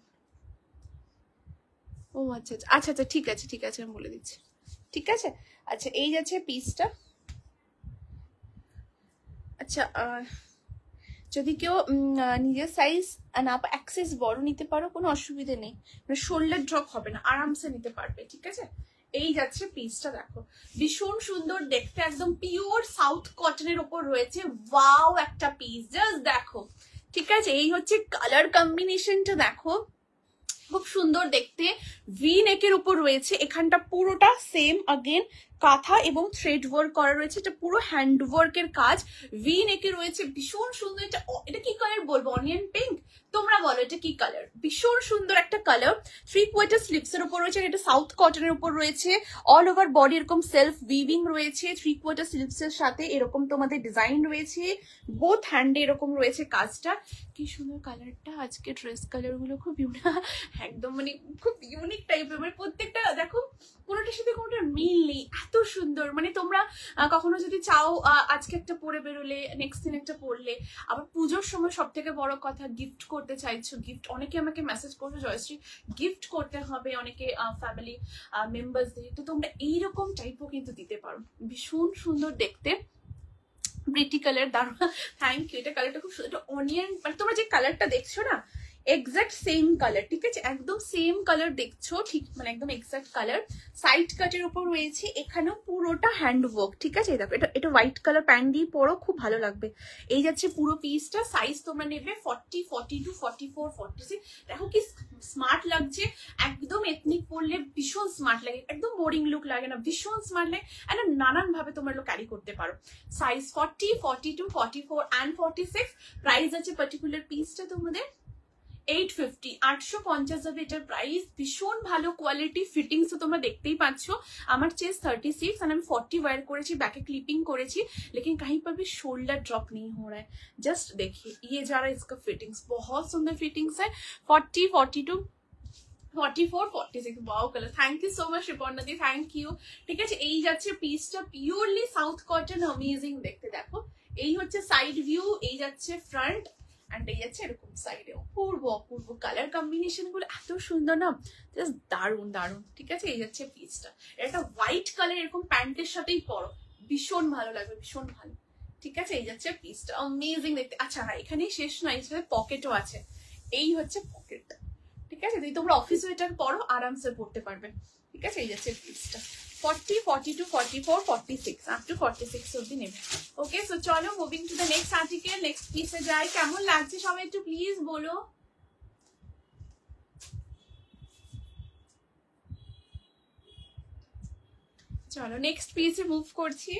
ও আচ্ছা আচ্ছা আচ্ছা আচ্ছা, ঠিক আছে ঠিক আছে, আমি বলে দিচ্ছি, ঠিক আছে? আচ্ছা এই যাচ্ছে পিসটা। আচ্ছা যদি কেউ নিজের সাইজ না অ্যাক্সেস বড় নিতে পারো, কোনো অসুবিধা নেই, মানে শোল্ডার ড্রপ হবে না, আরামসে নিতে পারবে, ঠিক আছে? এই যাচ্ছে পিসটা দেখো, ভীষণ সুন্দর দেখতে, একদম পিওর সাউথ কটনের ওপর রয়েছে। ওয়াও একটা পিস, জাস্ট দেখো, ঠিক আছে? এই হচ্ছে কালার কম্বিনেশনটা দেখো, খুব সুন্দর দেখতে, ভি নেকের উপর রয়েছে, এখানটা পুরোটা সেম अगेन কাঁথা এবং থ্রেড ওয়ার্ক করা রয়েছে, এটা পুরো হ্যান্ড ওয়ার্কের কাজ, ভি নেকে রয়েছে, ভীষণ সুন্দর। এটা কি কালার বলবো, অনিয়ন পিঙ্ক, তোমরা বলো এটা কি কালার, ভীষণ সুন্দর একটা কালার। 3/4 স্লিপস এর উপর রয়েছে, এটা সাউথ কটনের উপর রয়েছে, অল ওভার বডি এরকম সেলফ উইভিং রয়েছে, 3/4 স্লিপস এর সাথে এরকম তোমাদের ডিজাইন রয়েছে, বোথ হ্যান্ডে এরকম রয়েছে কাজটা। কি সুন্দর কালারটা, আজকে ড্রেস কালার গুলো খুব একদম মানে খুব ইউনিক টাইপের, মানে প্রত্যেকটা দেখো কোনোটার সাথে কোনোটার মিল নেই, এত সুন্দর। মানে তোমরা কখনো যদি চাও আজকে একটা পরে বেরোলে, নেক্সট দিন একটা পরলে, আবার পুজোর সময় সব থেকে বড় কথা গিফট করতে চাইছো, গিফট অনেকে আমাকে মেসেজ করছো জয়শ্রী গিফট করতে হবে, অনেকে ফ্যামিলি মেম্বারসদের, তো তোমরা এইরকম টাইপও কিন্তু দিতে পারো, ভীষণ সুন্দর দেখতে, ব্রিটি কালার, দারুণ, থ্যাংক ইউ। এটা কালারটা খুব সুন্দর, এটা অনিয়ন, মানে তোমরা যে কালারটা দেখছো না এক্সাক্ট সেম কালার, ঠিক আছে, একদম সেম কালার দেখছো, ঠিক মানে একদম এক্সাক্ট কালার। সাইড কাটের উপর রয়েছে, এখানেও পুরোটা হ্যান্ড ওয়ার্ক, ঠিক আছে। দেখো এটা হোয়াইট কালার প্যান্ট দিয়ে পরো, খুব ভালো লাগবে। এই যাচ্ছে পুরো পিসটা, সাইজ তোমরা নেবে 40, 42, 44, 46। দেখো কি স্মার্ট লাগছে, একদম এথনিক পরলে ভীষণ স্মার্ট লাগে, একদম বোরিং লুক লাগে না, ভীষণ স্মার্ট লাগে, আর নানান ভাবে তোমরা ক্যারি করতে পারো। Size 40, 42, 44 and 46। প্রাইস আছে পার্টিকুলার পিসটা তোমাদের 850, 850 হবে এটার প্রাইস। ভীষণ ভালো কোয়ালিটি, ফিটিংস তো তোমরা দেখতেই পাচ্ছ। আমার চেস্ট 36 আর আমি 40 ওয়্যার করেছি, ব্যাকে ক্লিপিং করেছি, लेकिन कहीं पर भी शोल्डर ड्रॉप नहीं हो रहा है। जस्ट देखिए ये जा रहा है इसका फिटिंग्स, बहुत सुंदर फिटिंग्स है। 40, 42, 44, 46, wow colour, thank you so much Riparna দি, থ্যাংক ইউ। ঠিক আছে, এই যাচ্ছে পিসটা, পিওরলি সাউথ কটন, অ্যামেজিং দেখতে। দেখো এই হচ্ছে সাইড ভিউ, এই যাচ্ছে ফ্রন্ট, এন্ড এই যাচ্ছে এরকম সাইডে, অপূর্ব অপূর্ব কালার কম্বিনেশন গুলো এত সুন্দর না, জাস্ট দারুণ দারুণ। ঠিক আছে, এই যাচ্ছে পিসটা, এটা হোয়াইট কালার, এরকম প্যান্টের সাথেই পরো, ভীষণ ভালো লাগবে, ভীষণ ভালো। ঠিক আছে, এই যাচ্ছে পিসটা, অ্যামেজিং দেখতে। আচ্ছা হ্যাঁ, এখানেই শেষ নয়, এখানে পকেটও আছে, এই হচ্ছে পকেটটা। ঠিক আছে, যদি তোমরা অফিস ওয়েটার পরো আরামসে পড়তে পারবে। ঠিক আছে, এই যাচ্ছে পিসটা, 40, 42, 44, 46, আপ টু 46 অব্দি নেবে। ওকে, সো চলো moving to the next article, next পিসে যাই। কেমন লাগছে সবাই একটু প্লিজ বলো। চলো নেক্সট পিসে মুভ করছি।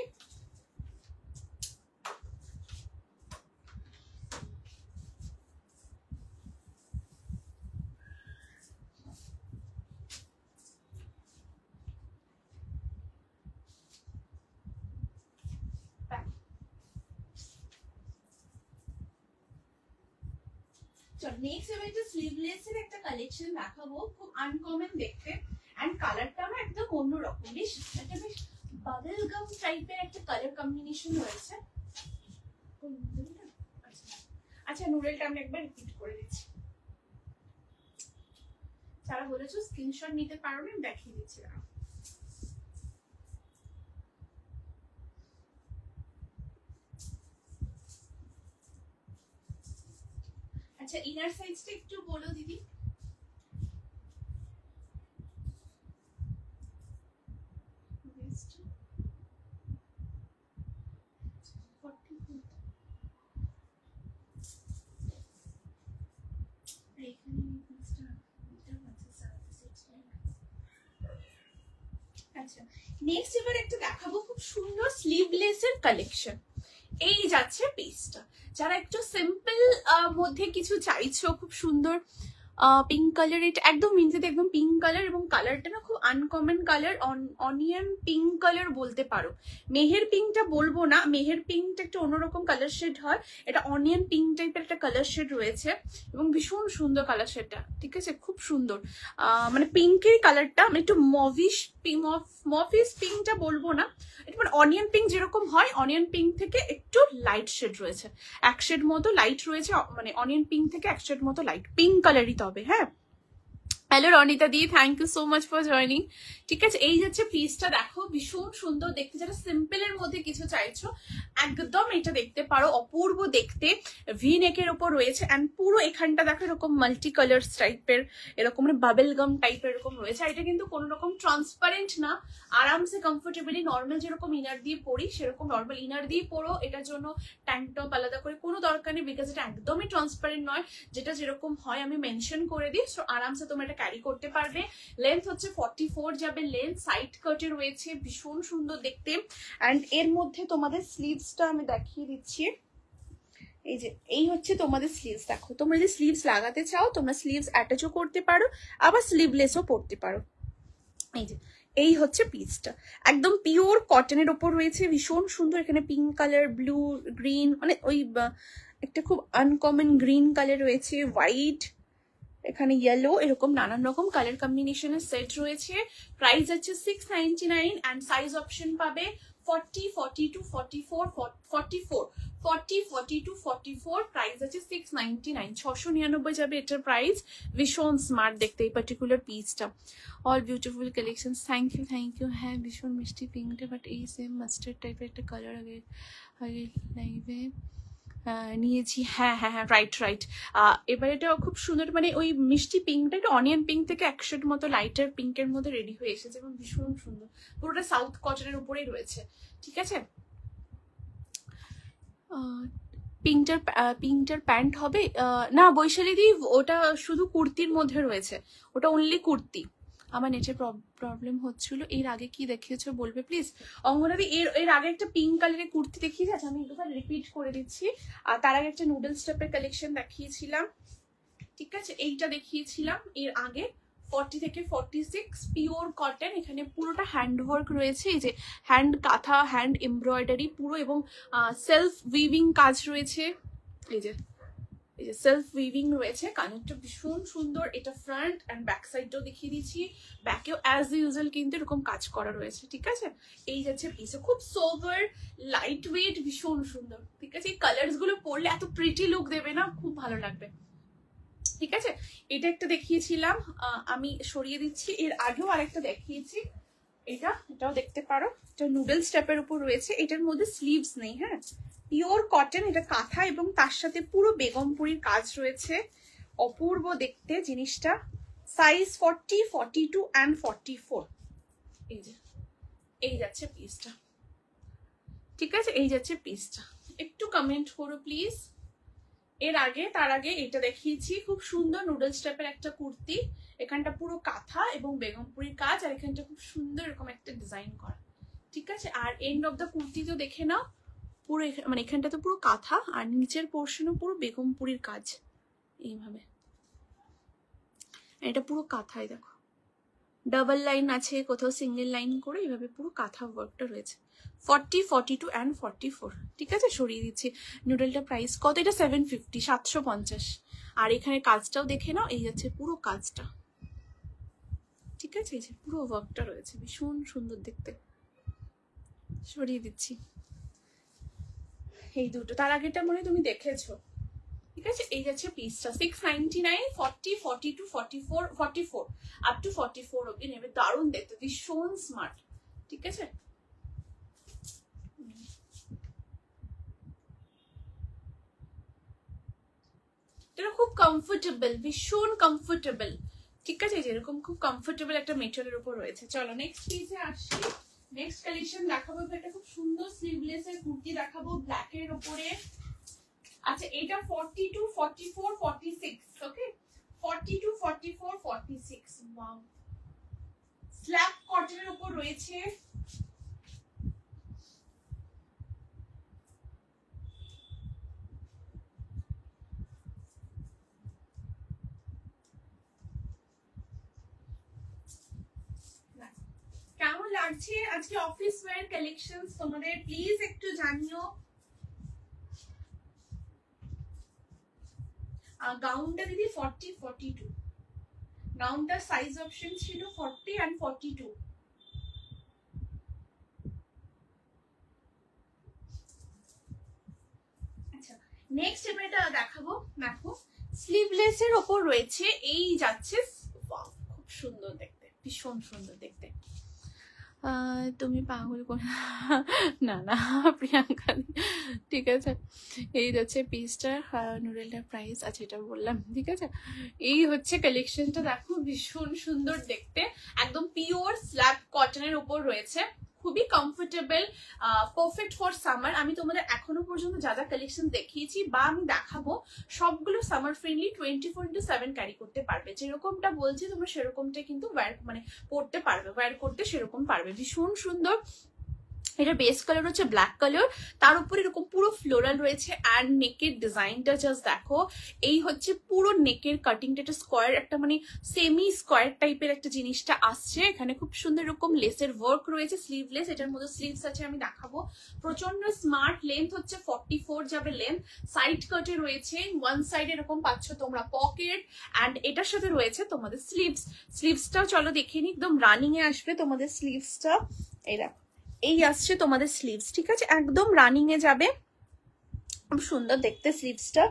নেক্সট আমি একটা স্লিভলেস এর একটা কালেকশন দেখাবো, খুব আনকমন দেখতে, এন্ড কালারটা না একদম অন্যরকম, বেশ একটা বেশ বাবল গাম টাইপের একটা কালার কম্বিনেশন রয়েছে। আচ্ছা নুডলটা আমি একবার রিপিট করে দিচ্ছি, যারা বলেছো স্ক্রিনশট নিতে পারো না, দেখিয়ে দিচ্ছি। আচ্ছা ইনার সাইজটা একটু বলো দিদি। আচ্ছা নেক্সট এবার একটা দেখাবো খুব সুন্দর স্লিভলেস এর কালেকশন। এই যাচ্ছে পিসটা, যারা একটু সিম্পল মধ্যে কিছু চাইছো, খুব সুন্দর পিঙ্ক কালার, এটা একদম মিনসেতে একদম পিঙ্ক কালার, এবং কালারটা না খুব uncommon colour, onion pink colour বলতে পারো। মেহের পিঙ্কটা বলবো না, মেহের পিঙ্কটা একটু অন্যরকম কালার শেড হয়, এটা অনিয়ন পিঙ্ক টাইপের একটা কালার শেড রয়েছে, এবং ভীষণ সুন্দর কালার শেডটা। ঠিক আছে, খুব সুন্দর, মানে পিঙ্কের কালারটা, মানে একটু মভিশ পিঙ্কটা বলবো না, এটা মানে অনিয়ন পিঙ্ক যেরকম হয়, অনিয়ন পিঙ্ক থেকে একটু লাইট শেড রয়েছে, এক শেড মতো লাইট রয়েছে, মানে অনিয়ন পিঙ্ক থেকে এক শেড মতো লাইট পিঙ্ক কালারই তবে। হ্যাঁ, hello Ronita di, thank you so much for joining. ঠিক আছে, এই যাচ্ছে পিসটা, দেখো ভীষণ সুন্দর দেখতে, যারা সিম্পল এর মধ্যে কিছু চাইছো একদম এটা দেখতে পারো, অপূর্ব দেখতে, ভি নেকের উপর রয়েছে, এন্ড পুরো এখানটা দেখো এরকম মাল্টি কালার টাইপের, এরকম মানে বাবেল গাম টাইপের এরকম রয়েছে। এটা কিন্তু কোনো রকম ট্রান্সপারেন্ট না, আরামসে কমফোর্টেবলি নর্মাল যেরকম ইনার দিয়ে পরি সেরকম নর্মাল ইনার দিয়ে পরো, এটার জন্য ট্যাঙ্ক টপ আলাদা করে কোনো দরকার নেই, বিকজ এটা একদমই ট্রান্সপারেন্ট নয়, যেটা যেরকম হয় আমি মেনশন করে দিই। সো আরামসে তোমরা এটা ক্যারি করতে পারবে। লেন্থ হচ্ছে 44 যাবে লেন্থ, সাইড কাটে রয়েছে, ভীষণ সুন্দর দেখতে। অ্যান্ড এর মধ্যে তোমাদের স্লিভসটা আমি দেখিয়ে দিচ্ছি। এই যে এই হচ্ছে তোমাদের স্লিভস। দেখো তোমরা যদি স্লিভস লাগাতে চাও তোমরা স্লিভস অ্যাটাচও করতে পারো, আবার স্লিভলেসও পরতে পারো। এই যে এই হচ্ছে পিসটা, একদম পিওর কটনের ওপর রয়েছে, ভীষণ সুন্দর। এখানে পিঙ্ক কালার, ব্লু, গ্রিন, মানে ওই একটা খুব আনকমন গ্রিন কালার রয়েছে, হোয়াইট, এখানে ইয়েলো, এরকম নানান রকম কালার কম্বিনেশনের সেট রয়েছে। প্রাইস আছে 699 অ্যান্ড সাইজ অপশন পাবে 40, 42, 44, 44, 40, 42, 44। প্রাইস আছে 699, 699 যাবে এটার প্রাইস। ভীষণ স্মার্ট দেখতে এই পার্টিকুলার পিসটা। All beautiful collection. Thank you. হ্যাঁ ভীষণ মিষ্টি পিঙ্কটা, বাট এই সেম মাস্টার্ড টাইপের একটা কালার আগে লাইভে নিয়েছি। হ্যাঁ, রাইট। এবার এটা খুব সুন্দর, মানে ওই মিষ্টি পিঙ্কটা একটা অনিয়ন পিঙ্ক থেকে একশোর মতো লাইটার পিঙ্কের মধ্যে রেডি হয়ে এসেছে এবং ভীষণ সুন্দর। পুরোটা সাউথ কটনের উপরেই রয়েছে, ঠিক আছে। পিঙ্কটার প্যান্ট হবে না বৈশালী দি, ওটা শুধু কুর্তির মধ্যে রয়েছে, ওটা অনলি কুর্তি। আমার নেটের প্রবলেম হচ্ছিল। এর আগে কি দেখিয়েছো বলবে প্লিজ অঙ্গনাদি? এর আগে একটা পিঙ্ক কালারের কুর্তি দেখিয়েছি, আচ্ছা আমি একটু রিপিট করে দিচ্ছি। আর তার আগে একটা নুডলস টাইপের কালেকশন দেখিয়েছিলাম, ঠিক আছে, এইটা দেখিয়েছিলাম এর আগে। 40 থেকে 46 পিওর কটন, এখানে পুরোটা হ্যান্ডওয়ার্ক রয়েছে, এই যে হ্যান্ড কাঁথা, হ্যান্ড এমব্রয়ডারি পুরো, এবং সেলফ উইভিং কাজ রয়েছে। এই যে সেলফ উইভিং রয়েছে, কানেরটা ভীষণ সুন্দর। এটা ফ্রন্ট অ্যান্ড ব্যাক সাইডটাও দেখিয়ে দিচ্ছি, ব্যাকেও অ্যাজ ইউজুয়াল কিন্তু এরকম কাজ করা রয়েছে, ঠিক আছে। এই যাচ্ছে পিস, খুব সোভার, লাইট ওয়েট, ভীষণ সুন্দর, ঠিক আছে। এই কালার্স গুলো পরলে এত প্রিটি লুক দেবে না, খুব ভালো লাগবে, ঠিক আছে। এটা একটা দেখিয়েছিলাম, আমি সরিয়ে দিচ্ছি। এর আগেও আরেকটা দেখিয়েছি, এটাও দেখতে পারো। এটা নুডলস টাইপের উপর রয়েছে, এটার মধ্যে স্লিভস নেই, হ্যাঁ, পিওর কটন, এটা কাঁথা এবং তার সাথে পুরো বেগমপুরীর কাজ রয়েছে, অপূর্ব দেখতে জিনিসটা। Size 40, 42 and 44। এই যে এই যাচ্ছে পিসটা, ঠিক আছে, এই যাচ্ছে পিসটা। একটু কমেন্ট করো প্লিজ। তার আগে এটা দেখিয়েছি, খুব সুন্দর নুডলস টাইপের একটা কুর্তি, এখানটা পুরো কাঁথা এবং বেগমপুরীর কাজ, আর এখানটা খুব সুন্দর এরকম একটা ডিজাইন করা, ঠিক আছে। আর এন্ড অফ দ্য কুর্তি তো দেখে নাও, পুরো মানে এখানটা তো পুরো কাঁথা, আর নিচের পোর্শনও পুরো বেগমপুরীর কাজ, এইভাবে। এটা পুরো কাঁথায় দেখো, ডাবল লাইন আছে, কোথাও সিঙ্গেল লাইন করে এইভাবে পুরো কাঁথা ওয়ার্কটা রয়েছে। 40, 42 অ্যান্ড 44, ঠিক আছে। সরিয়ে দিচ্ছি। নুডলটা প্রাইস কত? এটা 750, 750। আর এখানে কাজটাও দেখে নাও, এই যাচ্ছে পুরো কাজটা, ঠিক আছে। এই যে পুরো ওয়ার্কটা রয়েছে, ভীষণ সুন্দর দেখতে। সরিয়ে দিচ্ছি। এই দুটো, তার আগেটা মনে তুমি দেখেছো, ঠিক আছে। এই যাচ্ছে পিসটা 699, 40, 42, 44, 44 আপ টু 44 অব্দি নেবে। দারুণ দেখতে, ভীষণ স্মার্ট, ঠিক আছে। এটা খুব কমফোর্টেবল, ভীষণ কমফোর্টেবল, ঠিক আছে। যেরকম খুব কমফোর্টেবল একটা মেটেরিয়ালের উপর রয়েছে। চলো নেক্সট পিসে আসছি। নেক্সট কালেকশন দেখাবো, একটা খুব সুন্দর স্লিভলেস এর কুর্তি দেখাবো ব্ল্যাক এর উপরে। আচ্ছা এটা 42, 44, 46, ওকে, 42, 44, 46। ওয়াও, স্ল্যাব কটনের উপর রয়েছে, কেমন লাগছে আজকে অফিস ওয়্যার কালেকশনস তোমাদের প্লিজ একটু জানিও। গাউনটা দিদি 40, 42, গাউনটার সাইজ অপশন ছিল 40 and 42। আচ্ছা নেক্সট এবার এটা দেখাবো, দেখো স্লিভলেস এর ওপর রয়েছে, এই যাচ্ছে, খুব সুন্দর দেখতে, ভীষণ সুন্দর দেখতে। তুমি পাগল করে না না প্রিয়াঙ্কা, ঠিক আছে। এই যাচ্ছে পিসটা, নুডলটার প্রাইস, আচ্ছা এটা বললাম, ঠিক আছে। এই হচ্ছে কালেকশনটা, দেখো ভীষণ সুন্দর দেখতে, একদম পিওর স্ল্যাব কটনের উপর রয়েছে, খুবই কমফোর্টেবল, পারফেক্ট ফর সামার। আমি তোমাদের এখনো পর্যন্ত যা যা কালেকশন দেখিয়েছি বা আমি দেখাবো সবগুলো সামার ফ্রেন্ডলি, 24/7 ক্যারি করতে পারবে। যেরকমটা বলছি তোমরা সেরকমটা কিন্তু মানে পড়তে পারবে, ওয়্যার করতে সেরকম পারবে। ভীষণ সুন্দর। এটা বেস কালার হচ্ছে ব্ল্যাক কালার, তার উপরে এরকম পুরো ফ্লোরাল রয়েছে। অ্যান্ড নেকের ডিজাইনটা জাস্ট দেখো, এই হচ্ছে পুরো নেকের কাটিংটা, একটা স্কোয়ার, একটা মানে সেমি স্কোয়ার টাইপের একটা জিনিসটা আসছে। এখানে খুব সুন্দর এরকম লেসের ওয়ার্ক রয়েছে, স্লিভলেস, এটার মধ্যে স্লিভস আছে, আমি দেখাবো। প্রচন্ড স্মার্ট। লেন্থ হচ্ছে 44 যাবে লেন্থ। সাইড কাটে রয়েছে, ওয়ান সাইড এরকম পাচ্ছ তোমরা পকেট, অ্যান্ড এটার সাথে রয়েছে তোমাদের স্লিভস। স্লিভসটাও চলো দেখে নি, একদম রানিং এ আসবে তোমাদের স্লিভসটা। এই দেখো, এই আসছে তোমাদের স্লিভস, ঠিক আছে, একদম রানিং এ যাবে। খুব সুন্দর দেখতে স্লিভসটা,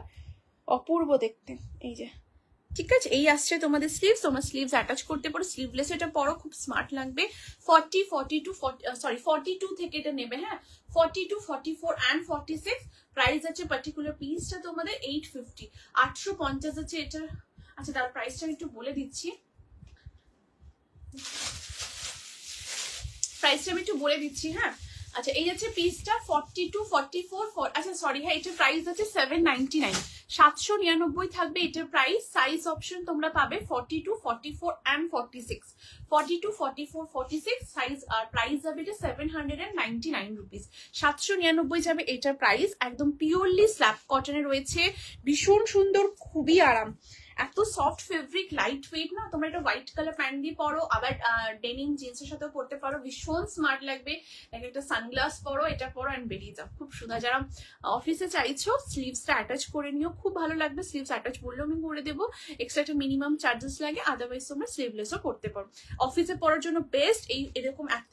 অপূর্ব দেখতে। এই যে, ঠিক আছে, এই আসছে তোমাদের স্লিভস। তোমরা স্লিভস অ্যাটাচ করতে পারো, স্লিভলেস এটা পরো, খুব স্মার্ট লাগবে। 42 থেকে এটা নেবে, হ্যাঁ, 42, 44 অ্যান্ড 46। প্রাইস আছে পার্টিকুলার পিসটা তোমাদের 850, 850 আছে এটা। আচ্ছা, তার প্রাইসটা আমি একটু বলে দিচ্ছি, হ্যাঁ। আচ্ছা, এই আছে পিসটা 42, 44, আচ্ছা সরি, হ্যাঁ, এটার প্রাইস আছে 799, 799 থাকবে এটার প্রাইস। সাইজ অপশন তোমরা পাবে 42, 44 অ্যান্ড 46, 42, 44, 46 সাইজ। আর প্রাইস যাবে এটা 799 রুপিস, 799 যাবে এটার প্রাইস। একদম পিওরলি স্ল্যাব কটনে রয়েছে, ভীষণ সুন্দর, খুবই আরাম। এত সফট ফেব্রিক, লাইট ওয়েট না। তোমরা এটা হোয়াইট কালার প্যান্ট দিয়ে পরো, আবার ডেনিম জিন্সের সাথেও পরতে পারো, ভীষণ স্মার্ট লাগবে। একটা সানগ্লাস পরো, এটা পরো অ্যান্ড বেরিয়ে যাও, খুব সুন্দর। যারা অফিসে চাইছো স্লিভসটা অ্যাটাচ করে নিও, খুব ভালো লাগবে। স্লিভস অ্যাটাচ বললেও আমি করে দেবো, এক্সট্রা একটা মিনিমাম চার্জেস লাগে, আদারওয়াইজ তোমরা স্লিভলেসও করতে পারো। অফিসে পরার জন্য বেস্ট।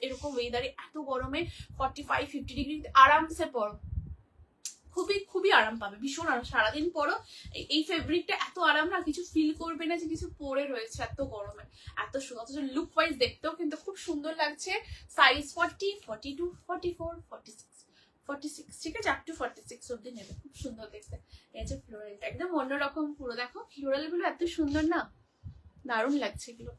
এরকম ওয়েদারে, এত গরমে 45, 50 ডিগ্রি আরামসে পরো, খুবই আরাম পাবে, ভীষণ আরাম। সারাদিন পরো, এই ফেব্রিকটা এত আরাম না, কিছু ফিল করবে না যে কিছু পরে রয়েছে এত গরমে, এত সুন্দর। অথচ লুক ওয়াইজ দেখতেও কিন্তু খুব সুন্দর লাগছে। সাইজ 40, 42, 44, 46, ঠিক আছে, আপ টু 46 অব্দি নেবে, খুব সুন্দর দেখতে। এই যে ফ্লোরালটা একদম অন্যরকম পুরো, দেখো ফ্লোরাল গুলো এত সুন্দর না, দারুণ লাগছে এগুলো।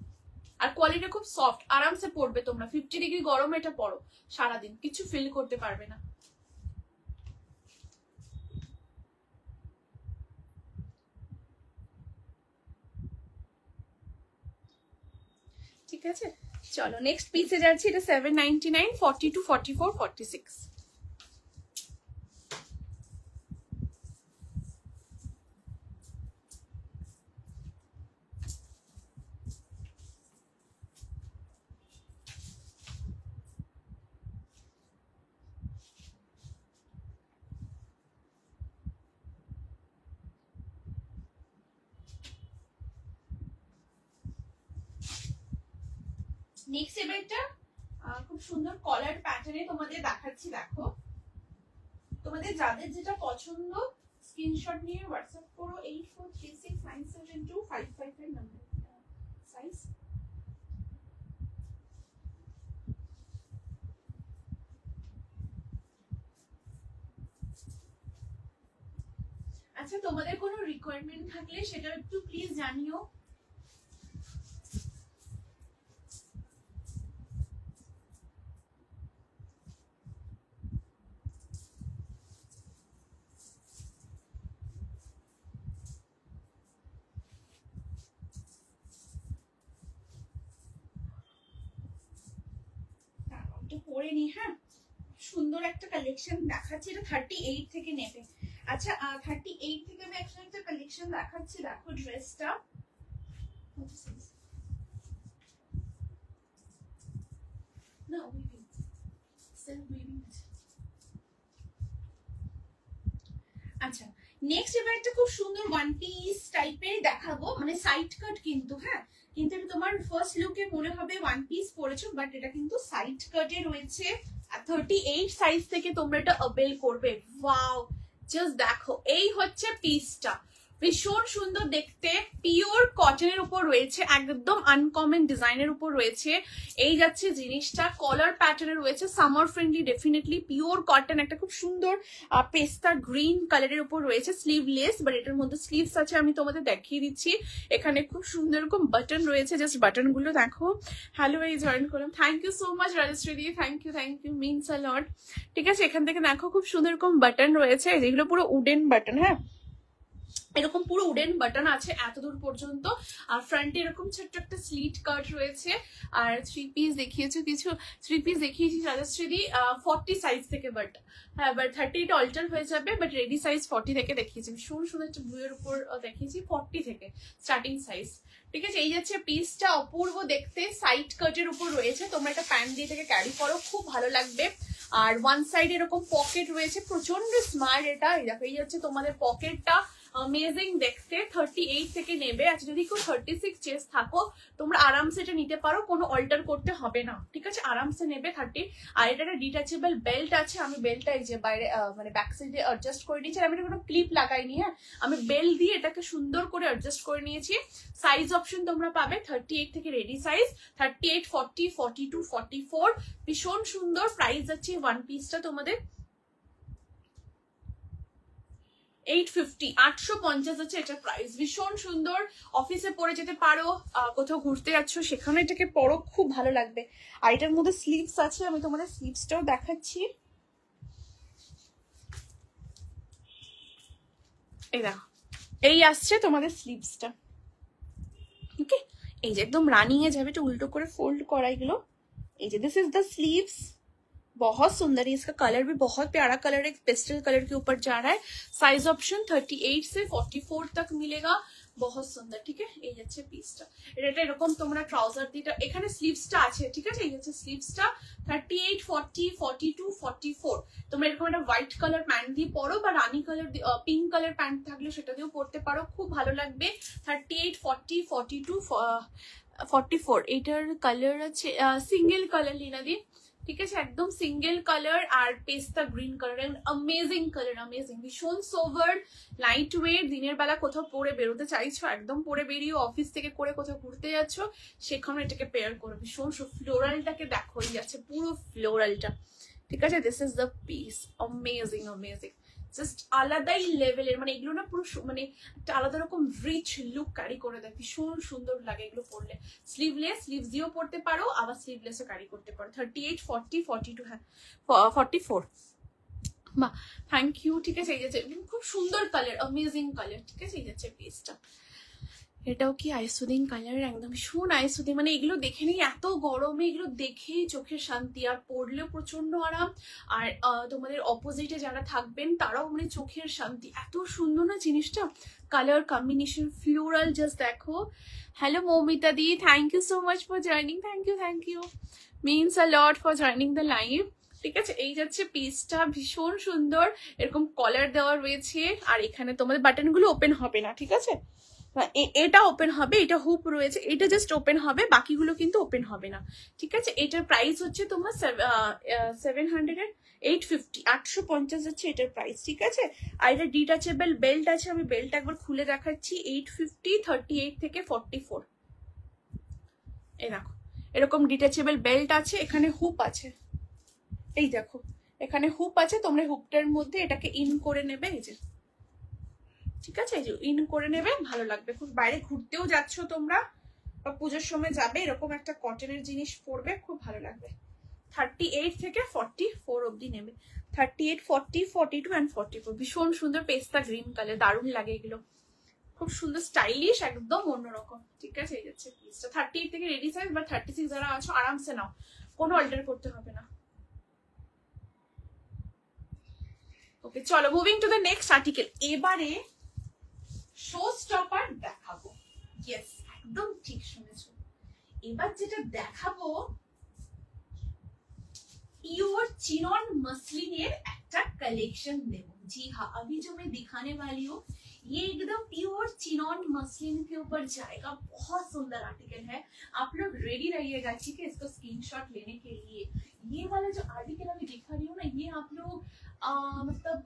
আর কোয়ালিটি খুব সফট, আরামসে পরবে তোমরা। 50 ডিগ্রি গরমে এটা পরো, সারাদিন কিছু ফিল করতে পারবে না। ঠিক আছে, চলো নেক্সট পিসে যাচ্ছি। এটা 799, 42, 44, 46। নেক্সট এবারটা খুব সুন্দর কলার প্যাটার্নে তোমাদের দেখাচ্ছি। দেখো, তোমাদের যাদের যেটা পছন্দ স্ক্রিনশট নিয়ে হোয়াটসঅ্যাপ করো 8436972555 নাম্বার। সাইজ আচ্ছা, তোমাদের কোনো রিকোয়ারমেন্ট থাকলে সেটা একটু প্লিজ জানিও। পরে নি, হ্যাঁ, সুন্দর একটা কালেকশন দেখাচ্ছি। এটা 38 থেকে নেবে। আচ্ছা, 38 থেকে আমি একটা কালেকশন দেখাচ্ছি। দেখো ড্রেসটা, না উইভিং, সেলফ উইভিং। আচ্ছা, নেক্সট এবার একটা খুব সুন্দর ওয়ান পিস টাইপের দেখাবো, মানে সাইড কাট কিন্তু, হ্যাঁ, কিন্তু এটা তোমার ফার্স্ট লুকে মনে হবে ওয়ান পিস পরেছো, বাট এটা কিন্তু সাইড কাটে রয়েছে। 38 সাইজ থেকে তোমরা এটা অ্যাভেল করবে। ওয়াও, জাস্ট দেখো, এই হচ্ছে পিসটা, ভীষণ সুন্দর দেখতে, পিওর কটনের উপর রয়েছে, একদম আনকমন ডিজাইনের উপর রয়েছে। এই যাচ্ছে জিনিসটা, কলার প্যাটার্নে রয়েছে, summer friendly definitely, pure cotton, একটা খুব সুন্দর পেস্তা গ্রিন কালারের উপর রয়েছে, স্লিভলেস, বাট এটার মধ্যে স্লিভস আছে, আমি তোমাদের দেখিয়ে দিচ্ছি। এখানে খুব সুন্দর এরকম বাটন রয়েছে, জাস্ট বাটন গুলো দেখো। হ্যালো, এই জয়েন করলাম, thank you so much Rajashree দি, thank you means a lot. ঠিক আছে, এখান থেকে দেখো খুব সুন্দর এরকম বাটন রয়েছে, যেগুলো পুরো উডেন বাটন, হ্যাঁ এরকম পুরো উডেন বাটন আছে এত দূর পর্যন্ত। আর ফ্রন্টে এরকম ছোট্ট একটা স্লিট কাট রয়েছে। আর 3 পিস দেখিয়েছো কিছু, 3 পিস দেখিয়েছি রাজশ্রী 40 সাইজ থেকে, বাট হ্যাঁ বাট 38 অল্টার হয়ে যাবে, বাট রেডি সাইজ 40 থেকে দেখিয়েছি। ভীষণ সুন্দর একটা ব্লু এর উপর দেখিয়েছি 40 থেকে স্টার্টিং সাইজ। ঠিক আছে, এই যাচ্ছে পিসটা, অপূর্ব দেখতে, সাইড কাটের উপর রয়েছে, তোমরা এটা প্যান্ট দিয়ে থেকে ক্যারি করো, খুব ভালো লাগবে। আর ওয়ান সাইড এরকম পকেট রয়েছে, প্রচন্ড স্মার্ট এটা। এই দেখো, এই হচ্ছে তোমাদের পকেটটা, অ্যামেজিং দেখতে। 38 থেকে নেবে। আচ্ছা, যদি কেউ 36 চেস্ট থাকো তোমরা আরামসে এটা নিতে পারো, কোনো অল্টার করতে হবে না। ঠিক আছে, আরামসে নেবে 30। আর এটা একটা ডিটাচেবল বেল্ট আছে, আমি বেল্টটা এই যে বাইরে মানে ব্যাক সাইডে অ্যাডজাস্ট করে নিয়েছি। আমি এটা কোনো ক্লিপ লাগাইনি, হ্যাঁ আমি বেল্ট দিয়ে এটাকে সুন্দর করে অ্যাডজাস্ট করে নিয়েছি। সাইজ অপশন তোমরা পাবে 38 থেকে রেডি সাইজ, 38, 40, 42, 44। ভীষণ সুন্দর। প্রাইস আছে ওয়ান পিসটা তোমাদের 850, 850 আছে এটা প্রাইস। ভীষণ সুন্দর, অফিসে পরে যেতে পারো, কোথাও ঘুরতে যাচ্ছ সেখানে এটাকে পরো, খুব ভালো লাগবে। আর এটার মধ্যে স্লিভস আছে, আমি তোমাদের স্লিভসটাও দেখাচ্ছি। এই দেখো, এই আসছে তোমাদের স্লিভসটা। ওকে, এই যে একদম রানিং এ যাবে, এটা উল্টো করে फोल्ड করা এগুলো। এই যে दिस इज द स्लीव्स, बहुत सुंदर है, इसका कलर भी बहुत प्यारा कलर है, पेस्टल कलर के ऊपर जा रहा है। साइज ऑप्शन 38 से 44 तक मिलेगा, बहुत সুন্দর। ঠিক আছে, এই যাচ্ছে পিসটা, এটা এরকম তোমরা ট্রাউজার দিটা, এখানে স্লিভসটা আছে। ঠিক আছে, এই হচ্ছে স্লিভসটা 38, 40, 42, 44। তোমরা এরকম একটা হোয়াইট কালার প্যান্ট দিয়ে পরো, বা রানি কালার পিঙ্ক কালার প্যান্ট থাকলে সেটা দিয়েও পরতে পারো, খুব ভালো লাগবে। 38, 40, 42, 44। এটার কালার আছে সিঙ্গেল কালার লীনাদি। ঠিক আছে, একদম সিঙ্গেল কালার আর পেস্তা green colour, amazing colour, amazing, ভীষণ সোভার, লাইট ওয়েট। দিনের বেলা কোথাও পরে বেরোতে চাইছো, একদম পরে বেরিয়ে অফিস থেকে করে কোথাও ঘুরতে যাচ্ছ, সেখানে এটাকে পেয়ার করো। ভীষণ ফ্লোরালটাকে দেখো, এই আছে পুরো ফ্লোরালটা। ঠিক আছে, this is the piece, amazing amazing, just আলাদাই লেভেলের, মানে এগুলো না পুরো মানে একটা আলাদা রকম রিচ লুক ক্যারি করে দেয়, ভীষণ সুন্দর লাগে এগুলো পরলে। স্লিভলেস, স্লিভস দিয়েও পরতে পারো, আবার স্লিভলেসও ক্যারি করতে পারো। 38, 40, 42, হ্যাঁ 44। মা থ্যাংক ইউ। ঠিক আছে, এই যাচ্ছে খুব সুন্দর কালার, অ্যামেজিং কালার। ঠিক আছে, এই যাচ্ছে পিসটা, এটাও কি আইসুদিন কালার, একদম ভীষণ আইসুদিন। মানে এগুলো দেখে নেই, এত গরমে এগুলো দেখেই চোখের শান্তি, আর পরলেও প্রচন্ড আরাম। আর তোমাদের অপোজিটে যারা থাকবেন তারাও মানে চোখের শান্তি, এত সুন্দর না জিনিসটা, কালার কম্বিনেশন, ফ্লোরাল, জাস্ট দেখো। Hello Moumita di, thank you so much for joining, thank you means a lot for joining the live. ঠিক আছে, এই যাচ্ছে পিসটা, ভীষণ সুন্দর, এরকম কলার দেওয়া রয়েছে। আর এখানে তোমাদের বাটন গুলো ওপেন হবে না। ঠিক আছে, এটা ওপেন হবে, এটা হুপ রয়েছে, এটা জাস্ট ওপেন হবে, বাকিগুলো কিন্তু ওপেন হবে না। ঠিক আছে, এটার প্রাইস হচ্ছে তোমার 850, 850 হচ্ছে এটার প্রাইস। ঠিক আছে, আর এটা ডিটাচেবল বেল্ট আছে, আমি বেল্ট একবার খুলে দেখাচ্ছি। 850, 38 থেকে 44। এই দেখো, এরকম ডিটাচেবল বেল্ট আছে, এখানে হুপ আছে, এই দেখো এখানে হুপ আছে, তোমরা হুপটার মধ্যে এটাকে ইন করে নেবে, এই যে। ঠিক আছে, এই যে ইন করে নেবে, ভালো লাগবে খুব। বাইরে ঘুরতেও যাচ্ছ তোমরা বা পুজোর সময় যাবে, এরকম একটা কটনের জিনিস পরবে, খুব ভালো লাগবে। 38 থেকে 44 অব্দি নেবে, 38, 40, 42 and 44। ভীষণ সুন্দর পেস্তা গ্রিন কালার, দারুণ লাগে এগুলো, খুব সুন্দর স্টাইলিশ, একদম অন্যরকম। ঠিক আছে, এই যাচ্ছে পিসটা 38 থেকে রেডি সাইজ, বা 36 যারা আছো আরামসে নাও, কোনো অল্টার করতে হবে না। ওকে, চলো moving to the next article. এবারে শো স্টপার দেখাবো। ইয়েস, একদম ঠিক শুনেছো, এবার যেটা দেখাবো प्योर चिनॉन मसलिन একটা कलेक्शन देव। जी हाँ, अभी जो मैं दिखाने वाली हूँ ये एकदम प्योर चिनॉन मसलिन के ऊपर जाएगा, बहुत सुंदर आर्टिकल है। आप लोग रेडी रहिएगा, ठीक है, इसको स्क्रीनशॉट लेने के लिए। ये वाला जो आर्टिकल अभी दिखा रही हूँ ना, ये आप लोग मतलब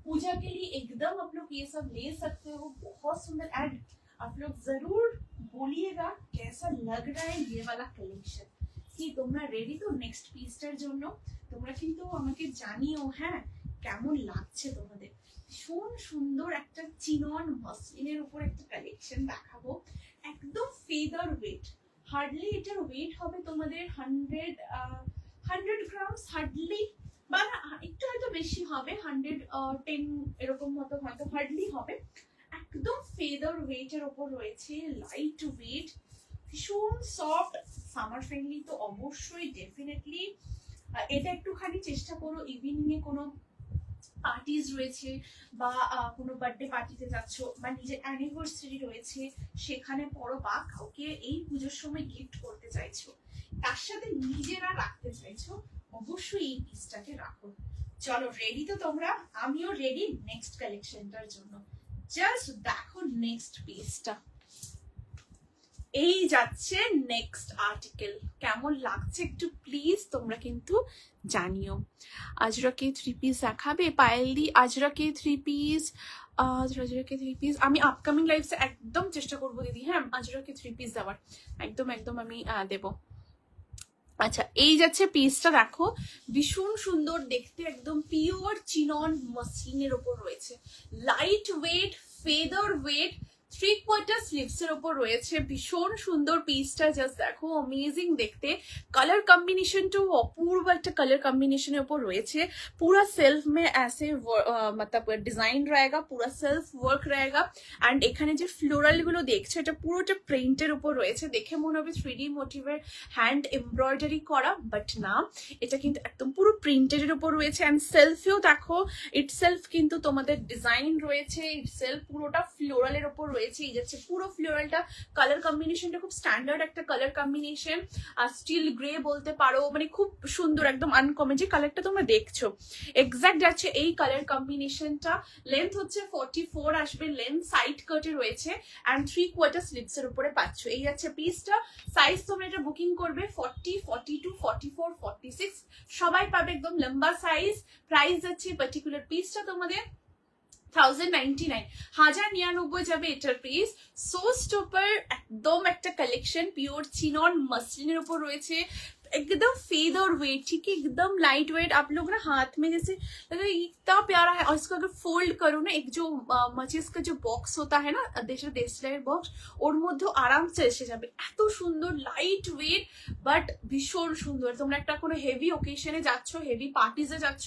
पूजा के लिए एकदम आप लोग ये सब ले सकते हो, बहुत सुंदर। एंड आप लोग जरूर बोलिएगा कैसा लग रहा है ये वाला कलेक्शन। কি তোমরা রেডি তো নেক্সট পিসটার জন্য? তোমরা কিন্তু আমাকে জানিও হ্যাঁ কেমন লাগছে তোমাদের। ভীষণ সুন্দর একটা চিনন মসলিনের উপর একটা কালেকশন দেখাবো, একদম ফেদার ওয়েট। হার্ডলি এটার ওয়েট হবে তোমাদের 100 গ্রামস হার্ডলি, বা একটু হয়তো বেশি হবে, 110 এরকম মতো হয়তো হার্ডলি হবে। একদম ফেদার ওয়েটের উপর রয়েছে, লাইট ওয়েট, ভীষণ সফট, সামার ফ্রেন্ডলি। তো অবশ্যই ডেফিনেটলি এটা একটুখানি চেষ্টা করো, ইভিনিং এ কোনো পার্টিজ রয়েছে বা কোনো বার্থডে পার্টিতে যাচ্ছ বা নিজের অ্যানিভার্সারি রয়েছে সেখানে পড়ো, বা কাউকে এই পুজোর সময় গিফট করতে চাইছো, তার সাথে নিজেরা রাখতে চাইছো, অবশ্যই এই পিসটাকে রাখো। চলো রেডি তো তোমরা? আমিও রেডি নেক্সট কালেকশনটার জন্য। জাস্ট দেখো নেক্সট পিসটা, এই যাচ্ছে নেক্সট আর্টিকেল। কেমন লাগছে একটু প্লিজ তোমরা কিন্তু জানিও। আজরাকে 3 পিস দেখাবে পায়েলদি? আজরাকে 3 পিস, আজরাকে 3 পিস আমি আপকামিং লাইভসে একদম চেষ্টা করবো দিদি, হ্যাঁ আজরাকে 3 পিস দেওয়ার একদম একদম আমি দেব। আচ্ছা এই যাচ্ছে পিসটা, দেখো ভীষণ সুন্দর দেখতে, একদম পিওর চিনন মসলিনের ওপর রয়েছে, light weight, feather weight, 3/4 sleeves এর উপর রয়েছে। ভীষণ সুন্দর পিসটা, জাস্ট দেখো অ্যামেজিং দেখতে। কালার কম্বিনেশনটাও অপূর্ব একটা কালার কম্বিনেশনের উপর রয়েছে। पूरा सेल्फ में ऐसे मतलब डिजाइन रहेगा, पूरा सेल्फ वर्क रहेगा। एंड এখানে যে ফ্লোরাল গুলো দেখছো এটা পুরোটা প্রিন্টের উপর রয়েছে, দেখে মনে হবে 3D মোটিভের হ্যান্ড এমব্রয়ডারি করা, বাট না, এটা কিন্তু একদম পুরো প্রিন্টের উপর রয়েছে। এন্ড সেলফেও দেখো ইটসেলফ কিন্তু তোমাদের ডিজাইন রয়েছে, ইটসেলফ পুরোটা ফ্লোরালের উপর রয়েছে। এই যাচ্ছে পুরো ফ্লোরালটা, কালার কম্বিনেশনটা খুব স্ট্যান্ডার্ড একটা কালার কম্বিনেশন, আর স্টিল গ্রে বলতে পারো, মানে খুব সুন্দর একদম আনকমন যে কালারটা তোমরা দেখছো এক্সাক্ট যাচ্ছে এই কালার কম্বিনেশনটা। লেন্থ হচ্ছে 44 আসবে, লেন্থ সাইড কাটে রয়েছে, এন্ড 3/4 স্লিভস এর উপরে পাচ্ছ। এই যাচ্ছে পিসটা। সাইজ তোমরা এটা বুকিং করবে 40, 42, 44, 46 সবাই পাবে, একদম লম্বা সাইজ। প্রাইস যাচ্ছে পার্টিকুলার পিসটা তোমাদের 1099, 1099 যাবে এটার প্রাইস। সো স্টপার একদম একটা কালেকশন, পিওর চিনন মসলিনের উপর রয়েছে, एकदम फेदर वेट, ठीक है, एकदम लाइट वेट। आप लोग ना हाथ में जैसे इतना प्यारा है, और इसको अगर फोल्ड करो ना, एक जो मचिस का जो बॉक्स होता है ना देशलाइट बॉक्स, ওর মধ্যে আরাম সে এসে যাবে। এত সুন্দর লাইট ওয়েট বাট ভীষণ সুন্দর। তোমরা একটা কোনো হেভি ওকেশনে যাচ্ছ, হেভি পার্টিজে যাচ্ছ,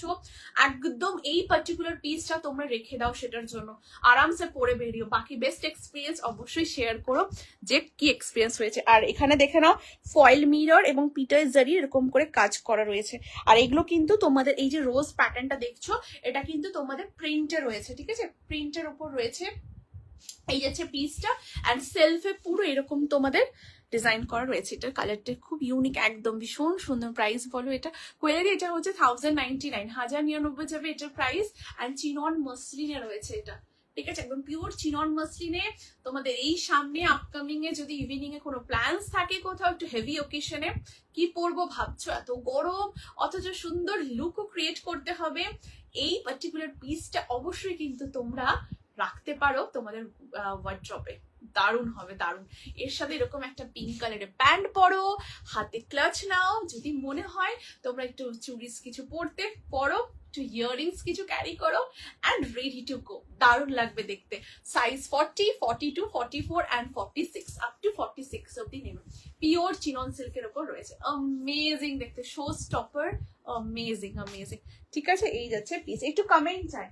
একদম এই পার্টিকুলার পিসটা তোমরা রেখে দাও সেটার জন্য, আরামসে পরে বেরিও। বাকি বেস্ট এক্সপিরিয়েন্স অবশ্যই শেয়ার করো যে কি এক্সপিরিয়েন্স হয়েছে। আর এখানে দেখে নাও ফয়েল মিরর এবং পিটার জারি এরকম করে কাজ করা রয়েছে। আর এগুলো কিন্তু তোমাদের এই যে রোজ প্যাটার্নটা দেখছো এটা কিন্তু তোমাদের প্রিন্টে রয়েছে, ঠিক আছে, প্রিন্টের উপর রয়েছে। এই যাচ্ছে পিসটা, এন্ড সেলফে পুরো এরকম তোমাদের ডিজাইন করা রয়েছে। এটার কালারটা খুব ইউনিক, একদম ভীষণ সুন্দর। প্রাইস বলো এটা কোয়েলারি, এটা হচ্ছে 1099, 1099 যাবে এটার প্রাইস। এন্ড চিনন মসলিনে রয়েছে এটা, ঠিক আছে, একদম পিওর চিনন মসলিনে। তোমাদের এই সামনে আপকামিং এ যদি ইভিনিং এ কোনো প্ল্যানস থাকে, কোথাও একটু হেভি ওকেশনে কি পরবো ভাবছো, এত গরম অথচ সুন্দর লুকও ক্রিয়েট করতে হবে, এই পার্টিকুলার পিসটা অবশ্যই কিন্তু তোমরা রাখতে পারো তোমাদের ওয়ার্ড্রপে। দারুণ হবে, দারুণ। এর সাথে এরকম একটা পিঙ্ক কালারের প্যান্ট পরো, হাতে ক্লাচ নাও, যদি মনে হয় তোমরা একটু চুড়িস কিছু পরতে পরো, একটু ইয়াররিংস কিছু ক্যারি করো, এন্ড রেডি টু গো। দারুণ লাগবে দেখতে। সাইজ 40, 42, 44 এন্ড 46 আপ টু 46 অব্দি নেবে। পিওর চিনন সিল্কের উপর রয়েছে, অ্যামেজিং দেখতে, শো স্টপার, অ্যামেজিং অ্যামেজিং। ঠিক আছে, এই যাচ্ছে পিস। একটু কমেন্ট চাই,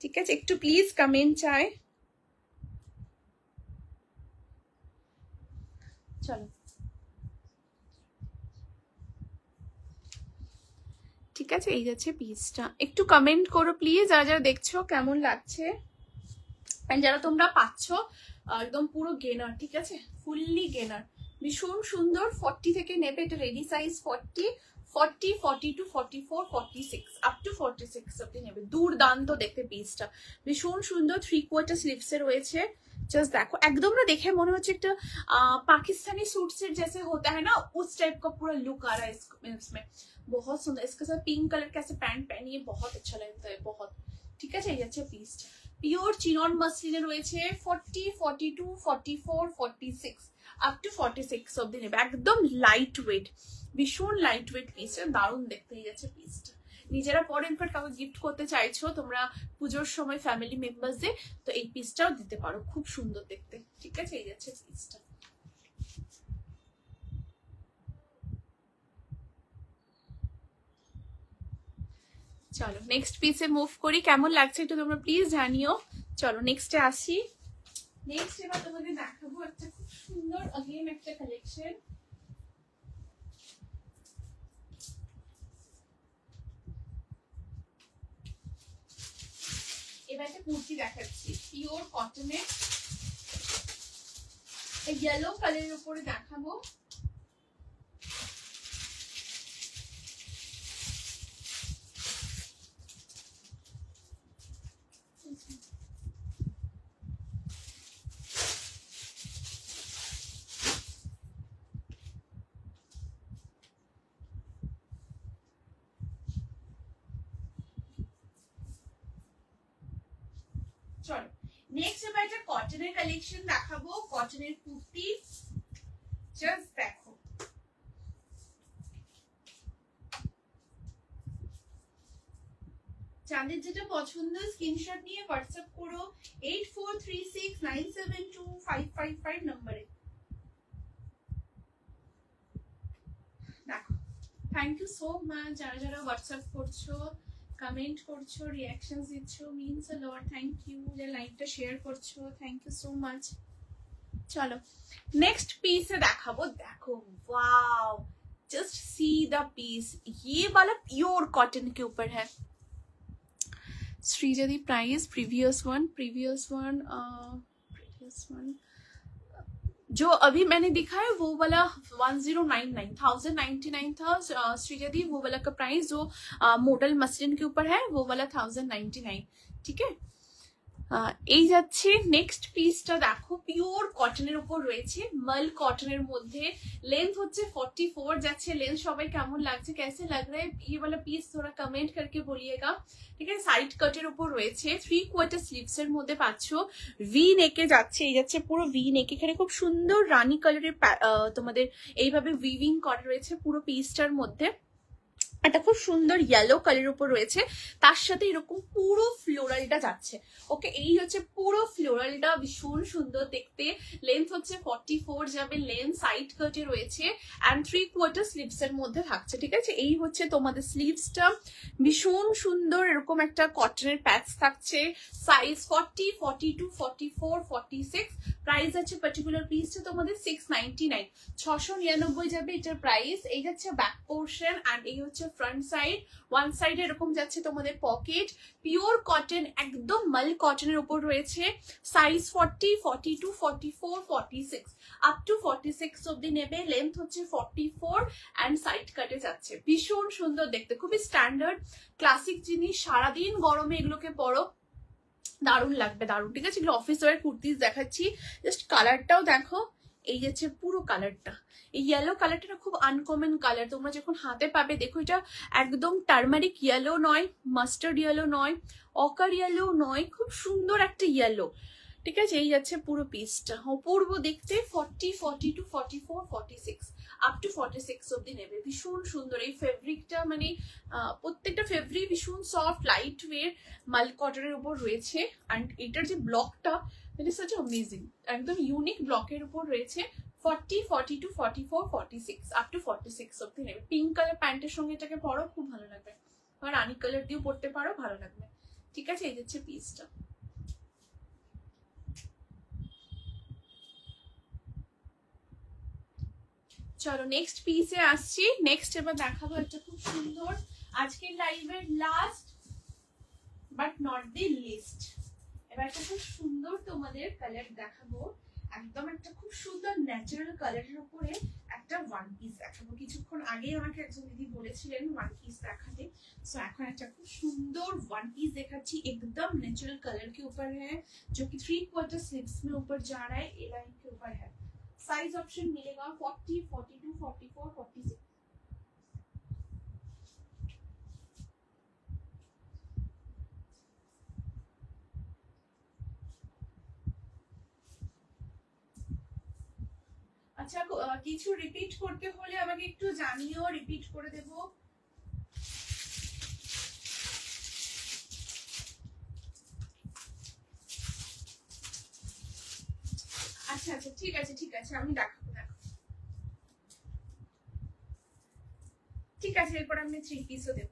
ঠিক আছে, একটু প্লিজ কমেন্ট চাই। চলো ঠিক আছে, এই যাচ্ছে পিসটা। একটু কমেন্ট করো প্লিজ যারা যারা দেখছো কেমন লাগছে, এন্ড যারা তোমরা পাচ্ছ একদম পুরো গেনার, ঠিক আছে, ফুললি গেনার, ভীষণ সুন্দর। 40 থেকে নেবে, এটা রেডি সাইজ 40, 40, 42, 44, 46 আপ টু 46 অব্দি নেবে। দুর্দান্ত দেখতে পিসটা, ভীষণ সুন্দর। 3/4 স্লিভস এ রয়েছে। जस्ट देखो एकदम ना देखे मन हो एक पाकिस्तानी सूट सेट जैसे होता है ना, उस टाइप का पूरा लुक आ रहा है इसमें। बहुत सुंदर, इसके साथ पिंक कलर का ऐसे पैंट पहनिए, बहुत अच्छा लगता है, बहुत। ठीक है, चाहिए अच्छा पीस। পিওর চিনন মাসলিনে রয়েছে। 40, 42, 44, 46 আপ টু 46 অব্দি নেবে। একদম লাইট ওয়েট, ভীষণ লাইট ওয়েট পিসটা, দারুণ দেখতে গেছে পিসটা। নিজেরা পরে ইনফ্যাক্ট কাউকে গিফট করতে চাইছো তোমরা পুজোর সময় ফ্যামিলি মেম্বারসদের, তো এই পিসটাও দিতে পারো, খুব সুন্দর দেখতে। ঠিক আছে, এই যাচ্ছে পিসটা। চলো নেক্সট পিসে মুভ করি, কেমন লাগছে একটু তোমরা প্লিজ জানিও। চলো নেক্সটে আসি। নেক্সট এবার তোমাদের দেখাবো একটা খুব সুন্দর अगेन একটা কালেকশন। এবার একটা কুর্তি দেখাচ্ছি পিওর কটনের, ইয়েলো কালারের উপরে দেখাবো। চলো নেক্সট এবার একটা কটনের কালেকশন দেখাবো, কটনের কুর্তি। জাস্ট দেখো, যাদের যেটা পছন্দ স্ক্রিনশট নিয়ে হোয়াটসঅ্যাপ করো 8436972555 নম্বরে। দেখো, থ্যাংক ইউ সো মাচ যারা যারা হোয়াটসঅ্যাপ করছো, কমেন্ট করছো, রিঅ্যাকশনস দিচ্ছ, means a lot. Thank you, যে লাইভটা শেয়ার করছো, থ্যাংক ইউ সো মাচ। चलो नेक्स्ट पीस है देखाबो। देखो wow, just see the piece, ये वाला प्योर कॉटन के ऊपर है। श्रीजदी प्राइस प्रीवियस वन जो अभी मैंने दिखा है वो वाला 1099 था श्रीजदी, वो वाला का प्राइस जो मॉडल मसलिन के ऊपर है वो वाला 1099। ठीक है, এই যাচ্ছে নেক্সট পিসটা। দেখো পিওর কটনের উপর রয়েছে, মাল কটনের মধ্যে। लेंथ হচ্ছে 44 যাচ্ছে लेंथ। সবাই কেমন লাগছে, कैसे लग रहा है ये वाला पीस, थोड़ा कमेंट करके बोलिएगा। ঠিক আছে, সাইড কাটের উপর রয়েছে, 3/4 স্লিভস এর মধ্যে পাচ্ছো। ভি নেকে যাচ্ছে, এই যাচ্ছে পুরো ভি নেক। এখানে খুব সুন্দর রানী কালারের তোমাদের এইভাবে উইভিং করা রয়েছে পুরো পিসটার মধ্যে। এটা খুব সুন্দর ইয়েলো কালারের উপর রয়েছে, তার সাথে এরকম পুরো ফ্লোরালটা যাচ্ছে। ওকে, এই হচ্ছে পুরো ফ্লোরালটা, ভীষণ সুন্দর দেখতে। লেন্থ হচ্ছে 44 যাবে, লেন্থ সাইড কাটে রয়েছে এন্ড 3/4 স্লিভস এর মধ্যে থাকছে। ঠিক আছে, এই হচ্ছে তোমাদের স্লিভসটা, ভীষণ সুন্দর। এরকম একটা কটনের প্যাচ থাকছে, সাইজ 40, 42, 44, 46। প্রাইস আছে পার্টিকুলার পিসটা তোমাদের 699, 699 যাবে এটার প্রাইস। এই যাচ্ছে ব্যাক পোর্শন এন্ড এই হচ্ছে ফ্রন্ট সাইড। ওয়ান সাইডে এরকম যাচ্ছে তোমাদের পকেট। পিওর কটন, একদম মাল কটনের উপর রয়েছে। সাইজ 40, 42, 44, 46 আপ টু 46 অব্দি নেবে। লেন্থ হচ্ছে 44 এন্ড সাইড কাটে যাচ্ছে। ভীষণ সুন্দর দেখতে, খুবই স্ট্যান্ডার্ড ক্লাসিক জিনিস। সারাদিন গরমে এগুলোকে পরো, দারুণ লাগবে, দারুণ। ঠিক আছে, এগুলো অফিস ওয়ার কুর্তিস দেখাচ্ছি। জাস্ট কালারটাও দেখো, এই যাচ্ছে পুরো কালারটা। এই ইয়েলো কালারটা খুব আনকমন কালার, তোমরা যখন হাতে পাবে দেখো এটা একদম টার্মারিক ইয়েলো নয়, মাস্টার্ড ইয়েলো নয়, অকার ইয়েলো নয়, খুব সুন্দর একটা ইয়েলো। ঠিক আছে, এই যাচ্ছে পুরো পিসটা, অপূর্ব দেখতে। 40, 42, 44, 46 আপ টু 46 অব্দি নেবে। ভীষণ সুন্দর এই ফেব্রিকটা, মানে প্রত্যেকটা ফেব্রিক ভীষণ সফট লাইট ওয়েট মাল কটনের উপর রয়েছে। অ্যান্ড এটার যে ব্লকটা, ইট ইজ সাচ অ্যামেজিং, একদম ইউনিক ব্লকের উপর রয়েছে। 40, 42, 44, 46 আপ টু 46 অব্দি নেবে। পিঙ্ক কালার প্যান্টের সঙ্গে এটাকে পরো, খুব ভালো লাগবে। আর রানি কালার দিয়েও পরতে পারো, ভালো লাগবে। ঠিক আছে, এই যাচ্ছে পিসটা। চলো নেক্সট পিসে আসছি। নেক্সট এবার দেখাবো একটা খুব সুন্দর, আজকের লাইভের last but not the least. এবার একটা খুব সুন্দর তোমাদের কালার দেখাবো, একদম একটা খুব সুন্দর ন্যাচারাল কালারের উপরে একটা ওয়ান পিস দেখাবো। কিছুক্ষণ আগেই আমাকে একজন দিদি বলেছিলেন ওয়ান পিস দেখাতে, सो এখন একটা খুব সুন্দর ওয়ান পিस देखाচ্ছি एकदम नेचुरल कलर के ऊपर है, जो कि 3/4 स्लीव्स में ऊपर जा रहा है, ए लाइन के ऊपर है। साइज ऑप्शन मिलेगा 40, 42, 44, 46। আচ্ছা কিছু রিপিট করতে হলে আমাকে একটু জানিও, রিপিট করে দেব। আচ্ছা আচ্ছা ঠিক আছে ঠিক আছে, আমি দেখাবো দেখো। ঠিক আছে, এরপর আমি 3 পিসও দেব।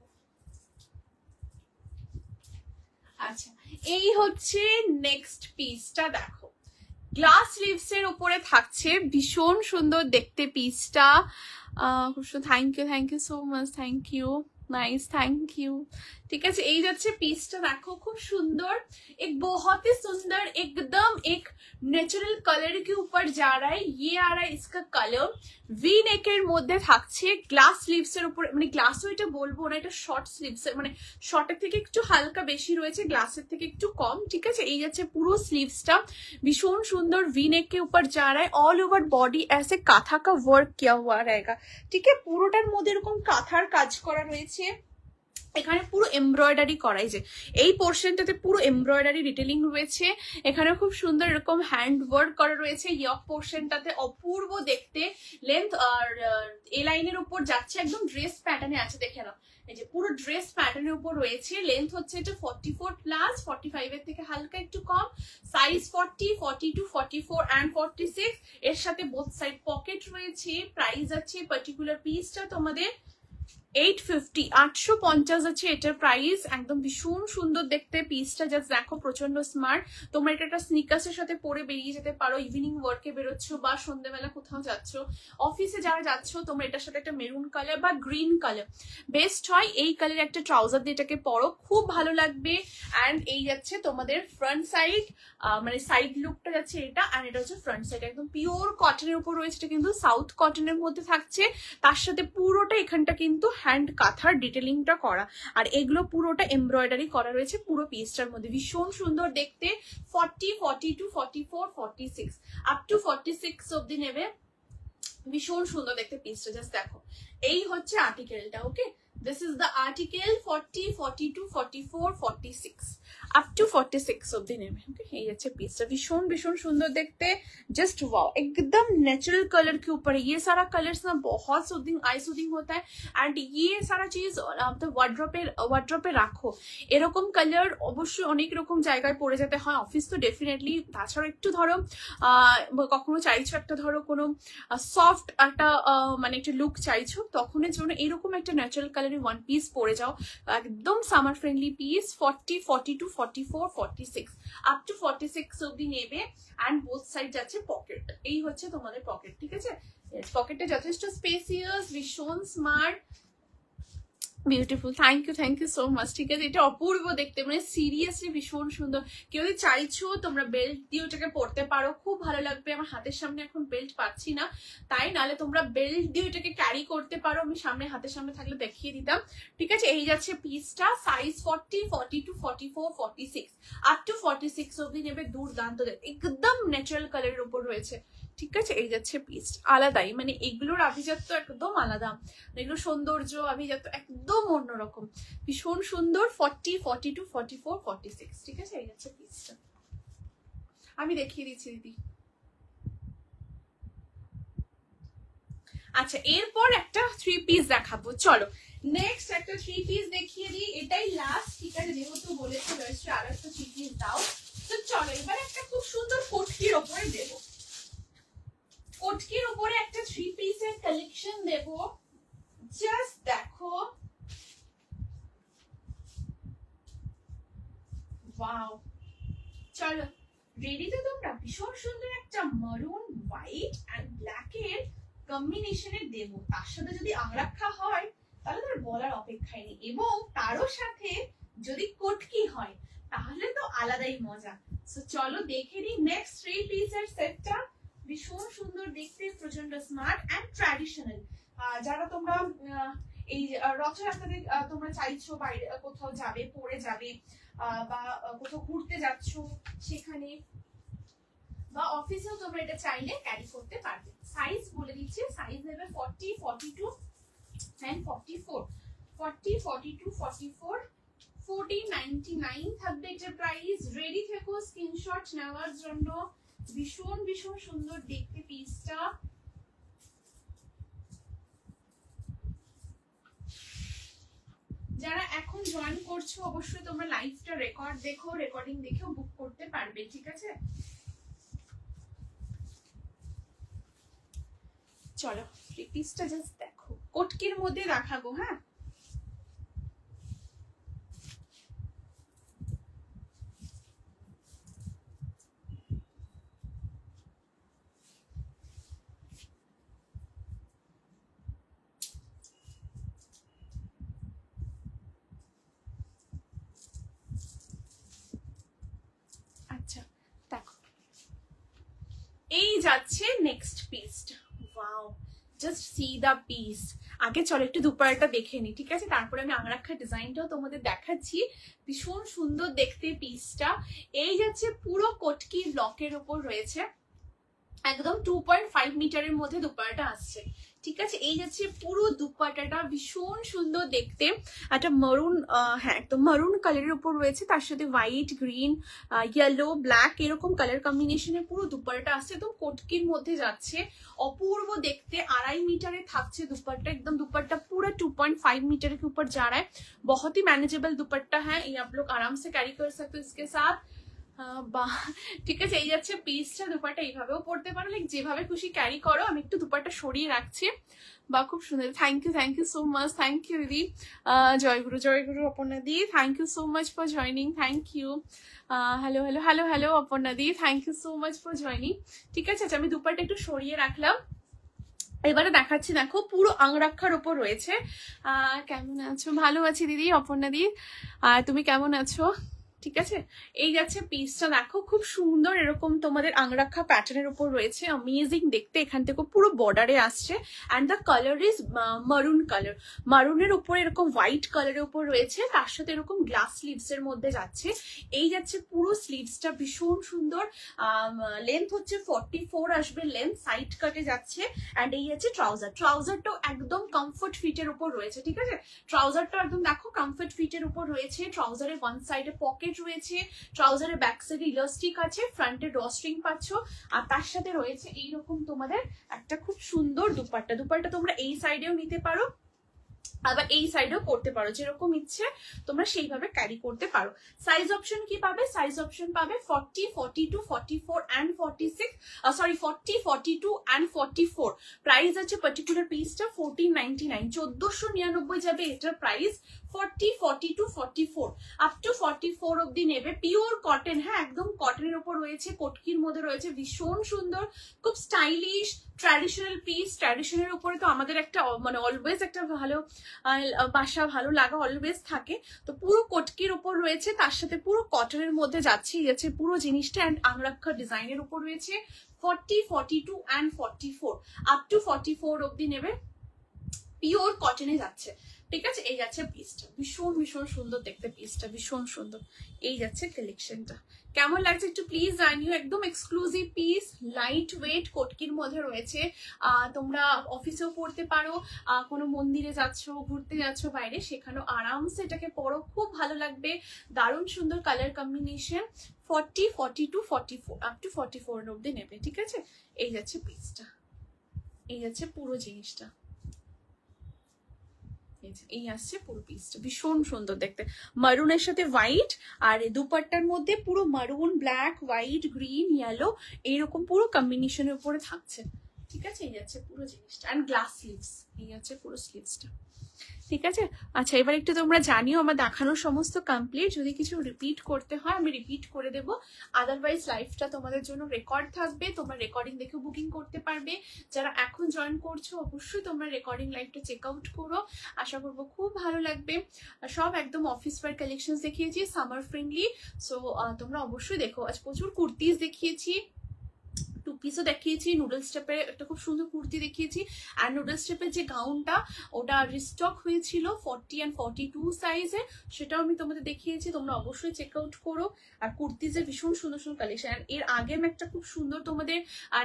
আচ্ছা এই হচ্ছে নেক্সট পিসটা, দেখো গ্লাস লিভস এর উপরে থাকছে, ভীষণ সুন্দর দেখতে পিসটা। Thank you so much, thank you, nice, thank you. ठीक है, এই যাচ্ছে পিসটা, দেখো খুব সুন্দর, एक बहुत ही सुंदर एकदम एक नेचुरल कलर के ऊपर जा रहा है। ये आ रहा है इसका कलर, ভি নেকের মধ্যে থাকছে, গ্লাস স্লিভস এর উপরে, মানে গ্লাসও এটা বলবো না, এটা শর্ট স্লিভস এর, মানে শর্টের থেকে একটু হালকা বেশি রয়েছে, গ্লাসের থেকে একটু কম। ঠিক আছে, এই যাচ্ছে পুরো স্লিভসটা, ভীষণ সুন্দর ভি নেক के ऊपर जा रहा है, ऑल ओवर बॉडी ऐसे काथा का वर्क किया हुआ रहेगा। ठीक है, পুরোটার মধ্যে এরকম কাঁথার কাজ করা রয়েছে, এখানে পুরো এমব্রয়ডারি করাই, যে এই পোর্শনটাতে পুরো এমব্রয়ডারি ডিটেলিং রয়েছে, এখানে খুব সুন্দর এরকম হ্যান্ড ওয়ার্ক করা রয়েছে। ইয়ক পোর্শনটাতে অপূর্ব দেখতে, লেন্থ আর এ লাইনের উপর যাচ্ছে, একদম ড্রেস প্যাটার্নে আছে, দেখে নাও এই যে পুরো ড্রেস প্যাটার্নের উপর রয়েছে। লেন্থ হচ্ছে এটা 44 প্লাস, 45 এর থেকে হালকা একটু কম, সাইজ 40, 42, 44 এন্ড 46। এর সাথে বোথ সাইড পকেট রয়েছে। প্রাইস আছে পার্টিকুলার পিসটা তোমাদের 850, 850 আছে এটার প্রাইস। একদম ভীষণ সুন্দর দেখতে পিসটা, জাস্ট দেখো প্রচন্ড স্মার্ট। তোমরা এটা একটা স্নিকার্সের সাথে পরে বেরিয়ে যেতে পারো, ইভিনিং ওয়ার্কে বেরোচ্ছ বা সন্ধ্যেবেলা কোথাও যাচ্ছ, অফিসে যারা যাচ্ছ, তোমরা এটার সাথে একটা মেরুন কালার বা গ্রিন কালার বেস্ট হয়, এই কালার একটা ট্রাউজার দিয়ে এটাকে পরো, খুব ভালো লাগবে। অ্যান্ড এই যাচ্ছে তোমাদের ফ্রন্ট সাইড, মানে সাইড লুকটা যাচ্ছে এটা, আর এটা হচ্ছে ফ্রন্ট সাইড, একদম পিওর কটনের উপর রয়েছে, এটা কিন্তু সাউথ কটনের মধ্যে থাকছে, তার সাথে পুরোটা এখানটা কিন্তু হ্যান্ড কাঁথার ডিটেলিংটা করা, আর এগুলো পুরোটা এমব্রয়ডারি করা রয়েছে পুরো পিসটার মধ্যে, ভীষণ সুন্দর দেখতে। 40, 42, 44, 46 আপ টু 46 অব্দি নেবে, ভীষণ সুন্দর দেখতে পিসটা, জাস্ট দেখো। এই হচ্ছে আর্টিকেলটা, okay, this is the article 40, 42, 44, 46 up to 46 অব্দি নেবে, ওকে। এই হচ্ছে পিসটা, भीषण भीषण सुंदर देखते, जस्ट वाओ, एकदम नेचुरल कलर के ऊपर। ये सारा कलर्स ना बहुत सूदिंग, आई सूदिंग होता है, एंड ये सारा चीज मतलब ওয়ার্ড্রপে রাখো। এরকম কালার অবশ্যই অনেক রকম জায়গায় পড়ে যেতে হয়, অফিস তো ডেফিনেটলি, তাছাড়া একটু ধরো কখনো চাইছো একটা ধরো কোনো সফট একটা মানে একটা লুক চাইছো, তখনের জন্য এরকম একটা ন্যাচারাল কালারের ওয়ান পিস পরে যাও, একদম summer friendly piece. 40, 42, 44, 46 up to 46 অব্দি নেবে, অ্যান্ড বোথ সাইড যাচ্ছে পকেট, এই হচ্ছে তোমাদের পকেট। ঠিক আছে, পকেটটা যথেষ্ট স্পেসিয়াস, ভীষণ smart, beautiful. Thank you so much. ঠিক আছে, এটা অপূর্ব দেখতে, মানে সিরিয়াসলি ভীষণ সুন্দর। কেউ যদি চাইছো তোমরা বেল্ট দিয়ে ওটাকে পরতে পারো, খুব ভালো লাগবে। আমার হাতের সামনে এখন বেল্ট পাচ্ছি না, তাই নাহলে তোমরা বেল্ট দিয়ে ওটাকে ক্যারি করতে পারো, আমি সামনে হাতের সামনে থাকলে দেখিয়ে দিতাম। ঠিক আছে, এই যাচ্ছে পিসটা, সাইজ 40, 42, 44, 46 আপ টু 46 অব্দি নেবে, দুর্দান্ত, একদম ন্যাচারাল কালারের উপর রয়েছে। ঠিক আছে, এই যাচ্ছে পিস, আলাদাই, মানে এগুলোর আভিজাত্য একদম আলাদা, এগুলো সৌন্দর্য আভিজাত্য একদম অন্যরকম, ভীষণ সুন্দর। 40, 42, 44, 46। ঠিক আছে, এই যাচ্ছে পিসটা, আমি দেখিয়ে দিচ্ছি দিদি। আচ্ছা, এরপর একটা 3 পিস দেখাবো, চলো নেক্সট একটা 3 পিস দেখিয়ে দিই, এটাই লাস্ট। ঠিক আছে, যেহেতু বলেছিল আর একটা 3 পিস দাও, তো চলো এবার একটা খুব সুন্দর কোটকির ওপরে দেবো, কোটকির উপরে একটা 3 পিসের কালেকশন দেব, জাস্ট দেখো, ওয়াও। চলো রেডি তো তোমরা? ভীষণ সুন্দর একটা মারুন, হোয়াইট এন্ড ব্ল্যাক এর কম্বিনেশনে দেব, তার সাথে যদি আংরাক্ষা হয় তাহলে তার বলার অপেক্ষাই নেই, এবং তারও সাথে যদি কোটকি হয় তাহলে তো আলাদাই মজা। সো চলো দেখে নিই নেক্সট 3 পিসের সেটটা। ভীষণ সুন্দর দেখতে, প্রচন্ড স্মার্ট অ্যান্ড ট্র্যাডিশনাল। যারা তোমরা এই রথযাত্রাতে তোমরা চাইছো বাইরে কোথাও যাবে, পরে যাবে, বা কোথাও ঘুরতে যাচ্ছ সেখানে, বা অফিসেও তোমরা এটা চাইলে ক্যারি করতে পারবে। সাইজ বলে দিচ্ছি, সাইজ নেবে 40, 42 and 44। 40, 42, 44, 1499 থাকবে এটার প্রাইস। রেডি থেকো স্ক্রিনশট নেওয়ার জন্য। ভীষণ ভীষণ সুন্দর দেখতে পিসটা। যারা এখন জয়েন করছো অবশ্যই তোমরা লাইভটা রেকর্ড দেখো, রেকর্ডিং দেখেও বুক করতে পারবে, ঠিক আছে? চলো এই পিসটা জাস্ট দেখো, কটকির মধ্যে দেখাবো। হ্যাঁ, আচ্ছা দেখো এই যাচ্ছে নেক্সট পিসটা। ওয়াও, জাস্ট সি দা পিস। আগে চলো একটু দুপাট্টা দেখে নি, ঠিক আছে? তারপরে আমি আংরাক্ষার ডিজাইনটাও তোমাদের দেখাচ্ছি। ভীষণ সুন্দর দেখতে পিসটা। এই যাচ্ছে পুরো কটকি ব্লকের উপর রয়েছে, একদম 2.5 মিটারের মধ্যে দুপাট্টা আসছে, ঠিক আছে? এই যাচ্ছে পুরো দুপাট্টাটা, ভীষণ সুন্দর দেখতে। একটা মারুন, হ্যাঁ একদম মারুন কালারের উপর রয়েছে, তার সাথে হোয়াইট, গ্রিন, ইয়েলো, ব্ল্যাক এরকম কালার কম্বিনেশনের পুরো দুপাট্টা আসছে, একদম কটকির মধ্যে যাচ্ছে, অপূর্ব দেখতে। 2.5 মিটারে থাকছে दुपट्टा, एकदम दुपट्टा पूरा 2.5 मीटर के ऊपर जा रहा है। बहुत ही मैनेजेबल दुपट्टा है, ये आप लोग आराम से कैरी कर सकते हो इसके साथ। ঠিক আছে, এই যাচ্ছে পিসটা। দুপাট্টা এইভাবেও পরতে পারো, লাইক যেভাবে খুশি ক্যারি করো। আমি একটু দুপাট্টা সরিয়ে রাখছি। বা খুব সুন্দর, thank you so much, thank you দিদি। জয়গুরু অপর্ণা দি, thank you so much for joining, thank you. Hello hello hello hello Aparna দি, thank you so much for joining. ঠিক আছে, আচ্ছা আমি দুপাট্টা একটু সরিয়ে রাখলাম। এবারে দেখাচ্ছি, দেখো পুরো আংরাক্ষার উপর রয়েছে। কেমন আছো? ভালো আছি দিদি, অপর্ণা দি। আর তুমি কেমন আছো? ঠিক আছে, এই যাচ্ছে পিসটা, দেখো খুব সুন্দর এরকম তোমাদের আংরাক্ষা প্যাটার্নের উপর রয়েছে, অ্যামেজিং দেখতে। এখান থেকে পুরো বর্ডারে আসছে and the colour is maroon colour. মারুনের উপর এরকম হোয়াইট কালারের উপর রয়েছে, তার সাথে এরকম গ্লাস স্লিভস এর মধ্যে যাচ্ছে। এই যাচ্ছে পুরো স্লিভসটা, ভীষণ সুন্দর। লেন্থ হচ্ছে 44 আসবে লেন্থ, সাইড কাটে যাচ্ছে। অ্যান্ড এই আছে ট্রাউজারটাও একদম কমফোর্ট ফিটের উপর রয়েছে, ঠিক আছে? ট্রাউজারটা একদম দেখো কমফোর্ট ফিটের উপর রয়েছে। ট্রাউজারের ওয়ান সাইডে পকেট রয়েছে, ট্রাউজারের ব্যাক সাইডে ইলাস্টিক আছে, ফ্রন্টে ড্র স্ট্রিং পাচ্ছ, আর তার সাথে রয়েছে এইরকম তোমাদের একটা খুব সুন্দর দুপাট্টা। দুপাট্টা তোমরা এই সাইডেও নিতে পারো, আবার এই সাইডেও করতে পারো, যেরকম ইচ্ছে তোমরা সেইভাবে ক্যারি করতে পারো। সাইজ অপশন কি পাবে? সাইজ অপশন পাবে 40, 42, 44 and 46, সরি 40, 42 and 44। প্রাইস আছে পার্টিকুলার পিসটা 1499, 1499 যাবে এটার প্রাইস। 40, 42, 44 আপ টু 44 অব্দি নেবে। পিওর কটন, হ্যাঁ একদম কটনের উপর রয়েছে, কটকির মধ্যে রয়েছে, ভীষণ সুন্দর, খুব স্টাইলিশ ট্র্যাডিশনাল পিস। ট্র্যাডিশনের উপরে তো আমাদের একটা মানে অলওয়েজ একটা ভালো বাসা, ভালো লাগা অলওয়েজ থাকে। তো পুরো কটকির উপর রয়েছে, তার সাথে পুরো কটনের মধ্যে যাচ্ছে পুরো জিনিসটা। অ্যান্ড আংরাক্ষা ডিজাইনের উপর রয়েছে। 40, 42 and 44 আপ টু 44 অব্দি নেবে, পিওর কটনে যাচ্ছে, ঠিক আছে? এই যাচ্ছে পিসটা, ভীষণ ভীষণ সুন্দর দেখতে পিসটা, ভীষণ সুন্দর। এই যাচ্ছে কালেকশনটা, কেমন লাগছে একটু প্লিজ জানিও। একদম এক্সক্লুসিভ পিস, লাইট ওয়েট, কটকির মধ্যে রয়েছে। তোমরা অফিসেও পড়তে পারো, কোনো মন্দিরে যাচ্ছ, ঘুরতে যাচ্ছ বাইরে, সেখানেও আরামসে এটাকে পরো, খুব ভালো লাগবে। দারুণ সুন্দর কালার কম্বিনেশন। 40, 42, 44 আপ টু 44 অব্দি নেবে, ঠিক আছে? এই যাচ্ছে পিসটা, এই যাচ্ছে পুরো জিনিসটা, এই আসছে পুরো পিসটা, ভীষণ সুন্দর দেখতে। মারুনের সাথে হোয়াইট, আর দুপাট্টার মধ্যে পুরো মারুন, ব্ল্যাক, হোয়াইট, গ্রিন, ইয়েলো এইরকম পুরো কম্বিনেশনের উপরে থাকছে, ঠিক আছে? এই যাচ্ছে পুরো জিনিসটা। অ্যান্ড গ্লাস স্লিভস, এই আছে পুরো স্লিভসটা, ঠিক আছে? আচ্ছা এবার একটু তোমরা জানিও, আমার দেখানোর সমস্ত কমপ্লিট। যদি কিছু রিপিট করতে হয় আমি রিপিট করে দেবো, আদারওয়াইজ লাইভটা তোমাদের জন্য রেকর্ড থাকবে, তোমরা রেকর্ডিং দেখে বুকিং করতে পারবে। যারা এখন জয়েন করছো অবশ্যই তোমরা রেকর্ডিং লাইভটা চেক আউট করো, আশা করবো খুব ভালো লাগবে। সব একদম অফিস ওয়্যার কালেকশন দেখিয়েছি, সামার ফ্রেন্ডলি, সো তোমরা অবশ্যই দেখো। আজ প্রচুর কুর্তিজ দেখিয়েছি, টু পিসও দেখিয়েছি, নুডল স্টেপের একটা খুব সুন্দর কুর্তি দেখিয়েছি। আর নুডল স্টেপের যে গাউনটা ওটা রিস্টক হয়েছিল 40 and 42 সাইজে, সেটাও আমি তোমাদের দেখিয়েছি, তোমরা অবশ্যই চেক আউট করো। আর কুর্তিজের ভীষণ সুন্দর সুন্দর কালেকশন। আর এর আগে আমি একটা খুব সুন্দর তোমাদের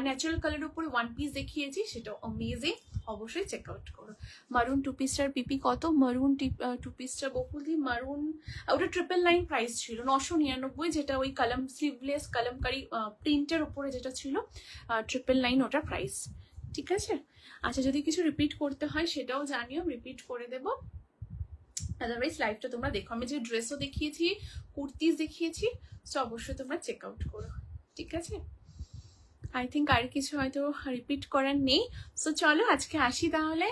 ন্যাচারাল কালারের উপরে ওয়ান পিস দেখিয়েছি, সেটাও অ্যামেজিং, অবশ্যই চেক আউট করো। মারুন টু পিসটার পিপি কত? মারুন টু পিসটা বকুলি মারুন ওটা 999 প্রাইস ছিল, 999, যেটা ওই কলম স্লিভলেস কলমকারি প্রিন্টের উপরে যেটা ছিল 999 ওটা প্রাইস। ঠিক আছে, আচ্ছা যদি কিছু রিপিট করতে হয় সেটাও জানিও, রিপিট করে দেবো। আদারওয়াইজ লাইভটা তোমরা দেখো, আমি যে ড্রেসও দেখিয়েছি, কুর্তিজ দেখিয়েছি, সো অবশ্যই তোমরা চেক আউট করো। ঠিক আছে, আই থিঙ্ক আর কিছু হয়তো রিপিট করার নেই। সো চলো আজকে আসি তাহলে।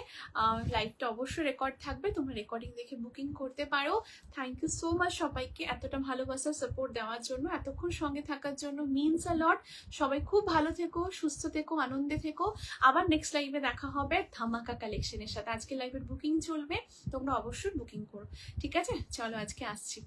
লাইভটা অবশ্যই রেকর্ড থাকবে, তোমরা রেকর্ডিং দেখে বুকিং করতে পারো। থ্যাংক ইউ সো মাচ সবাইকে এতটা ভালোবাসা সাপোর্ট দেওয়ার জন্য, এতক্ষণ সঙ্গে থাকার জন্য, মিনস আ লট। সবাই খুব ভালো থেকো, সুস্থ থেকো, আনন্দে থেকো। আবার নেক্সট লাইভে দেখা হবে ধামাকা কালেকশনের সাথে। আজকে লাইভের বুকিং চলবে, তোমরা অবশ্যই বুকিং করো। ঠিক আছে, চলো আজকে আসছি।